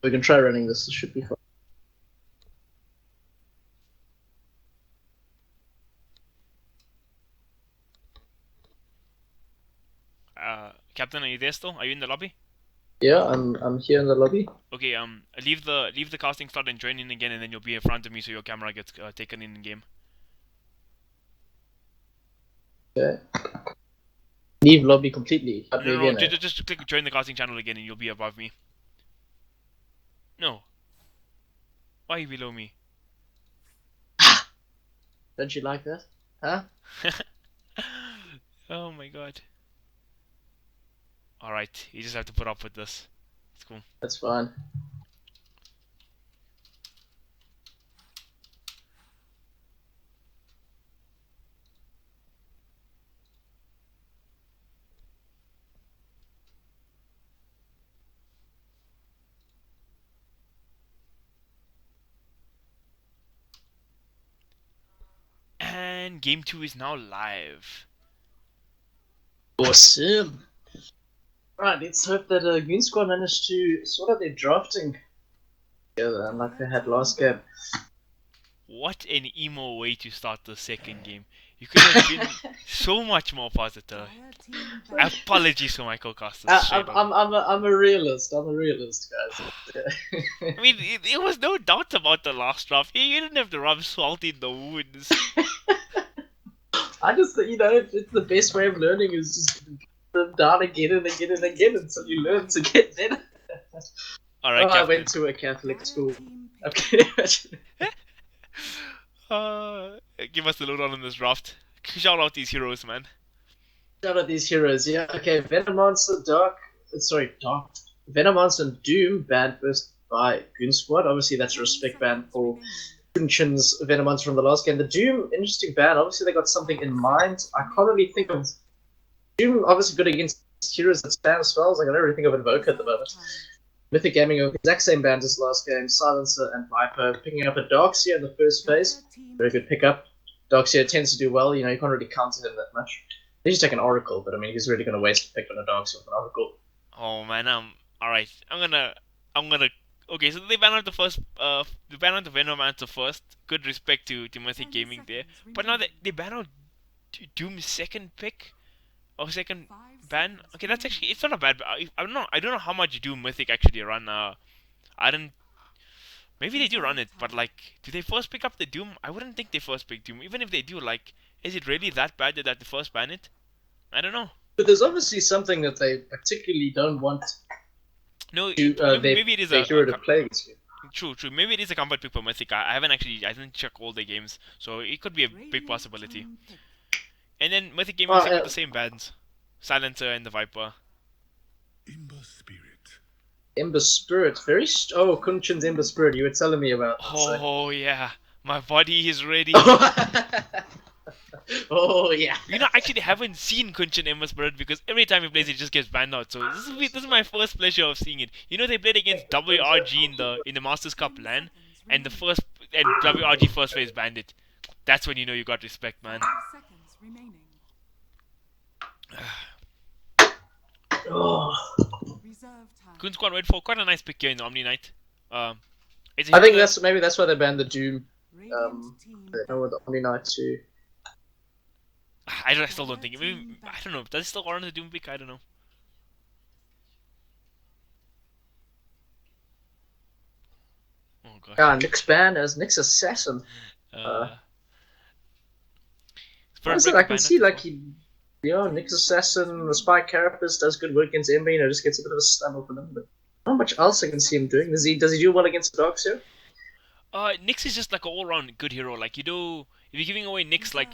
We can try running this. This should be fine. Captain, are you there still? Are you in the lobby? Yeah, I'm here in the lobby. Okay, leave the casting slot and join in again, and then you'll be in front of me, so your camera gets taken in game. Okay. Leave lobby completely. No, just click join the casting channel again, and you'll be above me. No. Why are you below me? Don't you like that? Huh? Oh my god. Alright, you just have to put up with this. It's cool. That's fine. And game 2 is now live. Awesome. Right, let's hope that Goon Squad managed to sort out their drafting together, like they had last game. What an emo way to start the second game. You could have been so much more positive. Apologies for my co-casters. straight up. I'm a realist. I'm a realist, guys. I mean, there was no doubt about the last draft. You didn't have to rub salt in the wounds. I just, it's the best way of learning is just put them down again and again and again until you learn to get better. Alright, I went to a Catholic school. Okay. Give us the lowdown on this draft. Shout out these heroes, man. Shout out these heroes, yeah. Okay, Venomonster, Venomonster and Doom banned first by Goon Squad. Obviously, that's a respect ban for Kunchin's Venomonster from the last game. The Doom, interesting ban. Obviously, they got something in mind. I can't really think of Doom. Obviously, good against heroes that spam spells. I can only really think of Invoker at the moment. Mythic Gaming, exact same band as last game. Silencer and Viper picking up a Darkseer in the first phase. Very good pickup. Darkseer tends to do well. You can't really counter him that much. They just take an Oracle, but I mean, he's really going to waste a pick on a Darkseer with an Oracle. Oh man, alright. I'm gonna. Okay, so they banned out the first. They banned out the Venomancer first. Good respect to Mythic Gaming there. But now they banned out Doom's second pick or second ban. Okay, that's actually it's not a bad. I don't know how much Doom Mythic actually run. Maybe they do run it, but like, do they first pick up the Doom? I wouldn't think they first pick Doom. Even if they do, like, is it really that bad that they first ban it? I don't know. But there's obviously something that they particularly don't want. No, to, maybe it is a hero to play against you. True. Maybe it is a combat pick for Mythic. I didn't check all the games, so it could be a big possibility. And then Mythic Gaming got the same bans, Silencer and the Viper. Ember Spirit, Kunchin's Ember Spirit. You were telling me about. Oh yeah, my body is ready. Oh yeah. I actually haven't seen Kunchin Ember Spirit because every time he plays it just gets banned out. So this is my first pleasure of seeing it. They played against WRG in the Masters Cup LAN, and WRG first phase banned it. That's when you got respect, man. Goon Squad went for quite a nice pick here in the Omni Knight. I think that's why they banned the Doom. With the Omni Knight too. I still don't think. Maybe, I don't know. Does it still warrant the Doom pick? I don't know. Oh gosh. Ah, Nick's ban as Nick's assassin. What is it? I can see like Nick's assassin, the spy carapace does good work against Ember. Just gets a bit of a stumble for them. But not much else I can see him doing. Does he do well against the Darkseer? Nyx is just like an all-round good hero. Like if you're giving away Nyx, like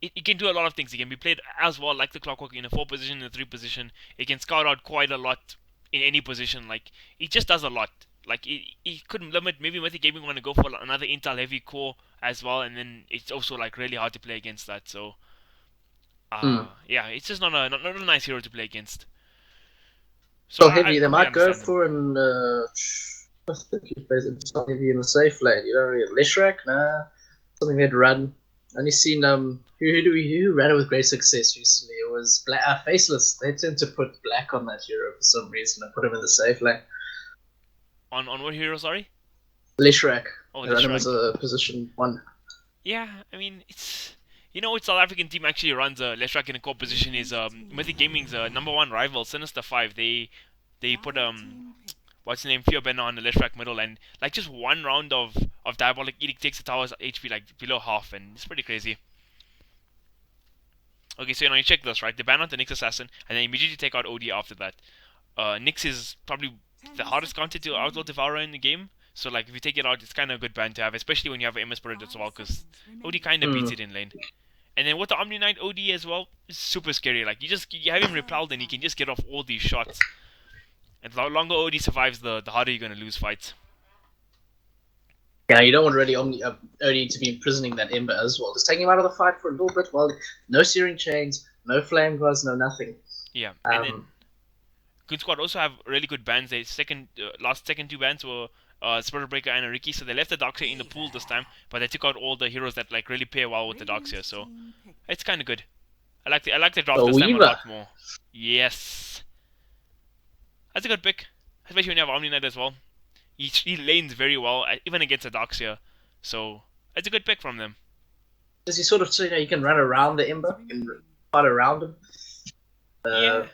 it can do a lot of things. It can be played as well like the Clockwork in a 4 position, in a 3 position. It can scout out quite a lot in any position. Like, it just does a lot. Like, it could limit, maybe Mythic Gaming want to go for another Intel heavy core as well, and then it's also like really hard to play against that. So, Hmm. yeah, it's just not a nice hero to play against. So So I heavy, they completely might go understand them. for an. I think he plays it so heavy in the safe lane. You know, Leshrac, nah, something they'd run. Only seen who ran it with great success recently. It was Black, Faceless. They tend to put Black on that hero for some reason and put him in the safe lane. On what hero? Sorry. Leshrac. Oh, They run him Leshrac. as a position 1. Yeah, I mean, it's what South African team actually runs Leshrac in a core position is Mythic Gaming's #1 rival Sinister 5. They put what's his name, Fiobena on the Leshrac middle, and like just one round of Diabolic Edict takes the tower's HP like below half, and it's pretty crazy. Okay, so you check this, right? They ban out the Nyx Assassin, and then immediately take out OD after that. Nyx is probably the hardest counter to Outlaw Devourer in the game. So like if you take it out, it's kind of a good ban to have, especially when you have an MS Spirit as well, because OD kind of beats it in lane. And then with the Omni Knight OD as well, it's super scary. Like you have him repelled, and he can just get off all these shots. And the longer OD survives, the harder you're gonna lose fights. Yeah, you don't want really only to be imprisoning that Ember as well. Just taking him out of the fight for a little bit. Well, no searing chains, no flame guards, no nothing. Yeah, and then Goon Squad also have really good bans. Their last second 2 bans were Spirit Breaker and a Ricky, so they left the Darkseer in the pool this time, but they took out all the heroes that like really pair well with the Darkseer, so it's kind of good. I like the drop this time a lot more. Yes, that's a good pick, especially when you have Omni Knight as well. He lanes very well, even against a Darkseer, so it's a good pick from them. Does he sort of you can run around the Ember, you can fight around him? Yeah.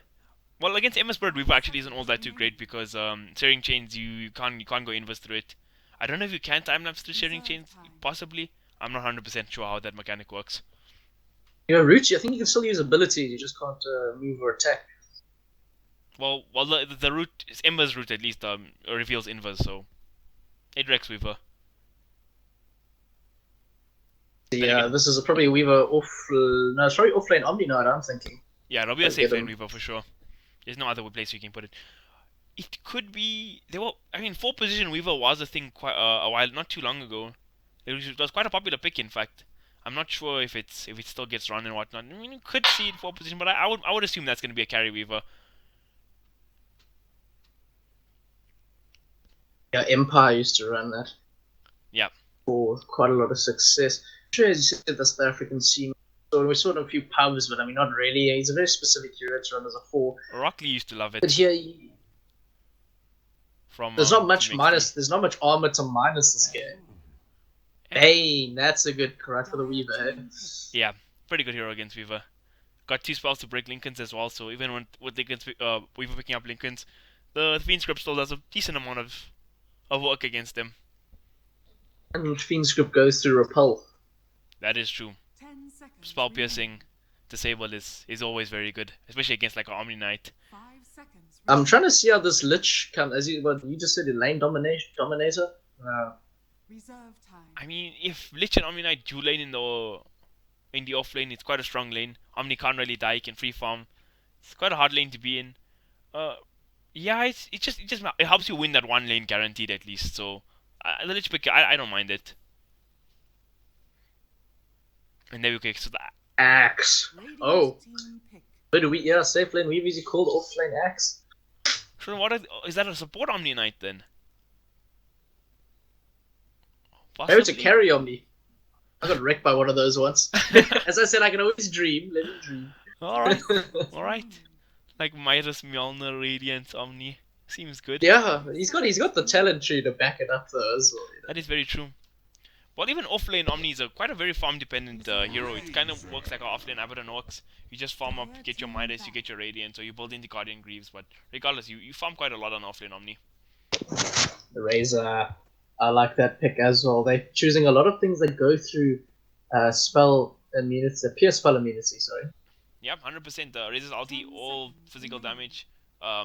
Well, against MS Bird Weaver actually isn't all that too great because Searing Chains you can't go inverse through it. I don't know if you can time lapse through Searing Chains, possibly. I'm not 100% sure how that mechanic works. You know, root. I think you can still use abilities. You just can't move or attack. Well, the root is Ember's root at least reveals inverse, so it wrecks Weaver. Yeah, this is probably a Weaver off. No, it's probably offlane Omni Knight. I'm thinking. Yeah, it'll be a safe lane Weaver for sure. There's no other place you can put it. It could be. 4 position Weaver was a thing quite a while, not too long ago. It was quite a popular pick, in fact. I'm not sure if it still gets run and whatnot. I mean, you could see it 4 position, but I would assume that's going to be a carry Weaver. Yeah, Empire used to run that. Yeah. For quite a lot of success. I'm sure, as you said, the South African scene. So we saw it in a few pubs, but I mean, not really. He's a very specific hero to run as a 4. Rockley used to love it. But here, there's not much minus. There's not much armor to minus this game. Hey, that's a good correct for the Weaver. Eh? Yeah, pretty good hero against Weaver. Got 2 spells to break Lincolns as well, so even with Lincolns, Weaver picking up Lincolns, the Fiend Script still does a decent amount of work against them. And Fiend Script goes through Repel. That is true. Spell piercing, disable is always very good, especially against like an Omni Knight. I'm trying to see how this Lich can, what you just said, lane dominator. I mean, if Lich and Omni Knight dual lane in the off lane, it's quite a strong lane. Omni can't really die, he can free farm. It's quite a hard lane to be in. Yeah, it helps you win that one lane guaranteed at least. So the Lich pick, I don't mind it. And there we go. So the Axe. Oh. Where do we? Yeah, safe lane. We've easily called off lane Axe. So is that a support Omni Knight then? Maybe it's a carry Omni. I got wrecked by one of those once. As I said, I can always dream. Let me dream. Alright. Like Midas, Mjolnir, Radiant, Omni. Seems good. Yeah, he's got the talent tree to back it up though as well. You know? That is very true. Well, even offlane Omni is quite a very farm dependent hero. It kind of works like how offlane Abaddon works. You just farm up, you get your Midas, you get your Radiant, or you build into Guardian Greaves. But regardless, you farm quite a lot on offlane Omni. The Razor, I like that pick as well. They're choosing a lot of things that go through spell immunity, pierce spell immunity. Sorry. Yep, 100%. Razor's ulti, all physical damage.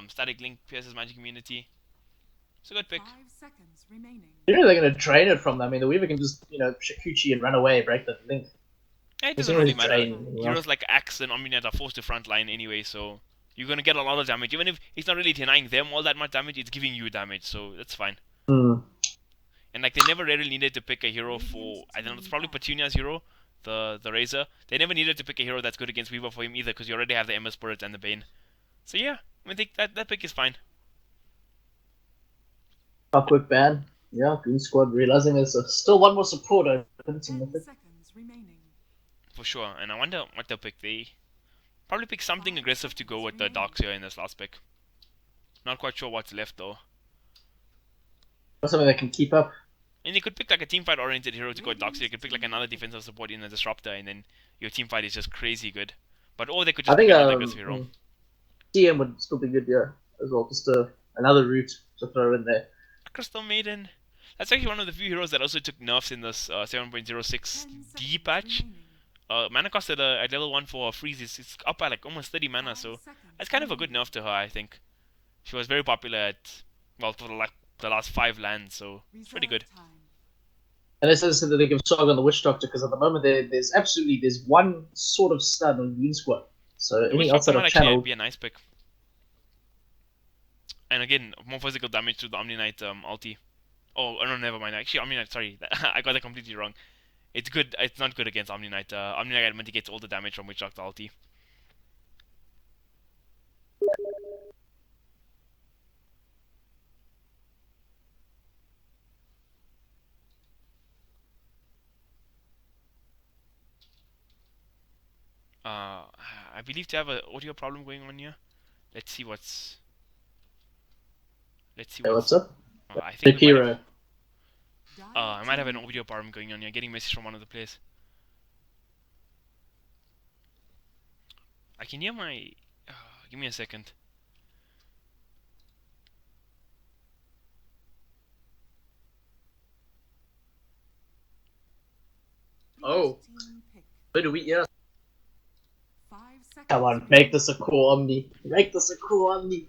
Static Link pierces magic immunity. It's a good pick. 5 seconds remaining. You know they're going to drain it from them. I mean, the Weaver can just, Shikuchi and run away, break that link. It He's doesn't not really really matter. draining. Heroes like Axe and Omninet are forced to frontline anyway, so you're gonna get a lot of damage. Even if it's not really denying them all that much damage, it's giving you damage, so that's fine. And like they never really needed to pick a hero for, I don't know, it's probably Petunia's hero, the Razor. They never needed to pick a hero that's good against Weaver for him either, because you already have the Ember Spirit and the Bane. So yeah, I think that pick is fine. A quick ban. Yeah, Goon Squad realizing there's still one more supporter. 10 seconds remaining. For sure, and I wonder what they'll pick. They probably pick something aggressive to go with the Darks here in this last pick. Not quite sure what's left though. Something that can keep up. And they could pick like a teamfight oriented hero to go with Darks. You could pick like another defensive support in a Disruptor, and then your teamfight is just crazy good. But or they could just I think pick another aggressive hero. TM would still be good, yeah, as well. Just another route to throw in there. Crystal Maiden. That's actually one of the few heroes that also took nerfs in this 7.06 D patch. Mana cost at level 1 for a freeze is up by like almost 30 mana, so that's kind of a good nerf to her, I think. She was very popular at, well, for the last 5 lands, so it's pretty good. And this is that they give Saga on the Witch Doctor, because at the moment there's one sort of stud on Goon Squad. So The Witch any Doctor outside might of actually channel. be a nice pick. And again, more physical damage to the Omni Knight ulti. Oh, no, never mind. Actually, Omni Knight, sorry. I got that completely wrong. It's good. It's not good against Omni Knight. Omni Knight mitigates all the damage from Witch Doctor ulti. I believe to have an audio problem going on here. Let's see what's. Hey, what's up? I think we might Hero. have, I might have an audio problem going on here. Getting a message from one of the players. I can hear my. Give me a second. Oh. Where do we? Yeah. 5 seconds. Come on, make this a cool Omni. Make this a cool Omni.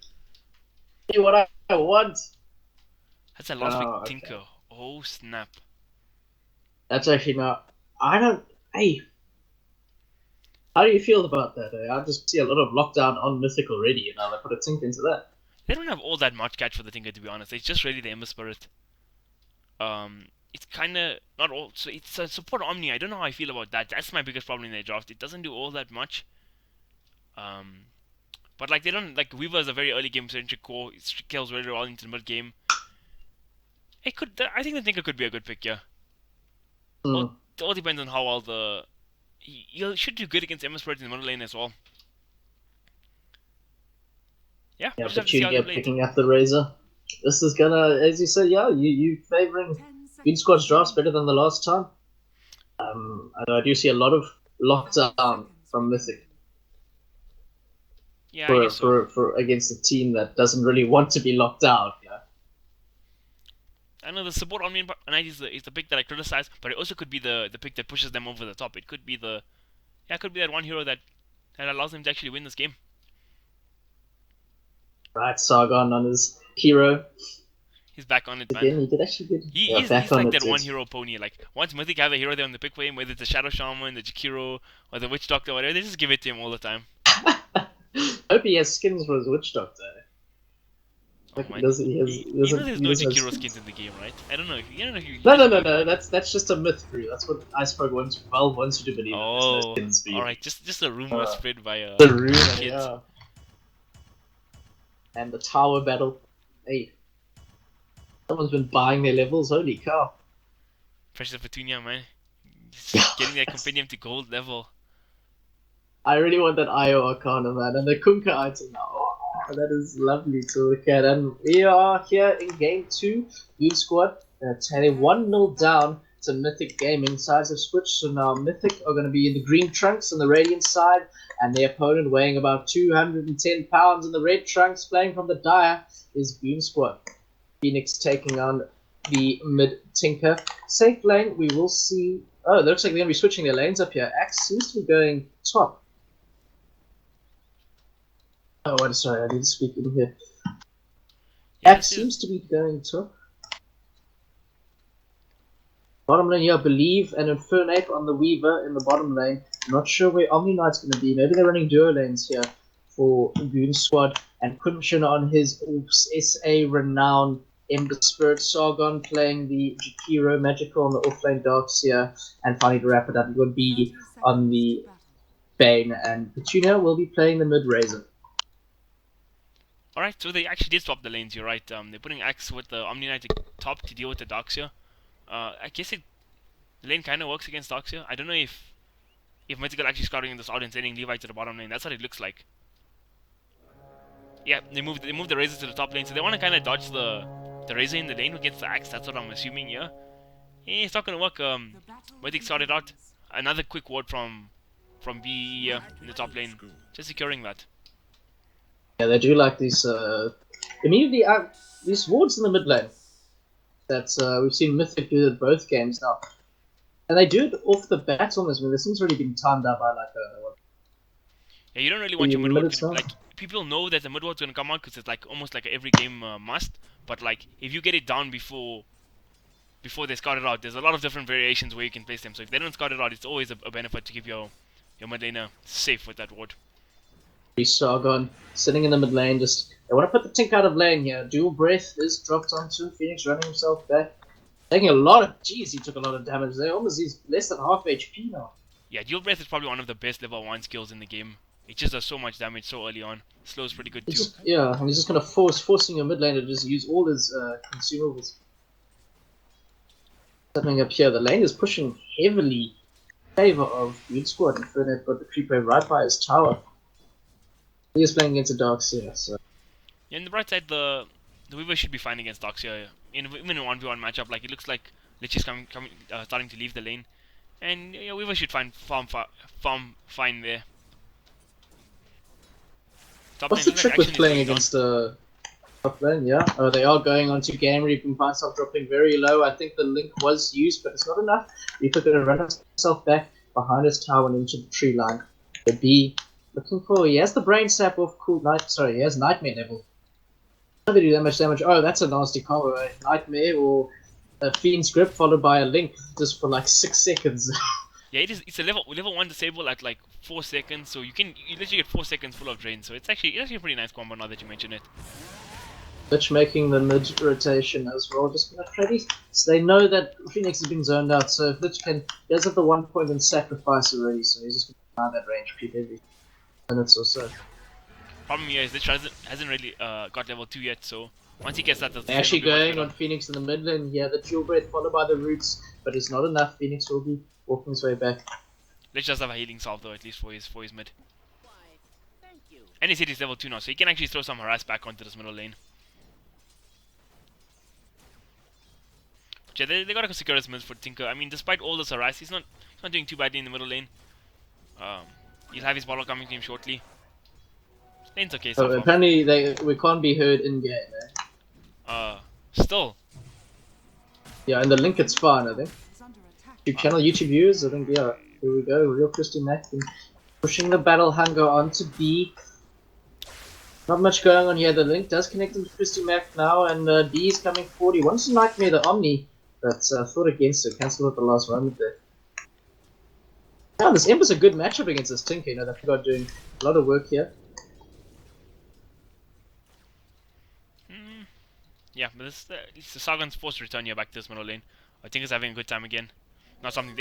See what I want. That's a last Oh, pick okay. Tinker. Oh snap. That's actually not. I don't. Hey. How do you feel about that? I just see a lot of lockdown on Mythic already, and I put a tink into that. They don't have all that much catch for the Tinker, to be honest. It's just really the Ember Spirit. It's kind of not all. So it's a support Omni. I don't know how I feel about that. That's my biggest problem in their draft. It doesn't do all that much. But like they don't like Weaver is a very early game centric core. It scales very well into the mid game. It could. I think the Tinker could be a good pick. Yeah. It all depends on how well the. You should do good against Ember Spirit in the middle lane as well. Yeah. Yeah, We'll just have but to see how they you're play. picking up the Razor. This is gonna, as you said, yeah, you favoring 10 Goon seconds Squad's drafts remaining. better than the last time. I do see a lot of lockdown from Mythic Yeah, I guess so. for against a team that doesn't really want to be locked down. Yeah. I know the support Omni Knight is the pick that I criticize, but it also could be the pick that pushes them over the top. It could be it could be that one hero that allows them to actually win this game. Right, Sargon on his hero He's back on it, man. again. He did actually good. He's back like on that it. one hero pony. Like once Mythic have a hero there on the pick for him, whether it's the Shadow Shaman, the Jakiro, or the Witch Doctor, whatever, they just give it to him all the time. Hope he has skins for his Witch Doctor. Oh, Like, man. does he has, You doesn't- know there's he no doesn't have Jakiro skins in the game, right? I don't know if you. No. That's just a myth for you. That's what Iceberg wants you to believe. Oh, there's no skins for you. alright. Just a rumor spread by The rumor, kids. yeah. And the tower battle. Hey, someone's been buying their levels. Holy cow! Precious Petunia, man. Just getting that compendium to gold level. I really want that IO Arcana, man, and the Kunkka item now. Oh, that is lovely to look at. And we are here in game 2. Goon Squad heading 1-0 down to Mythic Gaming. Sides have switched, so now Mythic are going to be in the green trunks on the Radiant side, and the opponent weighing about 210 pounds in the red trunks, playing from the Dire, is Goon Squad. Phoenix taking on the mid Tinker. Safe lane, we will see. Oh, it looks like they're going to be switching their lanes up here. Axe seems to be going top. Oh, I'm sorry, I need to speak in here. Yeah, Axe seems to be going top. Bottom lane, yeah, Believe and Infernape on the Weaver in the bottom lane. Not sure where Omni Knight's going to be. Maybe they're running duo lanes here for Goon Squad. And Quinchen on his SA renowned Ember Spirit. Sargon playing the Jakiro Magical on the offlane Darkseer. And finally to wrap it up, it would be 30 on seconds the to battle. Bane. And Petunia will be playing the mid Razor. Alright, so they actually did swap the lanes, you're right. They're putting Axe with the Omni Knight top to deal with the Darkseer. I guess the lane kind of works against Darkseer. I don't know if Mythic are actually scouting this out and sending Levi to the bottom lane. That's what it looks like. Yeah, they moved the Razor to the top lane, so they want to kind of dodge the Razor in the lane who gets the Axe. That's what I'm assuming here. Yeah, it's not gonna work. The battle Mythic started out. begins. Another quick ward from BE here in the top lane, just securing that. Yeah, they do like these immediately these wards in the mid lane. That we've seen Mythic do it both games now, and they do it off the bat almost. I mean, this thing's already been timed out by like Yeah, you don't really want your mid minutes ward now. like people know that the mid ward's gonna come out because it's like almost like every game must. But like if you get it down before they scout it out, there's a lot of different variations where you can place them. So if they don't scout it out, it's always a benefit to keep your mid laner safe with that ward. Sargon sitting in the mid lane. Just they want to put the Tink out of lane here. Dual Breath is dropped onto Phoenix, running himself back, taking a lot of. Jeez, he took a lot of damage there. Almost he's less than half HP now. Yeah, Dual Breath is probably one of the best level 1 skills in the game. It just does so much damage so early on. Slows pretty good It's too. just and he's just gonna forcing your mid lane to just use all his consumables. Something up here. The lane is pushing heavily in favor of Goon Squad. And Fernet got the creep wave right by his tower. He is playing against a Darkseer, so. Yeah, on the bright side, the Weaver should be fine against Darkseer. Even in a 1v1 matchup, like it looks like Lich is starting to leave the lane, and yeah, Weaver should farm fine there. Top What's the lane, trick action with is playing going down. against the top lane? Yeah. Oh, they are going on to game where you can find yourself dropping very low. I think the link was used, but it's not enough. Reaper going to run himself back behind his tower and into the tree line. The B looking for. He has the brain sap off cool night. Sorry, he has nightmare level. How do they do that much damage? Oh, that's a nasty combo. Eh? Nightmare or a Fiend's Grip followed by a link just for like 6 seconds. Yeah, it's a level 1 disable at like 4 seconds, so you literally get 4 seconds full of drain. So it's actually a pretty nice combo now that you mention it. Lich making the mid rotation as well, just gonna try these. So they know that Phoenix has been zoned out, so if Lich he does have the 1 point in sacrifice already, so he's just gonna find that range peep every minutes or so. Problem here is Lich hasn't really got level 2 yet, so once he gets that, They're actually going on Phoenix in the mid lane here, the dual breath followed by the roots, but it's not enough. Phoenix will be walking his way back. Lich does have a healing salve though, at least for his mid. And his hit is level 2 now, so he can actually throw some harass back onto this middle lane. But yeah, they gotta secure his mid for Tinker. I mean, despite all this harass, he's not doing too badly in the middle lane. He'll have his bottle coming to him shortly. Lane's okay so So far. apparently we can't be heard in game. Still. Yeah, in the link it's fine, I think. Is under attack. YouTube channel, YouTube viewers, I think, yeah. Here we go, real Christy Mac pushing the battle hunger onto B. Not much going on here. The link does connect into Christy Mac now, and B is coming forward. He wants to Nightmare the Omni, but thought against it. Cancelled at the last moment there. Yeah, this Ember's a good matchup against this Tinker. You know, they've got doing a lot of work here. Yeah, but this the Sargon's forced to return here back to this middle lane. I think he's having a good time again. Not something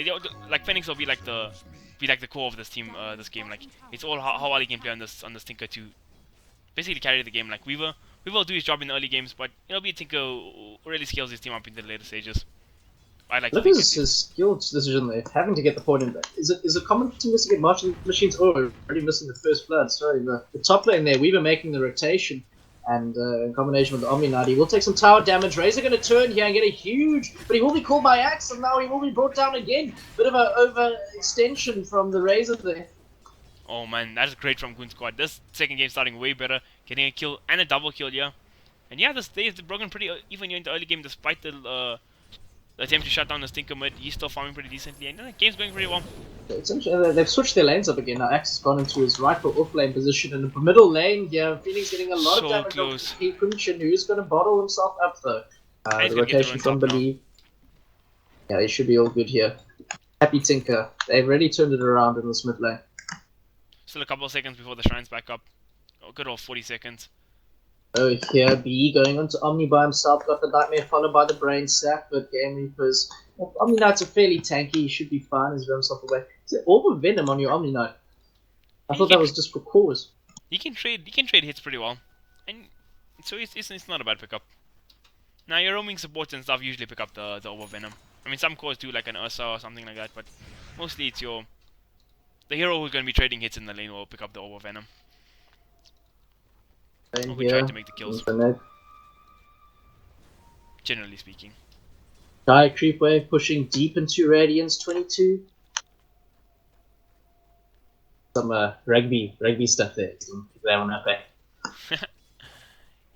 like Phoenix will be like the core of this team, this game. Like it's all how well he can play on this Tinker to basically carry the game. Like Weaver will do his job in the early games, but it'll be a Tinker who really scales his team up in the later stages. I like. Look at his skill decision there, having to get the point in. Is it common for teams to get marching machines? Oh, we're already missing the first blood. Sorry, the top lane there. Weaver making the rotation. And in combination with the Omni Knight, he will take some tower damage. Razor going to turn here and get a huge, but he will be called by Axe, and now he will be brought down again. Bit of an overextension from the Razor there. Oh man, that is great from Goon Squad. This second game starting way better, getting a kill and a double kill here. And yeah, this day is broken pretty even here in the early game, despite the attempt to shut down the Stinker mid. He's still farming pretty decently, and the game's going pretty well. They've switched their lanes up again. Now Axe has gone into his rightful off-lane position in the middle lane here. Phoenix getting a lot of damage close. Quinchen, who's going to bottle himself up though. The rotation from Believe. Yeah, he should be all good here. Happy Tinker. They've really turned it around in this mid lane. Still a couple of seconds before the shrine's back up. Oh, good old 40 seconds. Oh, here, B going on to Omni by himself, got the Nightmare followed by the Brain Sack, but Game Reapers. Omni Knight's are fairly tanky, he should be fine, he's got himself away. Is it Orb of Venom on your Omni Knight? I thought that was just for cores. You can trade hits pretty well. And so it's not a bad pickup. Now your roaming supports and stuff usually pick up the Orb of Venom. I mean some cores do like an Ursa or something like that, but mostly it's the hero who's gonna be trading hits in the lane will pick up the Orb of Venom. Or we try to make the kills. Generally speaking. Dire Creep Wave pushing deep into Radiance 22. Some rugby stuff there. That one up there.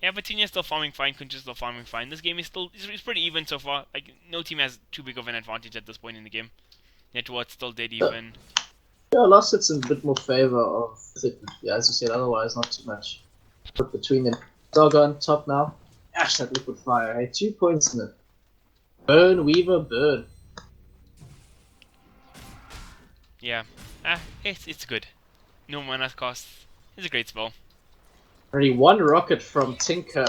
Yeah, but Tinya's still farming fine, Kuncha's still farming fine. This game is still it's pretty even so far. Like no team has too big of an advantage at this point in the game. Network's still dead even. Yeah, Lost it's in a bit more favor of Mythic. Yeah, as you said, otherwise not too much. Put between them. Dog on top now. Ash that liquid fire. Hey, 2 points in it. Burn, Weaver, burn. Yeah. It's good. No mana cost. It's a great spell. Already 1 rocket from Tinker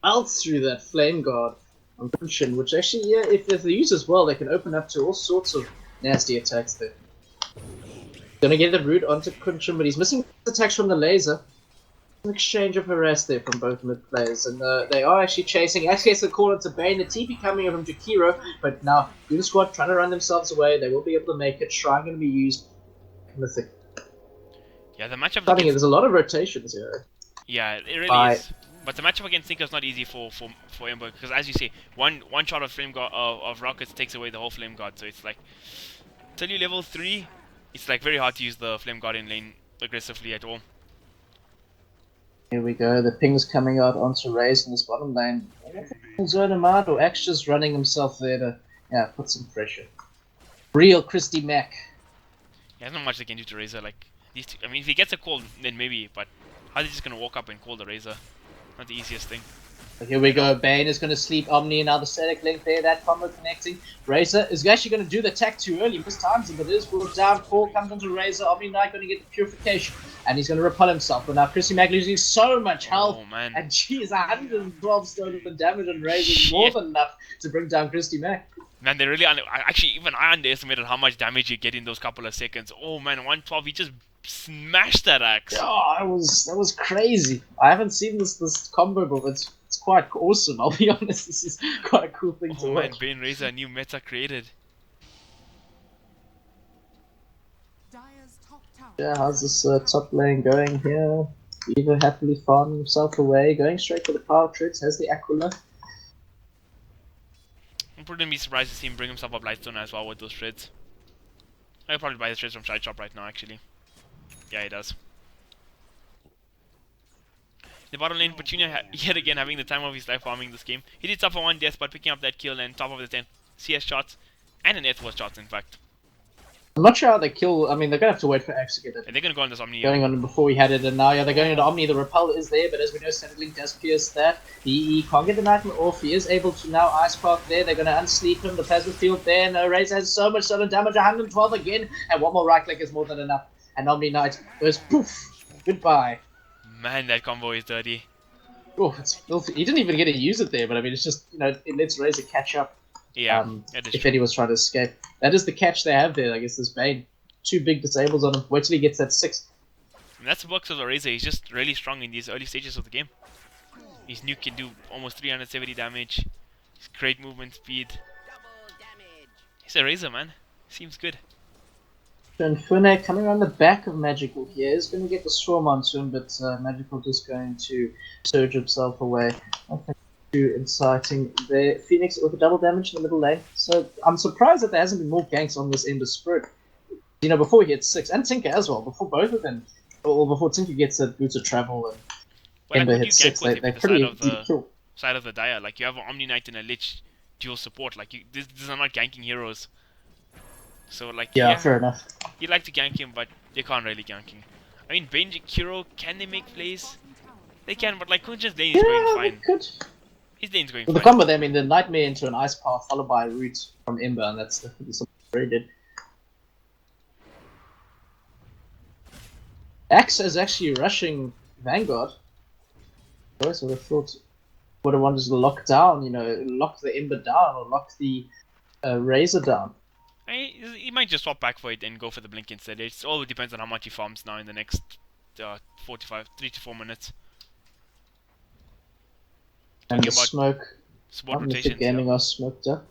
melts through that Flame Guard on Kunshin, which actually, yeah, if they use as well, they can open up to all sorts of nasty attacks there. Gonna get the root onto Kunshin, but he's missing attacks from the laser. An exchange of harass there from both mid players, and they are actually chasing. Actually, it's a call into Bane. The TP coming from Jakiro, but now Goon Squad trying to run themselves away. They will be able to make it. Shrine going to be used. Mythic. Yeah, the matchup. There's a lot of rotations here. Yeah, it really is. But the matchup against Tinker is not easy for Ember because, as you say, one shot of Flame Guard of rockets takes away the whole Flame Guard. So it's like till you level 3, it's like very hard to use the Flame Guard in lane aggressively at all. Here we go, the ping's coming out onto Raze in this bottom lane. Zone him out, or Axe just running himself there to put some pressure. Real Christy Mac. Yeah, there's not much they can do to Razor. Like these two, I mean, if he gets a call, then maybe. But how is he just gonna walk up and call the Razor? Not the easiest thing. Here we go, Bane is going to sleep Omni, and now the static link there, that combo connecting. Razor is actually going to do the attack too early, mistimes him, but it is brought down. Call comes onto Razor, Omni Knight going to get the purification, and he's going to repel himself. But now Chrissy Mac losing so much health, and geez, 112 stolen damage on Razor is more than enough to bring down Christy Mac. Man, they really actually, even I underestimated how much damage you get in those couple of seconds. Oh man, 112, he just smashed that axe. Oh, that was crazy. I haven't seen this combo, but it's quite awesome. I'll be honest, this is quite a cool thing to watch. Oh man, Bane Razor, a new meta created. Yeah, how's this top lane going here? Beaver happily farming himself away, going straight for the power tricks, has the Aquila. I wouldn't be surprised to see him bring himself up Lightstone as well with those shreds. I'll probably buy the shreds from Side Shop right now, actually. Yeah, he does. The bottom lane, Petunia yet again having the time of his life farming this game. He did suffer 1 death, but picking up that kill and top of the 10 CS shots and an Earthward shots, in fact. I'm not sure how they kill. I mean, they're gonna have to wait for Axe to get it. And they're gonna go on this Omni. Going on before he had it, and now they're going into Omni. The repel is there, but as we know, Static Link does pierce that. He can't get the Nightmare off. He is able to now Ice Path there. They're gonna unsleep him. The Plasma Field there. No, Razor has so much sudden damage, 112 again, and one more right click is more than enough. And Omni Knight goes poof. Goodbye. Man, that combo is dirty. Oh, it's filthy. He didn't even get to use it there, but I mean, it's just, it lets Razor catch up. Yeah, if anyone's trying to escape. That is the catch they have there, I guess, this Bane. 2 big disables on him. Wait till he gets that 6. And that's the works of the Razor. He's just really strong in these early stages of the game. His nuke can do almost 370 damage. His great movement speed. He's a Razor, man. Seems good. And Fune coming around the back of Magical here is going to get the Swarm onto him, but Magical just going to surge himself away. Nothing too inciting there. Phoenix with a double damage in the middle lane. So I'm surprised that there hasn't been more ganks on this Ember Spirit. Before he gets 6, and Tinker as well, before both of them, or before Tinker gets a Boots of Travel and Ember hits 6, they're pretty easy to kill. Side of the Dire, like you have an Omni Knight and a Lich dual support, like these are not ganking heroes. So like yeah, fair enough. You like to gank him, but you can't really gank him. I mean, Bane Kiro, can they make plays? They can, but like Kunja's lane is going fine. His lane's going With the fine. combo there, I mean, the Nightmare into an Ice Path followed by a Root from Ember, and that's definitely something very good. Axe is actually rushing Vanguard. I would have thought would have wanted to lock down, you know, lock the Ember down or lock the Razor down. He might just swap back for it and go for the blink instead. It all depends on how much he farms now in the next 3 to 4 minutes. And the about smoke. Sport Mythic rotations. Gaming Yeah. are smoked up.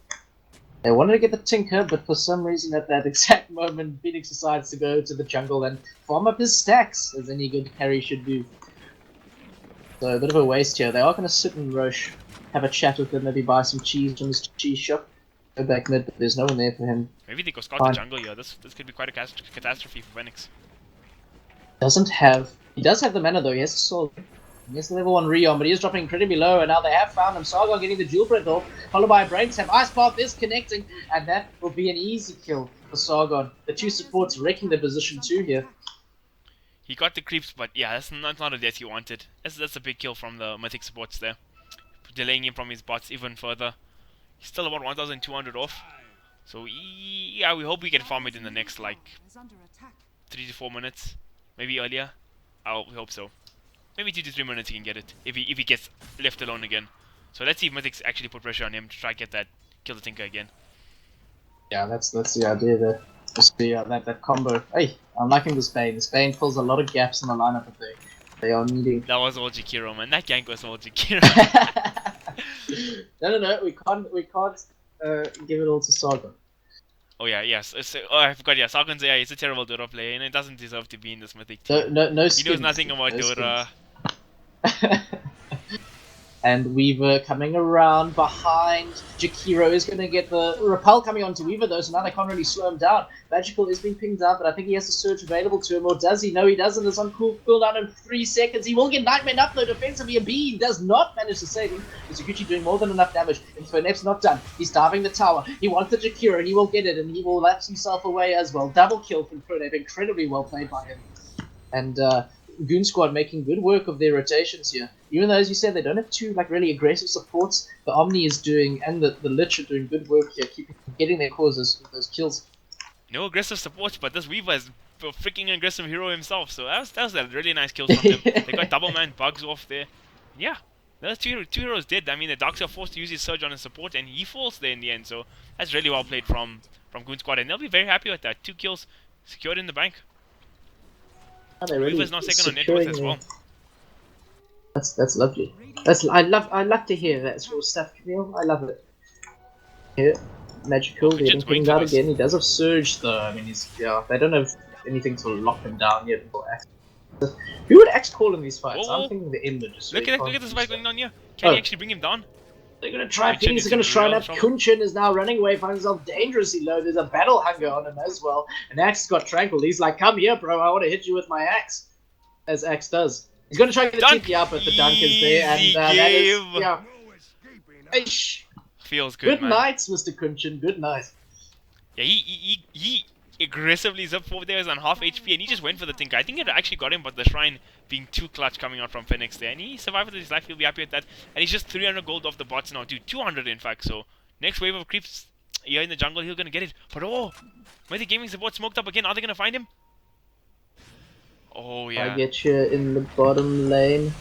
They wanted to get the Tinker, but for some reason at that exact moment, Phoenix decides to go to the jungle and farm up his stacks, as any good carry should do. So a bit of a waste here. They are going to sit in Roche, have a chat with him, maybe buy some cheese from his cheese shop. Go back mid, but there's no one there for him. Maybe they go scout Fine. the jungle here. This could be quite a catastrophe for Phoenix. He does have the mana though, he has to solve. He has the level 1 Rion, but he is dropping incredibly low, and now they have found him. Sargon getting the dual breath off, followed by a Brain Sap. Ice Path is connecting, and that will be an easy kill for Sargon. The two supports wrecking the position 2 here. He got the creeps, but yeah, that's not a death he wanted. That's a big kill from the Mythic supports there. Delaying him from his bots even further. He's still about 1,200 off. So yeah, we hope we can farm it in the next like 3 to 4 minutes. Maybe earlier. We hope so. Maybe 2 to 3 minutes he can get it. If he gets left alone again. So let's see if Mythic's actually put pressure on him to try to get that kill the Tinker again. Yeah, that's the idea there. Just that combo. Hey, I'm liking this Bane. This Bane fills a lot of gaps in the lineup that they are needing. That was all Jakiro, man. That gank was all Jakiro. No, we can't give it all to Sargon. Oh yeah, yes. I forgot. Yeah, Sargon's he's a terrible Dora player, and it doesn't deserve to be in this Mythic team. No He skins. knows nothing about No Dora. skins. And Weaver coming around behind. Jakiro is going to get the repel coming onto Weaver though, so now they can't really slow him down. Magical is being pinged out, but I think he has a surge available to him, or does he? No, he doesn't. It's on cooldown in 3 seconds. He will get Nightmare up though defensively, and B does not manage to save him. Mizuguchi doing more than enough damage. Infernep's not done. He's diving the tower. He wants the Jakiro, he will get it, and he will lapse himself away as well. Double kill from Infernep, incredibly well played by him. And Goon Squad making good work of their rotations here. Even though, as you said, they don't have two like really aggressive supports, the Omni is doing, and the Lich are doing good work here, getting their causes with those kills. No aggressive supports, but this Weaver is a freaking aggressive hero himself. So that was a really nice kill from them. They got double man bugs off there. Yeah, those two heroes did. I mean, the Darks are forced to use his surge on his support, and he falls there in the end. So that's really well played from Goon Squad, and they'll be very happy with that. 2 kills secured in the bank. Really Weaver's now second on net worth as well. That's lovely. I love to hear that sort of stuff, Camille. I love it. Yeah, Magical Well, getting just wait pinged for out this. again. He does have Surge though. I mean, they don't have anything to lock him down yet. Who would X call in these fights? Whoa. I'm thinking the Ember just. Look really at can't this do fight stuff. going on here. Can he Oh. actually bring him down? They're gonna try. Kunchin Phoenix is are gonna in try real up. trouble. Kunchin is now running away, finds himself dangerously low. There's a battle hunger on him as well. And Axe has got Tranquil. He's like, "Come here, bro. I want to hit you with my axe." As Axe does. He's gonna try to get the Dunk. TP out, but the dunk is there, and Easy that is game. yeah. Eish. Feels good, Good man. nights, Mr. Kunchin. Good night. Yeah, he aggressively zipped forward there. He was on half HP, and he just went for the Tinker. I think it actually got him, but the Shrine being too clutch coming out from Phoenix there, and he survived with his life. He'll be happy with that. And he's just 300 gold off the bots now, dude. 200 in fact. So next wave of creeps here in the jungle, he's gonna get it. But oh, Mythic Gaming support smoked up again. Are they gonna find him? Oh yeah. I get you in the bottom lane.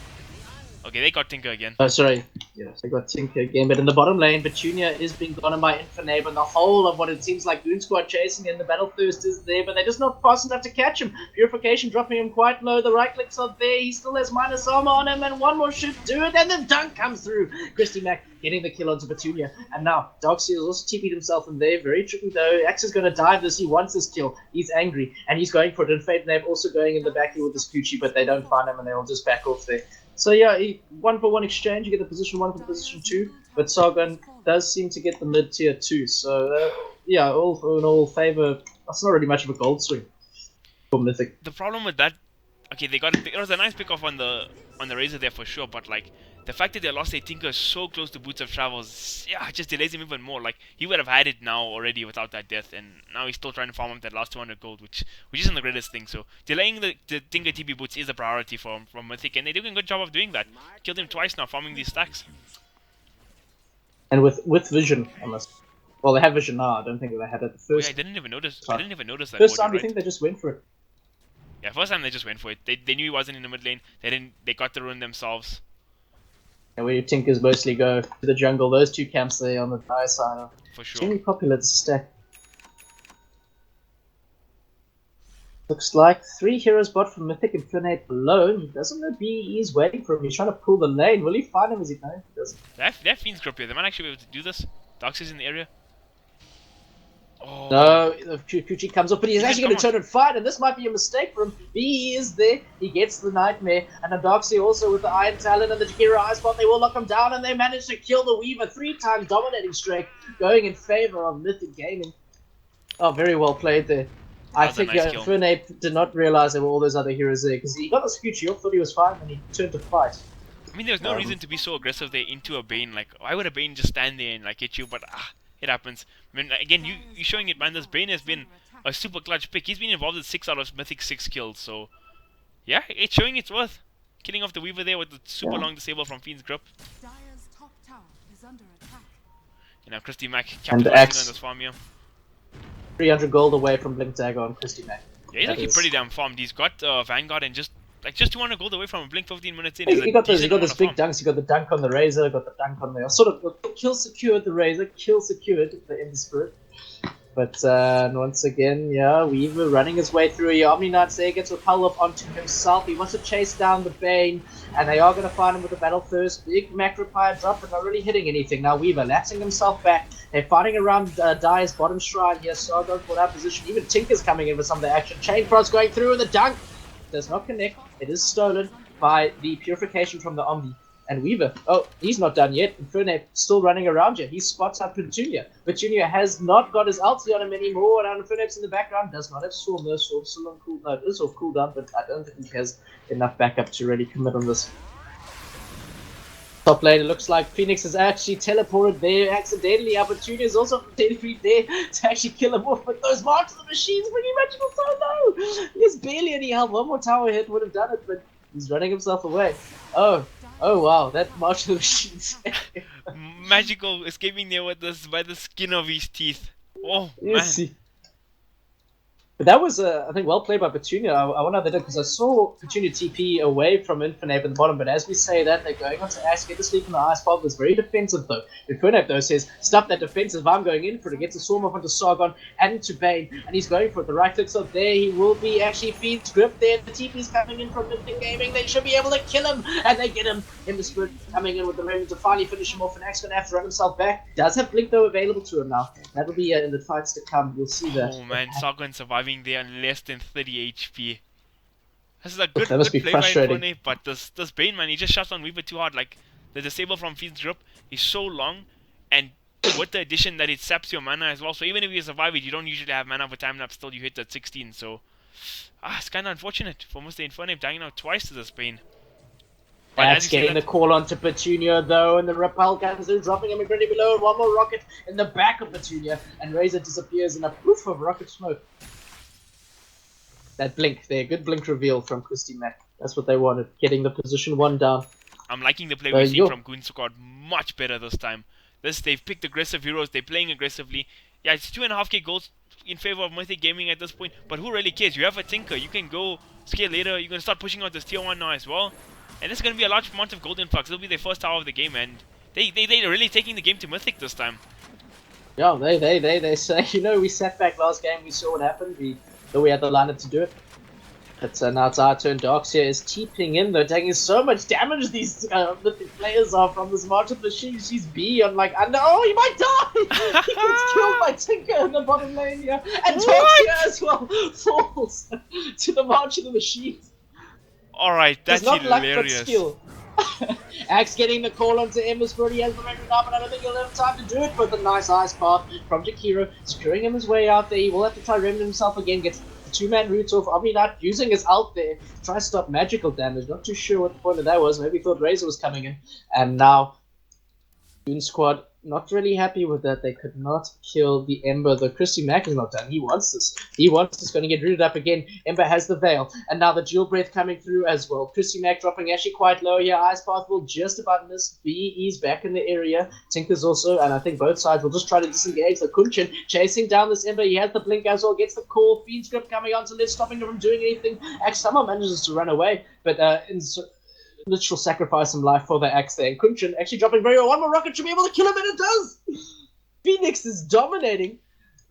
Okay, they got Tinker again. Oh, sorry. Yes, I got Tinker again, but in the bottom lane, Petunia is being gone by Infernape, and the whole of what it seems like Goon Squad chasing in the Battle Thirst is there, but they're just not fast enough to catch him. Purification dropping him quite low, the right clicks are there, he still has minus armor on him, and one more should do it, and the dunk comes through. Christy Mac getting the kill onto Petunia, and now Darkseid has also TP'd himself in there, very tricky though. Axe is going to dive this, he wants this kill, he's angry, and he's going for it, and Fate Nave also going in the back here with this Gucci, but they don't find him, and they'll just back off there. So yeah, 1-for-1 exchange, you get the position 1 for position 2, but Sargon does seem to get the mid tier 2, so yeah, all in all favor, that's not really much of a gold swing for Mythic. The problem with that, okay, it was a nice pick off on the Razor there for sure, but like the fact that they lost their Tinker so close to Boots of Travels, yeah, it just delays him even more. Like he would have had it now already without that death, and now he's still trying to farm up that last 200 gold, which isn't the greatest thing. So delaying the Tinker TP Boots is a priority from Mythic, and they're doing a good job of doing that. Killed him twice now, farming these stacks. And with vision, unless... Well, they have vision now. I don't think they had it at the Oh, first. yeah, I didn't even notice. I didn't even notice that. First Audio, time, you right? think they just went for it? Yeah, first time they just went for it. They knew he wasn't in the mid lane. They didn't. They got the rune themselves. And where your Tinkers mostly go to the jungle, those two camps there on the dire side are For sure. extremely popular to stack. Looks like 3 heroes bot from Mythic and Flynn below. He doesn't know B, he's waiting for him. He's trying to pull the lane. Will he find him? Is he going? He doesn't. They have Fiend's Grip here. They might actually be able to do this. Dox is in the area. Oh. No, the Kuchi comes up, but he's actually going to come turn and fight, and this might be a mistake for him. B is there, he gets the Nightmare, and Adoxy also with the Iron Talon and the Jakiro Ice Bomb. They will lock him down, and they manage to kill the Weaver. 3-time dominating streak, going in favor of Mythic Gaming. Oh, very well played there. I think nice kill. Fernape did not realize there were all those other heroes there, because he got the Kuchi off, thought he was fine, and he turned to fight. I mean, there's no reason to be so aggressive there into a Bane. Like, why would a Bane just stand there and like hit you? But it happens. I mean, again, you're showing it, man. This Bane has been a super clutch pick. He's been involved in 6 out of Mythic 6 kills. So, yeah, it's showing its worth. Killing off the Weaver there with the super long disable from Fiend's Grip. Dire's top tower is under attack. You know, Christy Mack And capitalizing Axe. on this farm here. 300 gold away from Blink Dagger on Christy Mac. Yeah, he's That actually is- pretty damn farmed. He's got Vanguard and just 200 gold away from a Blink 15 minutes in. He got those decent amount of big farm. dunks. He got the dunk on the Razor, got the dunk on the sort of kill secured the Razor, kill secured the End Spirit. But once again, yeah, Weaver running his way through here. Omni Knight's there, gets Repel up onto himself. He wants to chase down the Bane, and they are going to find him with the Battle Thirst. Big macro fire drop, but not really hitting anything. Now Weaver latching himself back. They're fighting around Dire's bottom shrine here. Sargon for that position. Even Tinker's coming in with some of the action. Chain Frost going through, and the dunk does not connect. It is stolen by the purification from the Omni. And Weaver, oh, he's not done yet. Infernape still running around here. He spots out Petunia. Petunia has not got his ulti on him anymore, and Infernape's in the background. Does not have Storm, though. Storm's still on cooldown. No, it is off cooldown, but I don't think he has enough backup to really commit on this. Top lane, it looks like Phoenix has actually teleported there accidentally. Petunia is also technically there to actually kill him off, but those marks of the machines bringing magical so low. He has barely any health. One more tower hit would have done it, but he's running himself away. Oh wow, that March of the Machines. Magical escaping there with this by the skin of his teeth. Oh, Yes, man. But that was, I think, well played by Petunia. I wonder how they did, because I saw Petunia TP away from Infernape in the bottom, but as we say that, they're going on to Ash, get the sleep from the Ice Bomb. It's very defensive, though. Infernape, though, says, stop that defensive, I'm going in for it. Gets a Swarm off onto Sargon and to Bane, and he's going for it. The right clicks up there, he will be actually Fiend's Grip there. The TP's coming in from Mythic Gaming. They should be able to kill him, and they get him. In the Spirit coming in with the ring to finally finish him off, and Axe going to have to run himself back. Does have Blink, though, available to him now. That'll be in the fights to come. You'll see that. Oh man, Sargon surviving there on less than 30 HP. This is a good, That must good be play by frustrating. Infernape, but this Bane, man, he just shuts on Weaver too hard. Like, the disable from Fiend's Grip is so long, and with the addition that it saps your mana as well, so even if you survive it, you don't usually have mana for time lapse till you hit that 16, so... it's kinda unfortunate for Mr. Infernape dying out twice to this Bane. But That's as you say getting the call onto Petunia, though, and the Repel comes in, dropping him incredibly below, and one more rocket in the back of Petunia, and Razor disappears in a poof of rocket smoke. That blink there, good blink reveal from Christy Mack. That's what they wanted, getting the position 1 down. I'm liking the play we've seen from Goon Squad much better this time. They've picked aggressive heroes, they're playing aggressively. Yeah, it's 2.5k goals in favor of Mythic Gaming at this point, but who really cares? You have a Tinker, you can go scale later, you're going to start pushing out this tier 1 now as well. And it's going to be a large amount of gold influx. It'll be their first tower of the game, and they're really taking the game to Mythic this time. Yeah, they say, you know, we sat back last game, we saw what happened, though we had the lineup to do it. But now it's our turn. Darkseer is TPing in, though, taking so much damage these Mythic players are from this March of the Machines. She's B on like, oh, he might die! He gets killed by Tinker in the bottom lane here. And Darkseer as well falls to the March of the Machines. Alright, that's not hilarious. luck, but skill. Axe getting the call onto Ember's Bird. He has the record up, and I don't think he'll have time to do it. But the nice ice path from Jakiro, securing him his way out there. He will have to try remnant himself again. Gets the 2-man roots off. Omni Knight using his ult there to try to stop magical damage. Not too sure what the point of that was. Maybe he thought Razor was coming in. And now Goon Squad not really happy with that. They could not kill the Ember. Though Christy Mack is not done. He wants this. He wants this. Going to get rooted up again. Ember has the Veil. And now the Dual Breath coming through as well. Christy Mack dropping actually quite low here. Ice Path will just about miss. B, he's back in the area. Tinker's also. And I think both sides will just try to disengage. The Kunchin chasing down this Ember. He has the Blink as well. Gets the call. Fiend's Grip coming onto Liv, stopping him from doing anything. Axe somehow manages to run away. But literal sacrifice some life for the axe there. And Kunchin actually dropping very well. One more rocket should be able to kill him, and it does! Phoenix is dominating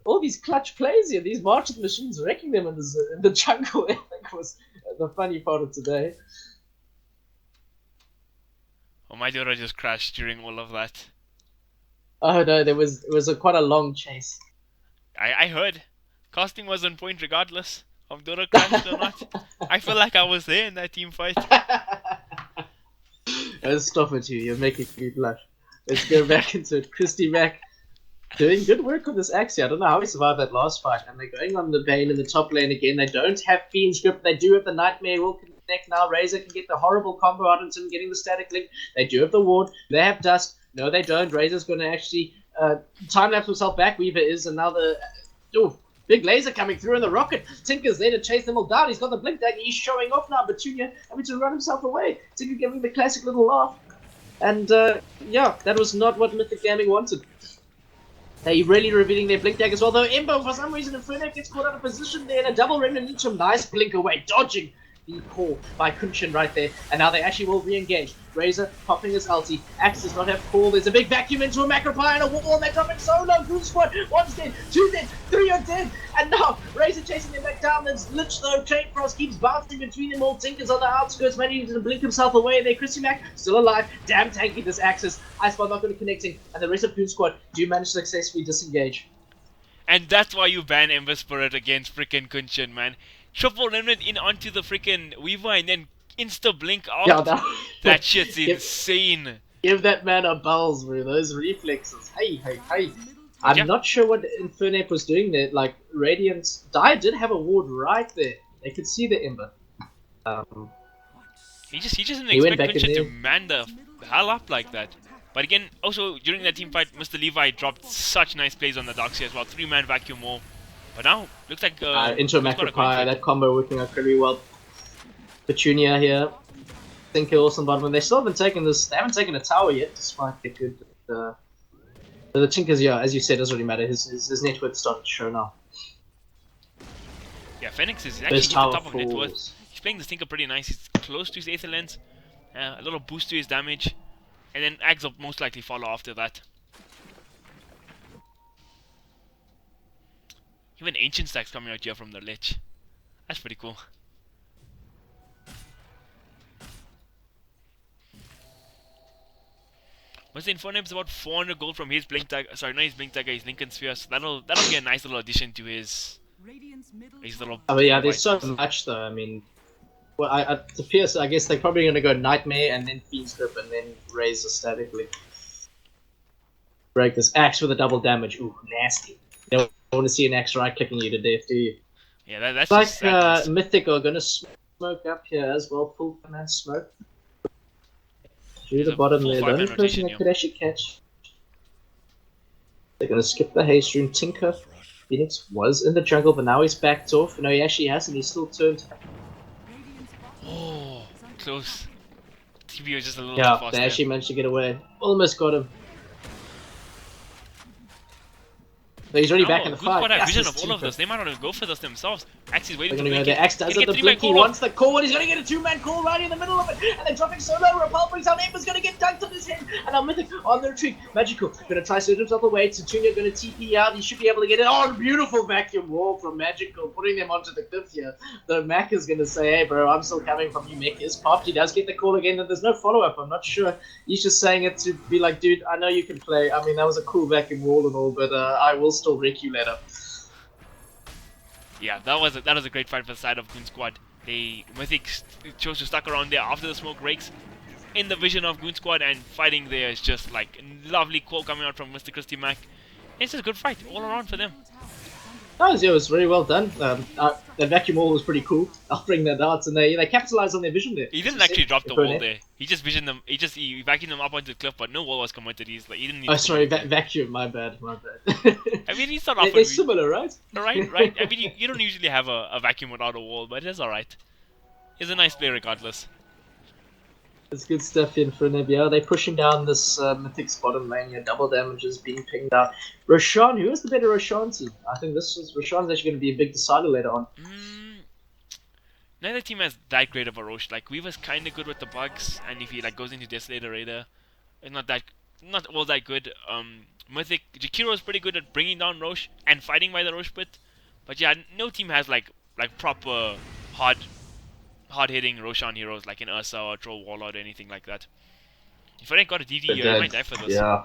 all these clutch plays here. These marching machines wrecking them in the jungle. I think was the funny part of today. Oh, my Dora just crashed during all of that. Oh no, it was quite a long chase. I heard. Casting was on point regardless of Dora crashed or not. I feel like I was there in that team fight. Let's stop it, you're making me blush. Let's go back into it. Christy Mack doing good work on this axe here. I don't know how he survived that last fight. And they're going on the Bane in the top lane again. They don't have Fiend's Grip. They do have the Nightmare. Will connect now. Razor can get the horrible combo out into him, getting the static link. They do have the ward. They have Dust. No, they don't. Razor's going to actually time-lapse himself back. Weaver is. And now the... Ooh, big laser coming through in the rocket. Tinker's there to chase them all down. He's got the blink dagger. He's showing off now. Petunia having to run himself away. Tinker giving the classic little laugh. And yeah, that was not what Mythic Gaming wanted. They really revealing their blink dag as well. Though Ember, for some reason, Inferno gets caught out of position there in a double ring and needs some nice blink away, dodging the call by Kunchin right there. And now they actually will re-engage. Razor popping his ulti. Axe does not have call. There's a big vacuum into a Macropie and a wall. They're dropping solo. Goon Squad. One's dead. Two dead. Three are dead. And now Razor chasing them back down. There's Lich though. Chain Frost keeps bouncing between them all. Tinker's on the outskirts, managing to blink himself away. There, Christy Mack still alive. Damn tanky this Axis. Iceball not going to connecting. And the rest of Goon Squad do manage to successfully disengage. And that's why you ban Ember Spirit against frickin' Kunchin, man. Triple Remnant in onto the frickin' Weaver and then insta blink out. Yeah, that shit's insane. Give that man a balls, bro. Those reflexes. Hey. I'm not sure what Infernape was doing there. Like, Radiant's Dire did have a ward right there. They could see the Ember. He just didn't expect Kunchin to man the hell up like that. But again, also during that team fight, Mr. Levi dropped such nice plays on the Darkseer as well. 3-man vacuum wall. But now, looks like... into a Macropie, that combo working out pretty well. Petunia here. Tinker also bottom. They still haven't taken this. They haven't taken a tower yet, despite the good. The Tinker's, yeah, as you said, doesn't really matter. His net worth started to show now. Yeah, Phoenix is actually at the top of net worth. He's playing this Tinker pretty nice. He's close to his Aether Lens. A little boost to his damage. And then Ags will most likely follow after that. Even Ancient stacks coming out here from the Lich. That's pretty cool. Mr. Infernape's about 400 gold from his Blink Dagger. Sorry, not his Blink Dagger, his Lincoln Sphere. So that'll be a nice little addition to his little... Oh, yeah, there's so much though. I mean, well, it appears, I guess they're probably going to go Nightmare and then Fiend's Grip and then Razor statically. Break this Axe with a double damage. Ooh, nasty. You don't want to see an Axe right-clicking you to death, do you? Yeah, that's like Mythic are going to smoke up here as well. Full command smoke. Through the bottom there. The only person that could actually catch. They're going to skip the haste rune. Tinker. Phoenix was in the jungle, but now he's backed off. No, he actually hasn't. He's still turned. Oh, close. TB was just a little faster. They actually managed to get away. Almost got him. But he's already back in the fight. Good squad vision of all of this. They might not even go for this themselves. Axe is waiting to blink it. Axe does it. The blink. He wants the call. And he's going to get a 2-man call right in the middle of it. And they're dropping solo. Repel brings out Ember's going to get dunked on his head. And now Mythic on the retreat. Magical. Going to try to surge himself away. Tsutunya going to TP out. He should be able to get it. Oh, beautiful vacuum wall from Magical. Putting them onto the cliff here. The Mac is going to say, hey, bro, I'm still coming from you. Mech is popped. He does get the call again. And there's no follow-up. I'm not sure. He's just saying it to be like, dude, I know you can play. I mean, that was a cool vacuum wall and all. But I will still wreck you later. Yeah, that was a great fight for the side of Goon Squad. Mythic chose to stuck around there after the smoke breaks in the vision of Goon Squad, and fighting there is just like lovely call coming out from Mr. Christy Mack. It's just a good fight all around for them. It was very well done. The vacuum wall was pretty cool. I'll bring that out, and they capitalized on their vision there. He didn't actually drop the wall there. He just visioned them. He vacuumed them up onto the cliff, but no wall was committed. He didn't. Need sorry, vacuum. My bad. I mean, he's not often. They're similar, right? Right. I mean, you don't usually have a vacuum without a wall, but it's alright. He's a nice player regardless. It's good stuff in front of you. They're pushing down this Mythic's bottom lane here. Double damage is being pinged out. Roshan, who is the better Roshan team? I think Roshan's actually going to be a big decider later on. Neither team has that great of a Rosh. Like, Weaver's kind of good with the bugs, and if he goes into Desolator Raider, it's not all that good. Mythic, Jakiro is pretty good at bringing down Rosh and fighting by the Rosh pit. But yeah, no team has like proper hard-hitting Roshan heroes like an Ursa or Troll Warlord or anything like that. If I ain't got a DD here, I might die for this. Yeah.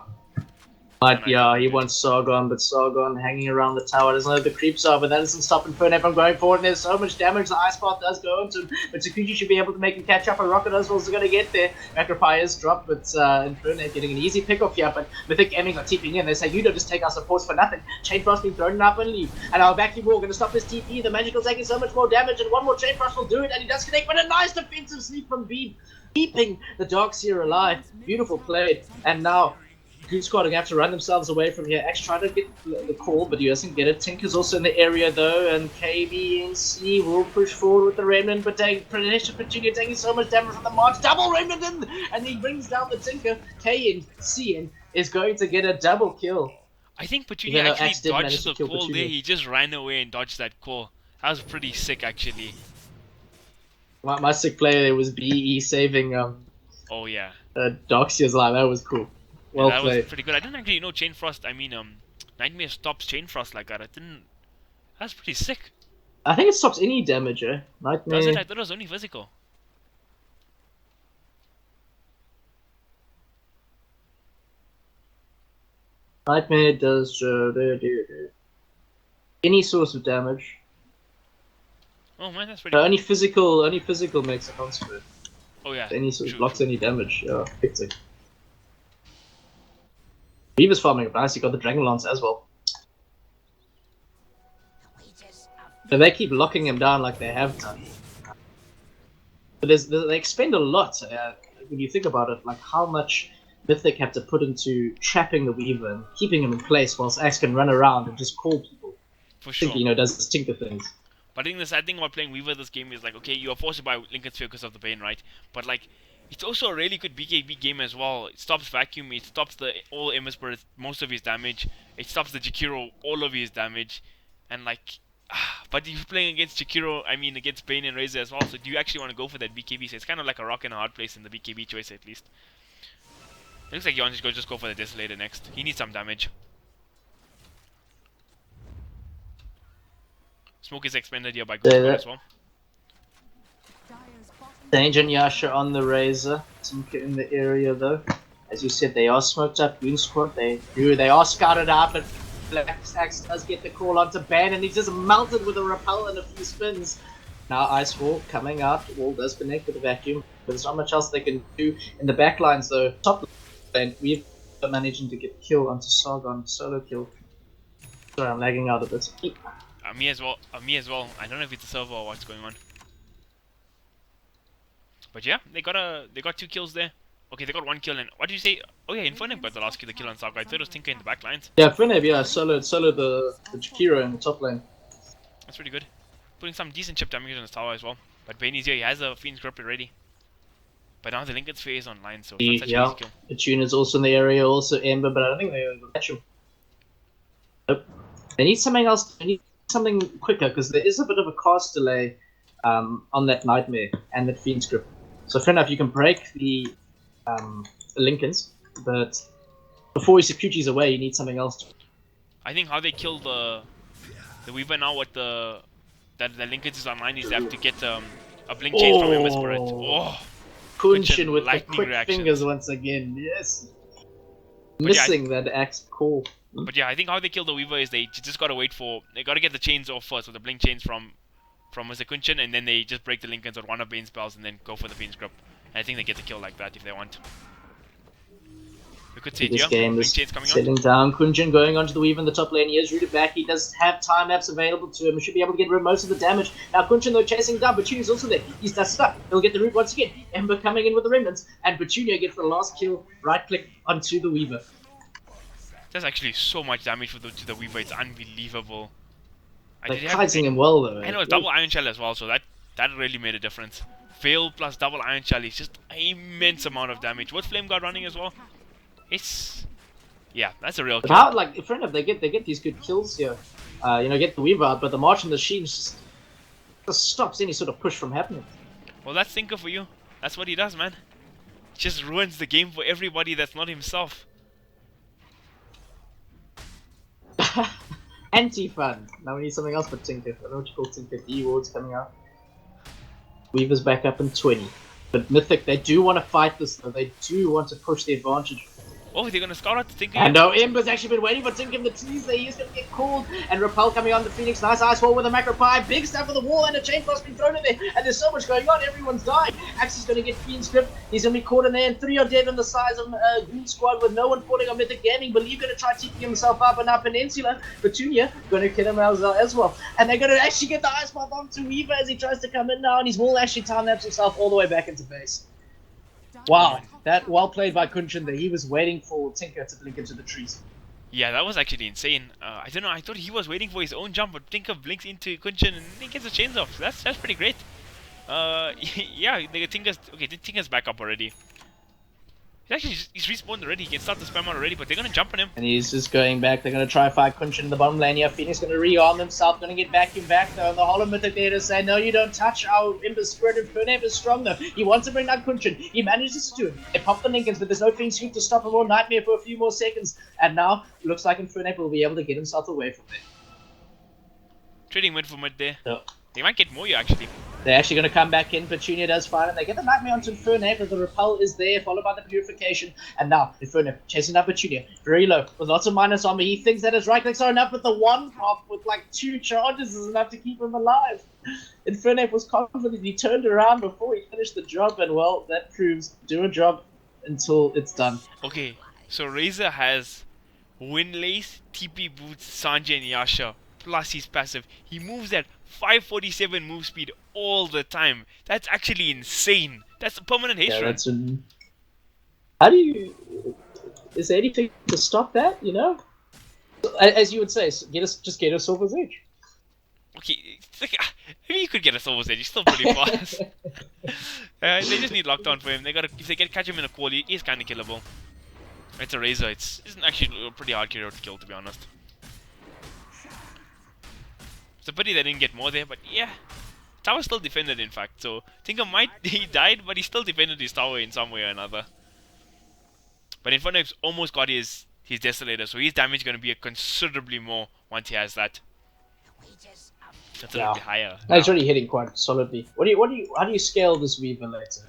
He wants Sargon, but Sargon hanging around the tower doesn't know who the creeps are, but that doesn't stop Inferno from going forward, and there's so much damage the Ice Path does go into him, but Sakuchi should be able to make him catch up, and Rocket is also going to get there. Macropie is dropped, but Inferno getting an easy pick off here, but Mythic aiming on TPing in. They say, you don't just take our supports for nothing. Chain Frost being thrown up and leave, and our vacuum wall going to stop this TP. The Magical taking so much more damage, and one more Chain Frost will do it, and he does connect, but a nice defensive sweep from Beeb, keeping the Darkseer alive. Beautiful play, and now Goon Squad are going to have to run themselves away from here. X trying to get the call, but he doesn't get it. Tinker's also in the area though, and KBNC will push forward with the Remnant, but Virginia taking so much damage from the March. Double Remnant in, and he brings down the Tinker. KNC is going to get a double kill. I think Petunia actually dodged the call there. He just ran away and dodged that call. That was pretty sick actually. My sick play there was BE saving oh yeah. Darkseer's life. That was cool. Well that played. Was pretty good. I didn't actually know Chain Frost. I mean, Nightmare stops Chain Frost like that. That's pretty sick. I think it stops any damage, eh? Nightmare. Does it? I thought it was only physical. Nightmare does any source of damage. Oh man, that's pretty. Cool. Only physical makes a consequence. Oh yeah. Any source blocks any damage. Yeah, hectic. Reaver's farming up nice, he got the Dragon Lance as well. So they keep locking him down like they have done. But they expend a lot, when you think about it, like how much Mythic have to put into trapping the Weaver and keeping him in place whilst Axe can run around and just call people. For sure. Tinker, does his Tinker things. But I think the sad thing about playing Weaver this game is like, okay, you are forced to buy Lincoln Sphere because of the Bane, right? But like, it's also a really good BKB game as well. It stops Vacuum, it stops the all Emma most of his damage. It stops the Jakiro, all of his damage. And like, but if you're playing against Jakiro, I mean against Bane and Razor as well, so do you actually want to go for that BKB? So it's kind of like a rock and a hard place in the BKB choice at least. It looks like Yon's just go for the Desolator next. He needs some damage. Smoke is expended here by Goon Squad as well. Danger and Yasha on the Razor. Tinker in the area though. As you said, they are smoked up. Goon Squad, they are scouted out, but Black Axe does get the call onto Ban, and he's just melted with a repel and a few spins. Now Ice Wall coming out. Wall does connect with the Vacuum, but there's not much else they can do in the back lines though. Top lane, we're managing to get kill onto Sargon. Solo kill. Sorry, I'm lagging out a bit. Me as well. I don't know if it's a server or what's going on. But yeah, they got 2 kills there. Okay, they got 1 kill, and what did you say? Oh yeah, Infernib got the last kill, the kill on Sargon. I thought it was Tinker in the back lines. Yeah, Infernib, yeah, solo the Jakiro in the top lane. That's pretty good. Putting some decent chip damage on his tower as well. But Bane is here, he has a Fiend's Grip ready. But now the Lincoln Sphere is online, so it's not such an easy kill. Petunia is also in the area, also Ember, but I don't think they're going to catch him. Nope. They need something else, they need something quicker, because there is a bit of a cast delay on that Nightmare and that Fiend's Grip. So fair enough, you can break the Lincolns, but before Sakuchi's away, you need something else. I think how they kill the Weaver now with the Lincolns is online is they have to get a blink chain from Ember Spirit. Oh, Kunshin with the quick reactions. fingers once again. Yes, missing that axe call. But yeah, I think how they kill the Weaver is they just gotta wait for they gotta get the chains off first with the blink chains from Mr. Kunshin, and then they just break the Lincolns with one of Bane's spells and then go for the Fiend's Grip. And I think they get the kill like that if they want. The could see it This here. game Ring is chains coming out. settling down. Kunjin going onto the Weaver in the top lane. He is rooted back. He does have time lapse available to him. He should be able to get rid of most of the damage. Now Kunjin though chasing down. Petunia also there. He's dusted up. He'll get the root once again. Ember coming in with the remnants. And Petunia gets the last kill. Right click onto the Weaver. There's actually so much damage to the Weaver. It's unbelievable. They're kiting him well though. I know it's double Iron Shell as well, so that really made a difference. Veil plus double Iron Shell is just an immense amount of damage. What Flame Guard running as well? Yeah, that's a real kill. But how, like, in front of they get these good kills here. Get the Weaver out, but the March and the Machines just stops any sort of push from happening. Well, that's Thinker for you. That's what he does, man. Just ruins the game for everybody that's not himself. Anti-fun. Now we need something else for Tinker. I don't know what you call Tinker. D-Ward's coming out. Weaver's back up in 20. But Mythic, they do want to fight this though. They do want to push the advantage. Oh, they're going to scout out the Tinker. And no, Ember's actually been waiting for Tinker in the trees there. He's going to get called. And Repel coming on the Phoenix. Nice ice wall with a macro pie. Big stuff for the wall and a chain frost being thrown in there. And there's so much going on. Everyone's dying. Axe is going to get Fiend Script. He's going to be caught in there. And 3 are dead on the size of Goon Squad with no one falling on Mythic Gaming. Believe going to try keeping himself up and up. Peninsula. Petunia going to kill him as well. And they're going to actually get the ice pop onto Weaver as he tries to come in now. And he's will actually time lapse himself all the way back into base. Wow, that well played by Kunchin there. He was waiting for Tinker to blink into the trees. Yeah, that was actually insane. I don't know, I thought he was waiting for his own jump, but Tinker blinks into Kunchin and he gets the chains off. So that's pretty great. Yeah, Tinker's back up already. He's respawned already. He can start the spam out already, but they're gonna jump on him. And he's just going back. They're gonna try fight Kunchin in the bottom lane here. Phoenix gonna rearm himself, gonna get vacuumed back though. And the Hollow Mythic there to say, no, you don't touch our Ember Spirit. And Fernape is strong though. He wants to bring down Kunchin. He manages to do it. They pop the Lincolns, but there's no Fiend Sweep to stop him or Nightmare for a few more seconds. And now it looks like Fernape will be able to get himself away from there. Trading mid for mid there. Yeah. They might get Moyo actually. They're actually going to come back in. Petunia does fine, and they get the Nightmare onto Infernape, but the Repel is there, followed by the Purification. And now, Infernape chasing down Petunia. Very low, with lots of minus armor. He thinks that his right clicks are enough, but the one pop with like 2 charges is enough to keep him alive. Infernape was confident. He turned around before he finished the job, and well, that proves do a job until it's done. Okay, so Razor has Windlace, TP Boots, Sanjay and Yasha, plus his passive. He moves at 547 move speed all the time. That's actually insane. That's a permanent haste run. How do you... Is there anything to stop that, you know? As you would say, just get a Silver's Edge. Okay, it's like, maybe you could get a Silver's Edge. He's still pretty fast. They just need lockdown for him. If they catch him in a call, he is kind of killable. It's a Razor. It's actually a pretty hard hero to kill, to be honest. It's a pity they didn't get more there, but yeah. Tower still defended, in fact. So Tinker he died, but he still defended his tower in some way or another. But Infernape's almost got his Desolator, so his damage is going to be considerably more once he has that. Considerably higher. No, he's already hitting quite solidly. How do you scale this Weaver later?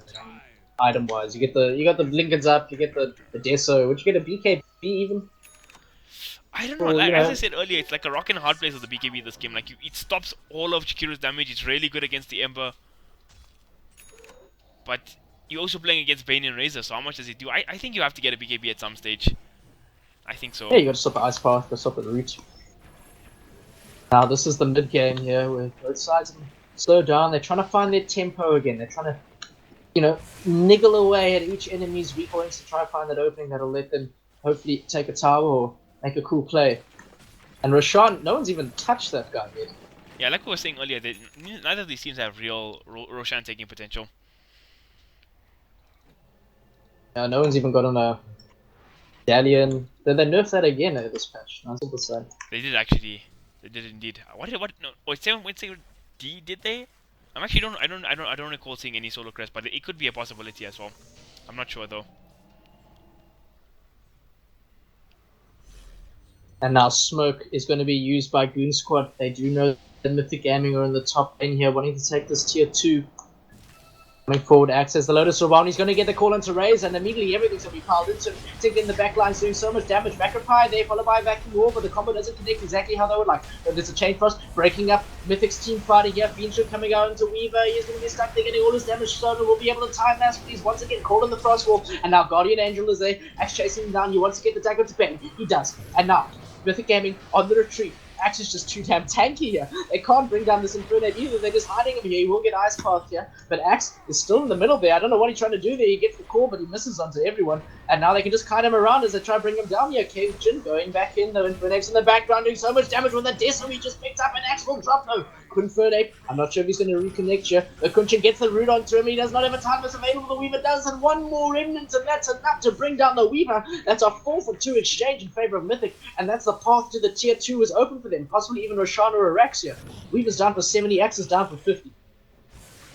Item wise, you got the Lincolns up, you get the Deso. Would you get a BKB even? I don't know, as I said earlier, it's like a rock and a hard place with the BKB in this game. Like, it stops all of Chikiru's damage. It's really good against the Ember. But you're also playing against Bane and Razor, so how much does it do? I think you have to get a BKB at some stage. I think so. Yeah, you gotta stop the Ice Path, gotta stop the root. Now this is the mid game here, where both sides slow down. They're trying to find their tempo again. They're trying to, niggle away at each enemy's weak points to try to find that opening that'll let them hopefully take a tower or make a cool play. And Roshan, no one's even touched that guy yet. Yeah, like we were saying earlier, neither of these teams have real Roshan taking potential. No one's even got on a Dalian. They nerfed that again at this patch. That's all the same. They did actually. They did indeed. No, 7.7 D did they? I don't recall seeing any solo crest, but it could be a possibility as well. I'm not sure though. And now Smoke is going to be used by Goon Squad. They do know the Mythic Gaming are in the top lane here, wanting to take this tier 2. Coming forward, access the Lotus Rawan. He's going to get the call onto Raze, and immediately everything's going to be piled into him. Tinker in the back line's doing so much damage. Macropie there, followed by Vacuum War, but the combo doesn't connect exactly how they would like. But there's a Chain Frost breaking up Mythic's team fighter here. Fiendship coming out into Weaver. He's going to get stuck there, getting all his damage. Soda will be able to time that. He's once again caught in the Frost Wall, and now Guardian Angel is there. Axe chasing him down. He wants to get the dagger to Ben. He does. And now, Mythic Gaming on the retreat. Axe is just too damn tanky here. They can't bring down this Infernape either. They're just hiding him here. He will get Ice Path here. But Axe is still in the middle there. I don't know what he's trying to do there. He gets the call, but he misses onto everyone. And now they can just kite him around as they try to bring him down here. Cave Jin going back in though. Infernape's in the background doing so much damage with the Decimal he just picked up. And Axe will drop though. Infernape, I'm not sure if he's going to reconnect here. The Kunchin gets the root onto him. He does not have a timeless available. The Weaver does. And one more remnant, and that's enough to bring down the Weaver. That's a 4-for-2 exchange in favor of Mythic. And that's the path to the tier 2 is open for them. Possibly even Roshan or Araxia. Weaver's down for 70, Axe is down for 50.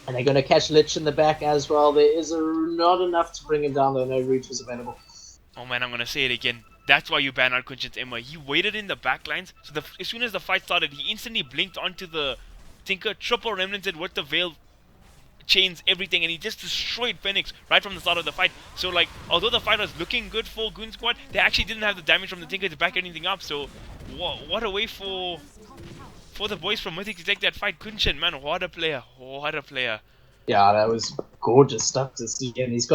And they're going to catch Lich in the back as well. There is not enough to bring him down though. No root was available. Oh man, I'm going to say it again. That's why you ban out Kunchin's Emma. He waited in the backlines, so as soon as the fight started, he instantly blinked onto the Tinker, triple remnanted with the Veil chains, everything, and he just destroyed Phoenix right from the start of the fight. So like, although the fight was looking good for Goon Squad, they actually didn't have the damage from the Tinker to back anything up. So what a way for the boys from Mythic to take that fight. Kunchin, man, what a player, what a player. Yeah, that was gorgeous stuff to see, and he's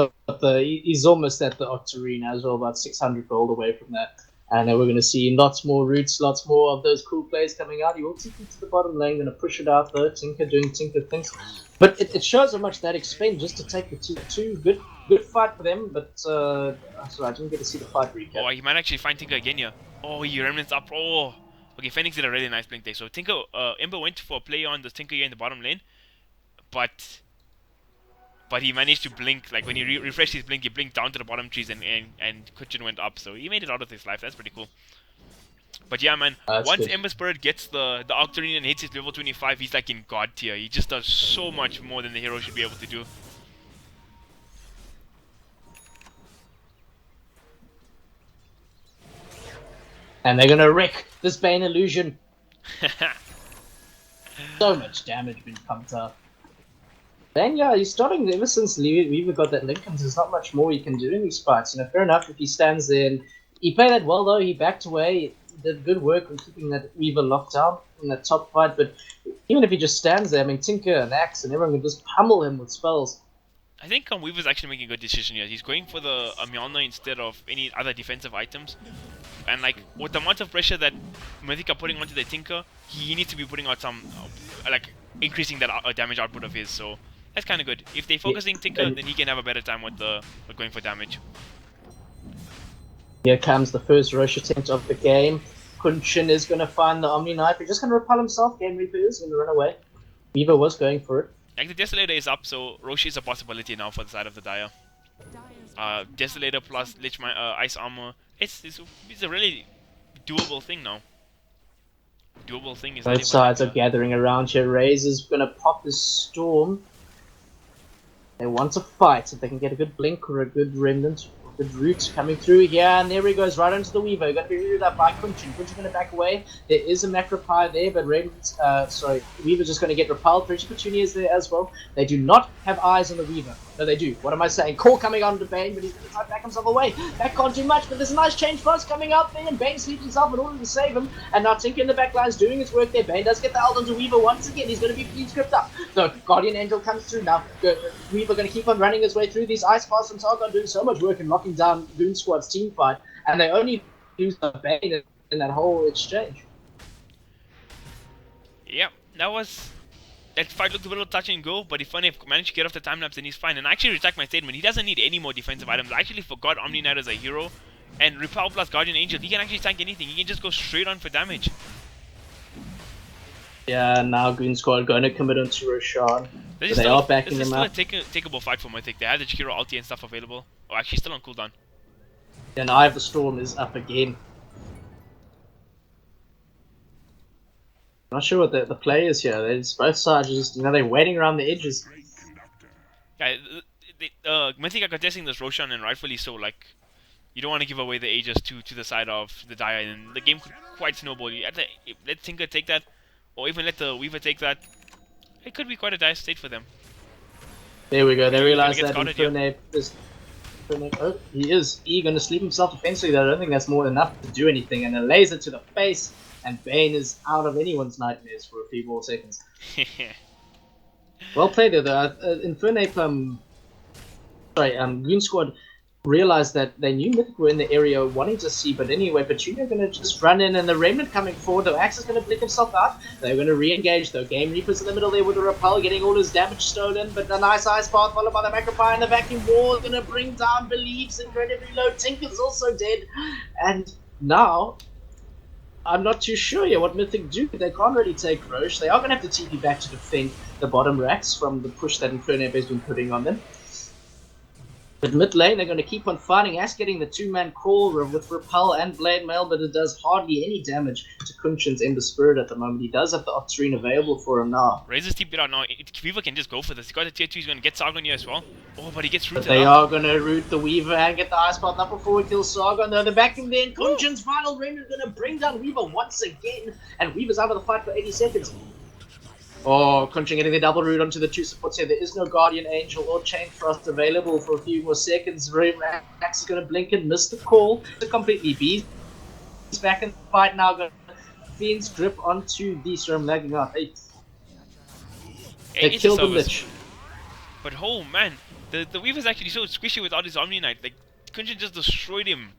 almost at the Octarine as well, about 600 gold away from that. And we're going to see lots more roots, lots more of those cool plays coming out. He will take it to the bottom lane, going to push it out though. Tinker doing Tinker things. But it shows how much that expend just to take the two. Good fight for them, but sorry, I didn't get to see the fight recap. Oh, he might actually find Tinker again here. Oh, he remnants up. Oh, okay, Phoenix did a really nice blink there. So Tinker, Ember went for a play on the Tinker here in the bottom lane, but he managed to blink. Like when he refreshed his blink, he blinked down to the bottom trees, and Kunchin went up. So he made it out of his life. That's pretty cool. But yeah, man, once good. Ember Spirit gets the Octarine and hits his level 25, he's like in God tier. He just does so much more than the hero should be able to do. And they're gonna wreck this Bane illusion. So much damage being pumped up. Then yeah, he's starting ever since Weaver got that Lincoln. There's not much more he can do in these fights. You know, fair enough if he stands there. And he played that well though. He backed away. He did good work on keeping that Weaver locked down in that top fight. But even if he just stands there, I mean, Tinker and Axe and everyone can just pummel him with spells. I think Weaver's actually making a good decision here. He's going for the Amiana instead of any other defensive items. And like, with the amount of pressure that Mythic are putting onto the Tinker, he needs to be putting out some, like, increasing that damage output of his. So that's kind of good. If they're focusing Tinker, then he can have a better time with going for damage. Here comes the first rush attempt of the game. Kunchin is going to find the Omni Knife. He's just going to repel himself. Game Reaper is going to run away. Weaver was going for it. Like, the Desolator is up, so Roshi is a possibility now for the side of the Dire. Desolator plus Lich Ice Armor. It's a really doable thing now. Doable thing is. Both sides are gathering around here. Raze is going to pop his Storm. They want to fight. If they can get a good blink or a good remnant, or good root coming through here, and there he goes right onto the Weaver. Going to be rooted up by Kunchin. Kunchin going to back away. There is a Macropie there, but Weaver's just going to get repelled. Bridge Petunia is there as well. They do not have eyes on the Weaver. No, they do. What am I saying? Core coming onto Bane, but he's going to try to back himself away. That can't do much, but there's a nice change frost coming out there, and Bane sleeps himself in order to save him. And now Tinker in the back line is doing his work there. Bane does get the ult onto Weaver once again. He's going to be fleet script up. So Guardian Angel comes through now. Weaver going to keep on running his way through. These Ice Paths from Sargon doing so much work in locking down Goon Squad's team fight, and they only use the Bane in that whole exchange. Yep, that fight looked a little touch and go, but if Funny managed to get off the time lapse, then he's fine. And I actually retract my statement. He doesn't need any more defensive items. I actually forgot Omni Knight as a hero, and Repel plus Guardian Angel, he can actually tank anything. He can just go straight on for damage. Yeah, now Goon Squad going to commit onto Roshan. They are backing him up. This is still a takeable fight for Mythic. They have the Chikiro ulti and stuff available. Oh, actually still on cooldown. And Eye of the Storm is up again. I'm not sure what the play is here. Both sides are just, they're waiting around the edges. Yeah, Mythic are contesting this Roshan, and rightfully so. Like, you don't want to give away the Aegis to the side of the Dire, and the game could quite snowball. You let Tinker take that, or even let the Weaver take that. It could be quite a dire state for them. There we go. They realize get that scouted here. Infernape is. Oh, he is. He going to sleep himself defensively. I don't think that's more than enough to do anything. And a laser to the face, and Bane is out of anyone's nightmares for a few more seconds. Well played there, though. Infernape, Goon Squad realized that they knew Mythic were in the area wanting to see, but anyway, Petunia are going to just run in, and the Remnant coming forward. The Axe is going to blink himself out. They're going to re-engage, though. Game Reaper's in the middle there with the Repel, getting all his damage stolen, but a nice ice path followed by the Macropie, and the Vacuum Wall is going to bring down Believes incredibly low. Tinker's also dead, and now I'm not too sure yet what Mythic do. They can't really take Roche. They are going to have to TP back to defend the bottom racks from the push that Infernape has been putting on them. But mid lane, they're going to keep on fighting. Ash getting the two-man call with Repel and Blade Mail, but it does hardly any damage to Kunshin's Ember Spirit at the moment. He does have the Octarine available for him now. Razor's TP'd out now. Weaver can just go for this. He's got the tier 2, he's going to get Sargon here as well. Oh, but he gets rooted But they up. are going to root the Weaver and get the Ice Path up before we kill Sargon. Though the vacuum there, Kunshin's final Remnant is going to bring down Weaver once again. And Weaver's out of the fight for 80 seconds. Oh, Kunshin getting the double root onto the two supports here. There is no Guardian Angel or Chain Frost available for a few more seconds. Max is going to blink and miss the call completely. He's back in the fight now. Going to Fiend's grip onto the Storm lagging out. They killed the Lich. But oh man, the Weaver's actually so squishy without his Omni Knight. Like, Kunshin just destroyed him.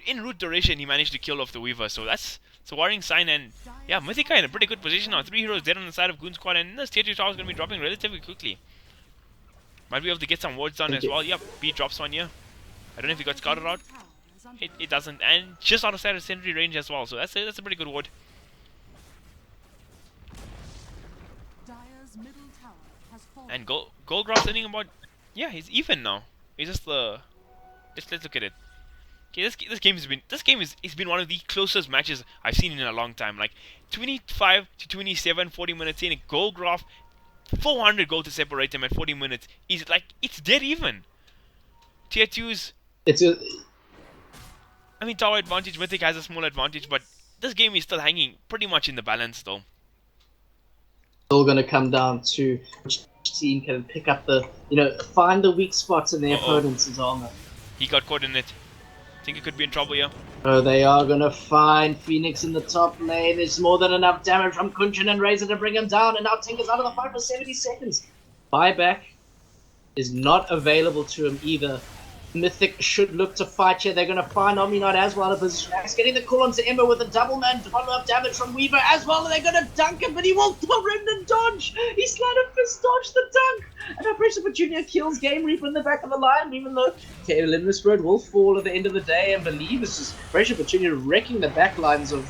In root duration, he managed to kill off the Weaver, so that's a worrying sign. And yeah, Mythic in a pretty good position now. 3 heroes dead on the side of Goon Squad, and this tier 2 tower is going to be dropping relatively quickly. Might be able to get some wards done as well. Yep, B drops one here. I don't know if he got scouted out. It doesn't, and just out of sight of sentry range as well, so that's a pretty good ward. Dire's middle tower has fallen. And Goldgrass sitting about, yeah, he's even now. He's just the. Let's look at it. Okay, this game has been one of the closest matches I've seen in a long time. Like 25 to 27, 40 minutes in, Goldgraph, 400 gold to separate them at 40 minutes. It's dead even. Tier 2s. I mean, tower advantage, Mythic has a small advantage, but this game is still hanging pretty much in the balance though. All going to come down to which team can pick up find the weak spots in their opponent's armor. He got caught in it. Think it could be in trouble here. Oh, they are going to find Phoenix in the top lane. There's more than enough damage from Kunshin and Razor to bring him down, and now Tinker's out of the fight for 70 seconds. Buyback is not available to him either. Mythic should look to fight here. They're going to find Omni Knight as well in a position. Axe getting the call onto Ember with a double man follow-up damage from Weaver as well. And they're going to dunk him, but he won't Remnant dodge. He sleight of fist dodged the dunk. And Operation Petunia kills Game Reaper in the back of the line, even though Limbless Road will fall at the end of the day. And believe it's just Operation Petunia wrecking the back lines of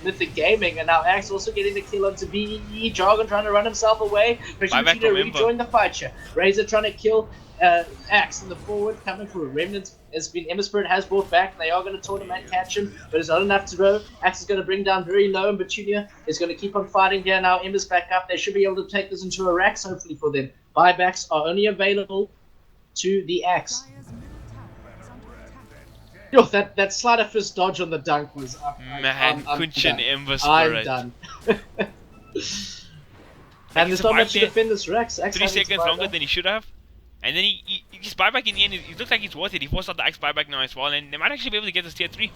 Mythic Gaming. And now Axe also getting the kill onto BEE. Jargon trying to run himself away. Operation Petunia rejoined the fight here. Razor trying to kill Axe in the forward, coming for a Remnant. Ember Spirit has brought back. They are going to taunt him and catch him, but it's not enough to go. Axe is going to bring down very low, and Petunia is going to keep on fighting here. Now Ember's back up. They should be able to take this into a Rax, hopefully for them. Buybacks are only available to the Axe. Dire's middle tower is under attack. Yo, that sleight of fist dodge on the dunk was Man, Kunshin Ember I'm Spirit. done. And there's not much to defend this Rax. 3 seconds longer than he should have. And then his buyback in the end, it looks like it's worth it. He forced out the Axe buyback now as well, and they might actually be able to get this tier 3.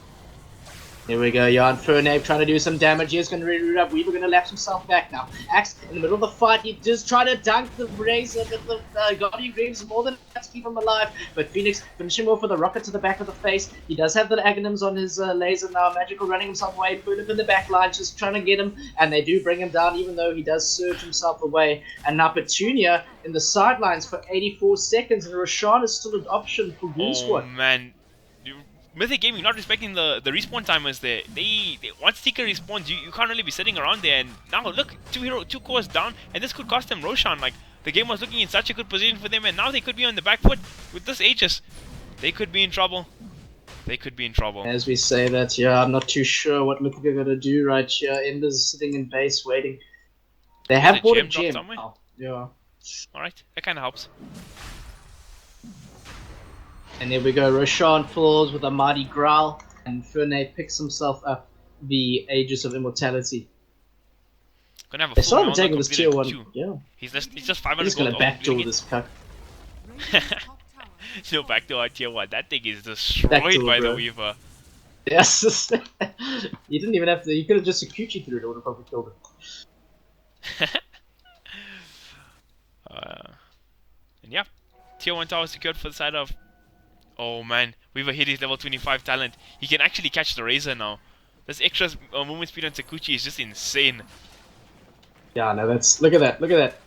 Here we go, Jan Fernape trying to do some damage. He's going to re-root up. Weaver going to lapse himself back now. Axe in the middle of the fight. He just try to dunk the Razor, but the Guardian Greaves more than enough to keep him alive. But Phoenix finishing off with a rocket to the back of the face. He does have the Aghanims on his laser now. Magical running himself away. Put him in the back line, just trying to get him. And they do bring him down, even though he does surge himself away. And now Petunia in the sidelines for 84 seconds. And Roshan is still an option for Goon Squad. Oh man. Mythic Gaming not respecting the respawn timers there. They once Seeker respawns, you can't really be sitting around there. And now look, 2 cores down, and this could cost them Roshan. Like, the game was looking in such a good position for them, and now they could be on the back foot with this Aegis. They could be in trouble. They could be in trouble. As we say that, yeah, I'm not too sure what Mythic are going to do right here. Ember's sitting in base waiting. They have bought a gem. Oh, yeah. Alright, that kind of helps. And there we go, Roshan falls with a mighty growl, and Fernape picks himself up the Aegis of Immortality. Gonna have a They full started Mjolnir taking this tier completed 1. too. Yeah. He's just I'm 500 just gold gonna off backdoor completing this cuck. Radiant's top tower has No, fallen. backdoor tier 1. That thing is destroyed Backdoor, by the bro. Weaver. Yes. You didn't even have to. You could have just Sakuchi through it. It would have probably killed it. And yeah, tier 1 tower secured for the side of... Oh man, Weaver hit his level 25 talent. He can actually catch the Razor now. This extra movement speed on Sakuchi is just insane. Yeah, no, that's look at that. Look at that.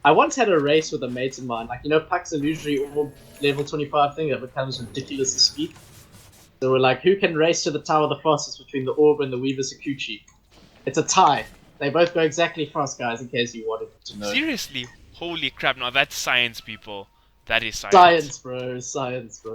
I once had a race with a mate of mine. Like, you know, packs are usually all level 25 thing that becomes ridiculous to speed. So we're like, who can race to the tower the fastest between the Orb and the Weaver Sakuchi? It's a tie. They both go exactly fast, guys, in case you wanted to know. Seriously? Holy crap, now that's science, people. That is science. Science, bro. Science, bro.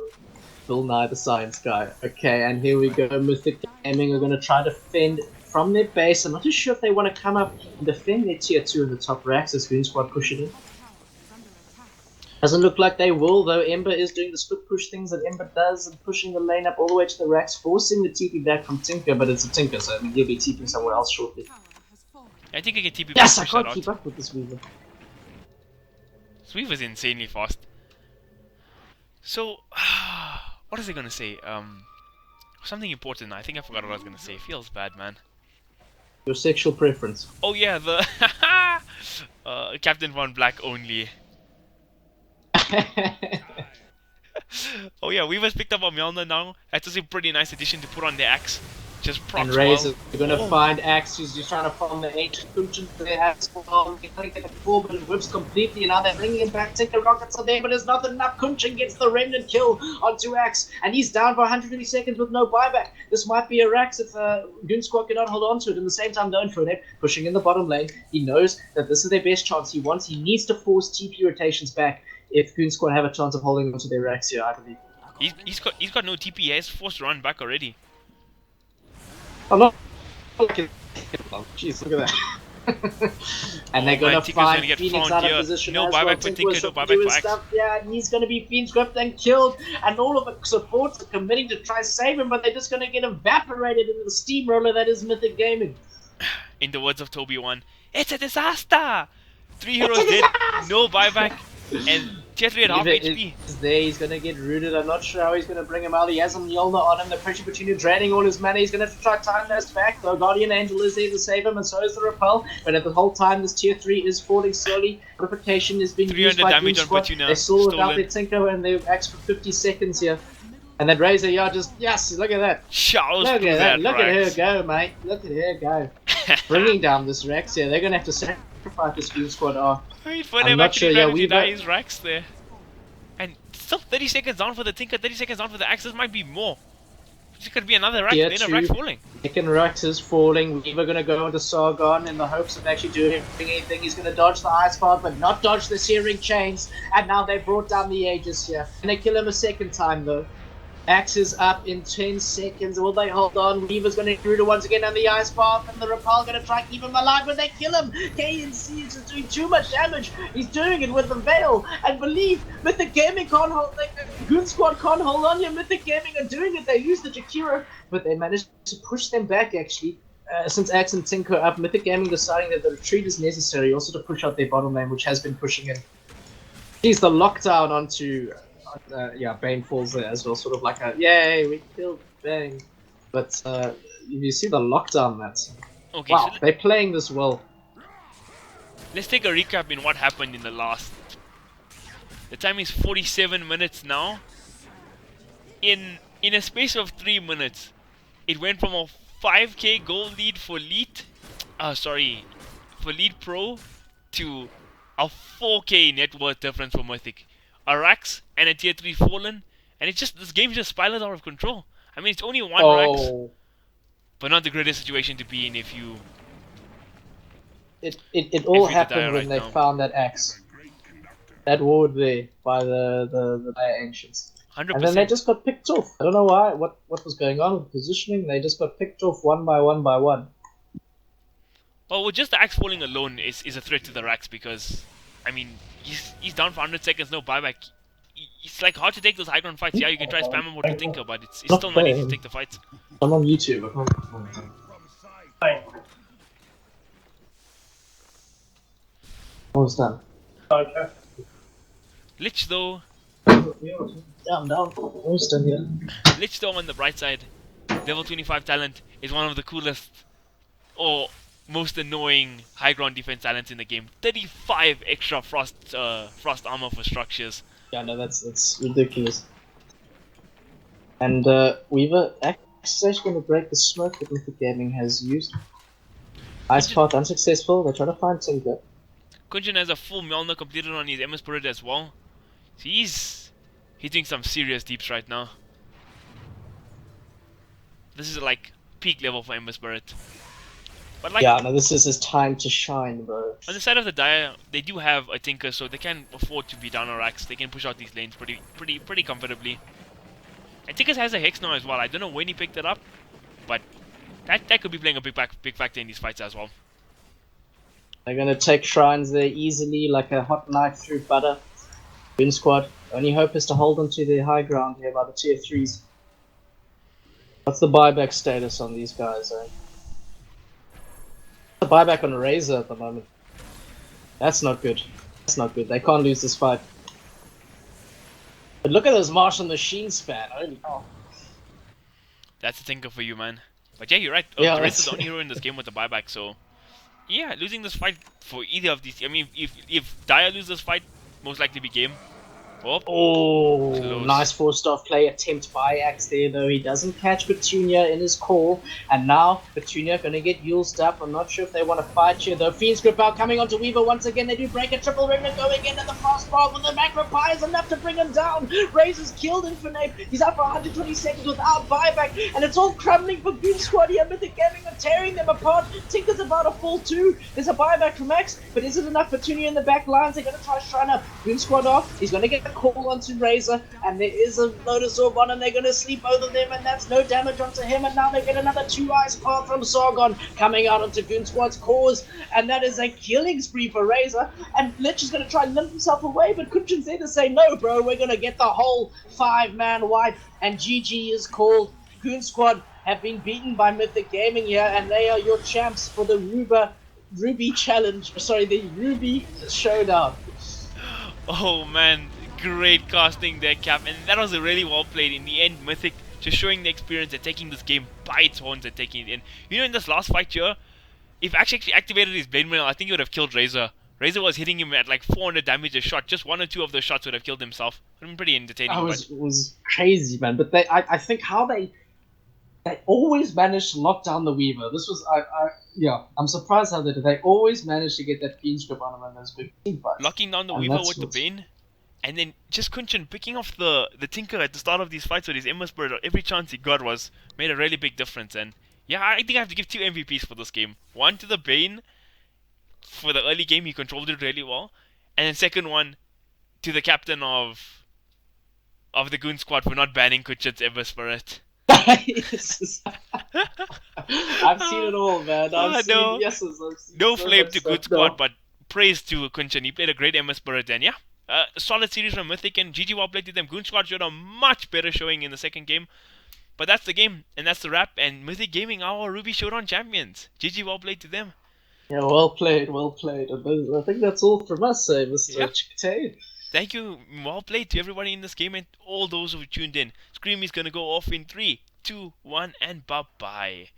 Bill Nye the Science Guy. Okay, and here we go. Mythic Gaming are going to try to defend from their base. I'm not too sure if they want to come up and defend their tier 2 in the top racks as Goon Squad push it in. Top tower is under attack. Doesn't look like they will, though. Ember is doing the split push things that Ember does and pushing the lane up all the way to the racks, forcing the TP back from Tinker, but it's a Tinker, so I mean, he'll be TPing somewhere else shortly. Tower has fallen. I think I can TP Yes, I push that can't out. keep up with this Weaver. This Weaver's insanely fast. So, what was I gonna say? Something important. I think I forgot what I was gonna say. Feels bad, man. Your sexual preference. Oh yeah, the Captain Von Black only. Oh yeah, Weaver's picked up a Mjolnir now. That's just a pretty nice addition to put on the axe. Just procs And Razor, well. you're gonna find Axe who's just trying to farm the ancient Kunchin for their Axe farm. They're trying to get the full, but it whips completely, and now they're bringing him back. Tinker rockets are there, but there's not enough. Kunchin gets the remnant kill onto Axe, and he's down for 120 seconds with no buyback. This might be a Rax if Goon Squad cannot hold on to it. In the same time, don't throw it, pushing in the bottom lane. He knows that this is their best chance. He needs to force TP rotations back if Goon Squad have a chance of holding on to their Rax here, I believe. He's got no TP. He has forced to run back already. I'm not looking. Jeez, look at that. And they're gonna Tinker's find gonna get Phoenix found out here. of position. No as buyback well. for Tinker was Tinker, no buyback doing for Axe. stuff. Yeah, and he's gonna be Fiend's gripped and killed. And all of the supports are committing to try save him, but they're just gonna get evaporated into the steamroller that is Mythic Gaming. In the words of Toby One, it's a disaster! 3 heroes dead, no buyback, and tier 3 at half HP. Is there, he's gonna get rooted. I'm not sure how he's gonna bring him out. He has a Mjolnir on him. The pressure between you draining all his mana. He's gonna have to try time this back. The Guardian Angel is there to save him, and so is the Repel. But at the whole time, this tier 3 is falling slowly. Fortification is being 300 used by damage Goon on Squad. Fortuna. They're still without Stolen. their Tinker, and they've axed for 50 seconds here. And then Razor, yeah, just yes, look at that. Shows Look through at that. that, Look at her Rax. go, mate. Look at her go. Bringing down this Rex here. They're gonna have to sacrifice this Goon Squad. Wait for I'm them not actually sure, yeah, trying to deny Weaver- his Rax there. And still 30 seconds down for the Tinker, 30 seconds down for the Axe. This might be more. This could be another Rax, Tier then a Rax 2. falling. Nick and Rex is falling. Weaver gonna go into Sargon in the hopes of actually doing anything. He's gonna dodge the ice path, but not dodge the searing chains. And now they brought down the Aegis here. And they kill him a second time though. Axe is up in 10 seconds. Will they hold on? Weaver's gonna intrude once again on the ice path, and the Repel gonna try to keep him alive, but they kill him. KNC is just doing too much damage. He's doing it with the Veil. And believe Mythic Gaming can't hold. Goon Squad can't hold on here. Mythic Gaming are doing it. They use the Jakiro, but they managed to push them back actually. Since Axe and Tinker are up, Mythic Gaming deciding that the retreat is necessary, also to push out their bottom lane, which has been pushing in. He's the lockdown onto. Yeah, Bane falls there as well, sort of like a yay, we killed Bane. But you see the lockdown, Matt. Okay, Wow, so they're playing this well. let's take a recap in what happened in the last. The time is 47 minutes now. In a space of 3 minutes, it went from a 5k gold lead for Elite, for Elite Pro, to a 4k net worth difference for Mythic. A Rax and a tier 3 fallen, and this game just spiraled out of control. I mean, it's only one Rax, Oh, but not the greatest situation to be in if you. it all If we happened die when right they now. found that axe, that ward there by the Dire Ancients, 100%. and then they just got picked off. I don't know why. What was going on with positioning? They just got picked off one by one by one. Well, just the axe falling alone is a threat to the Rax because, I mean, he's down for 100 seconds, no buyback. It's like hard to take those high ground fights. Yeah, you can try spam him or to Tinker, but it's still not easy to take the fights. I'm on YouTube. I can't. Almost done. Lich though, Yeah, I'm down. Almost done here. Lich though on the bright side, level 25 talent is one of the coolest or most annoying high ground defense talents in the game. 35 extra frost armor for structures. Yeah, no, that's ridiculous. And Weaver actually going to break the smoke that Mythic Gaming has used. Ice Path unsuccessful. They're trying to find Tinker. Kunjin has a full Mjolnir completed on his MS Spirit as well. So he's doing some serious deeps right now. This is like peak level for MS Spirit. But like, yeah, no, this is his time to shine, bro. on the side of the Dire, they do have a Tinker, so they can afford to be down on racks. They can push out these lanes pretty comfortably. And Tinker has a Hex now as well. I don't know when he picked it up, but that could be playing a big factor in these fights as well. They're gonna take shrines there easily, like a hot knife through butter. Goon Squad. Only hope is to hold them to the high ground here by the tier 3s. What's the buyback status on these guys, eh? The buyback on Razor at the moment. That's not good. That's not good. They can't lose this fight. But look at this Martial Machine span. Holy hell. That's a Tinker for you, man. But yeah, you're right. Yeah, Duress is the only hero in this game with the buyback, so yeah, losing this fight for either of these. I mean, if Dire loses this fight, most likely be game. Oh, close. Nice 4-star play attempt by Axe there, though. He doesn't catch Petunia in his call. And now Petunia going to get used up. I'm not sure if they want to fight here, though. Fiend's Grip out coming onto Weaver once again. They do break a triple remnant going into the fast bar with the macro pie is enough to bring him down. Razor's killed Infinite. He's up for 120 seconds without buyback. And it's all crumbling for Goon Squad here. Mythic Gaming are tearing them apart. Tinker's about to fall too. There's a buyback from Max, but is it enough? Petunia in the back lines. They're going to try Shrine up. Goon Squad off. He's going to get call onto Razor, and there is a Lotus Orb on, and they're going to sleep both of them, and that's no damage onto him, and now they get another 2 Ice Path from Sargon coming out onto Goon Squad's cause, and that is a killing spree for Razor, and Lich is going to try and limp himself away, but Kunchin's there to say, no bro, we're going to get the whole 5-man wipe, and GG is called. Goon Squad have been beaten by Mythic Gaming here, and they are your champs for the Ruby Challenge, sorry, the Ruby Showdown. Oh man, great casting there, Cap, and that was a really well played. In the end, Mythic just showing the experience and taking this game by its horns and taking it in. You know, in this last fight here, if Axe actually activated his Blade Mail, I think he would have killed Razor. Razor was hitting him at like 400 damage a shot. Just 1 or 2 of those shots would have killed himself. It would have been pretty entertaining. It was crazy, man. But I think how they always managed to lock down the Weaver. This was, I'm surprised how they always managed to get that Fiend's Grip on him in those big team fights. Locking down the Weaver with the Bane, and then just Kunchin picking off the Tinker at the start of these fights with his Emma Spirit, every chance he got made a really big difference. And yeah, I think I have to give 2 MVPs for this game. One to the Bane for the early game, he controlled it really well, and then second one to the captain of the Goon Squad for not banning Kunchin's Emma Spirit. I've seen it all, man. I've seen no flame to Goon Squad, but praise to Kunchin. He played a great MS Spirit, and yeah, solid series from Mythic, and GG well played to them. Goon Squad showed a much better showing in the second game, but that's the game, and that's the wrap, and Mythic Gaming, our Ruby Showdown champions. GG well played to them. Yeah, well played. I think that's all from us, Mr. Chikate. Thank you, well played to everybody in this game and all those who tuned in. Screamy's gonna go off in 3, 2, 1, and bye-bye.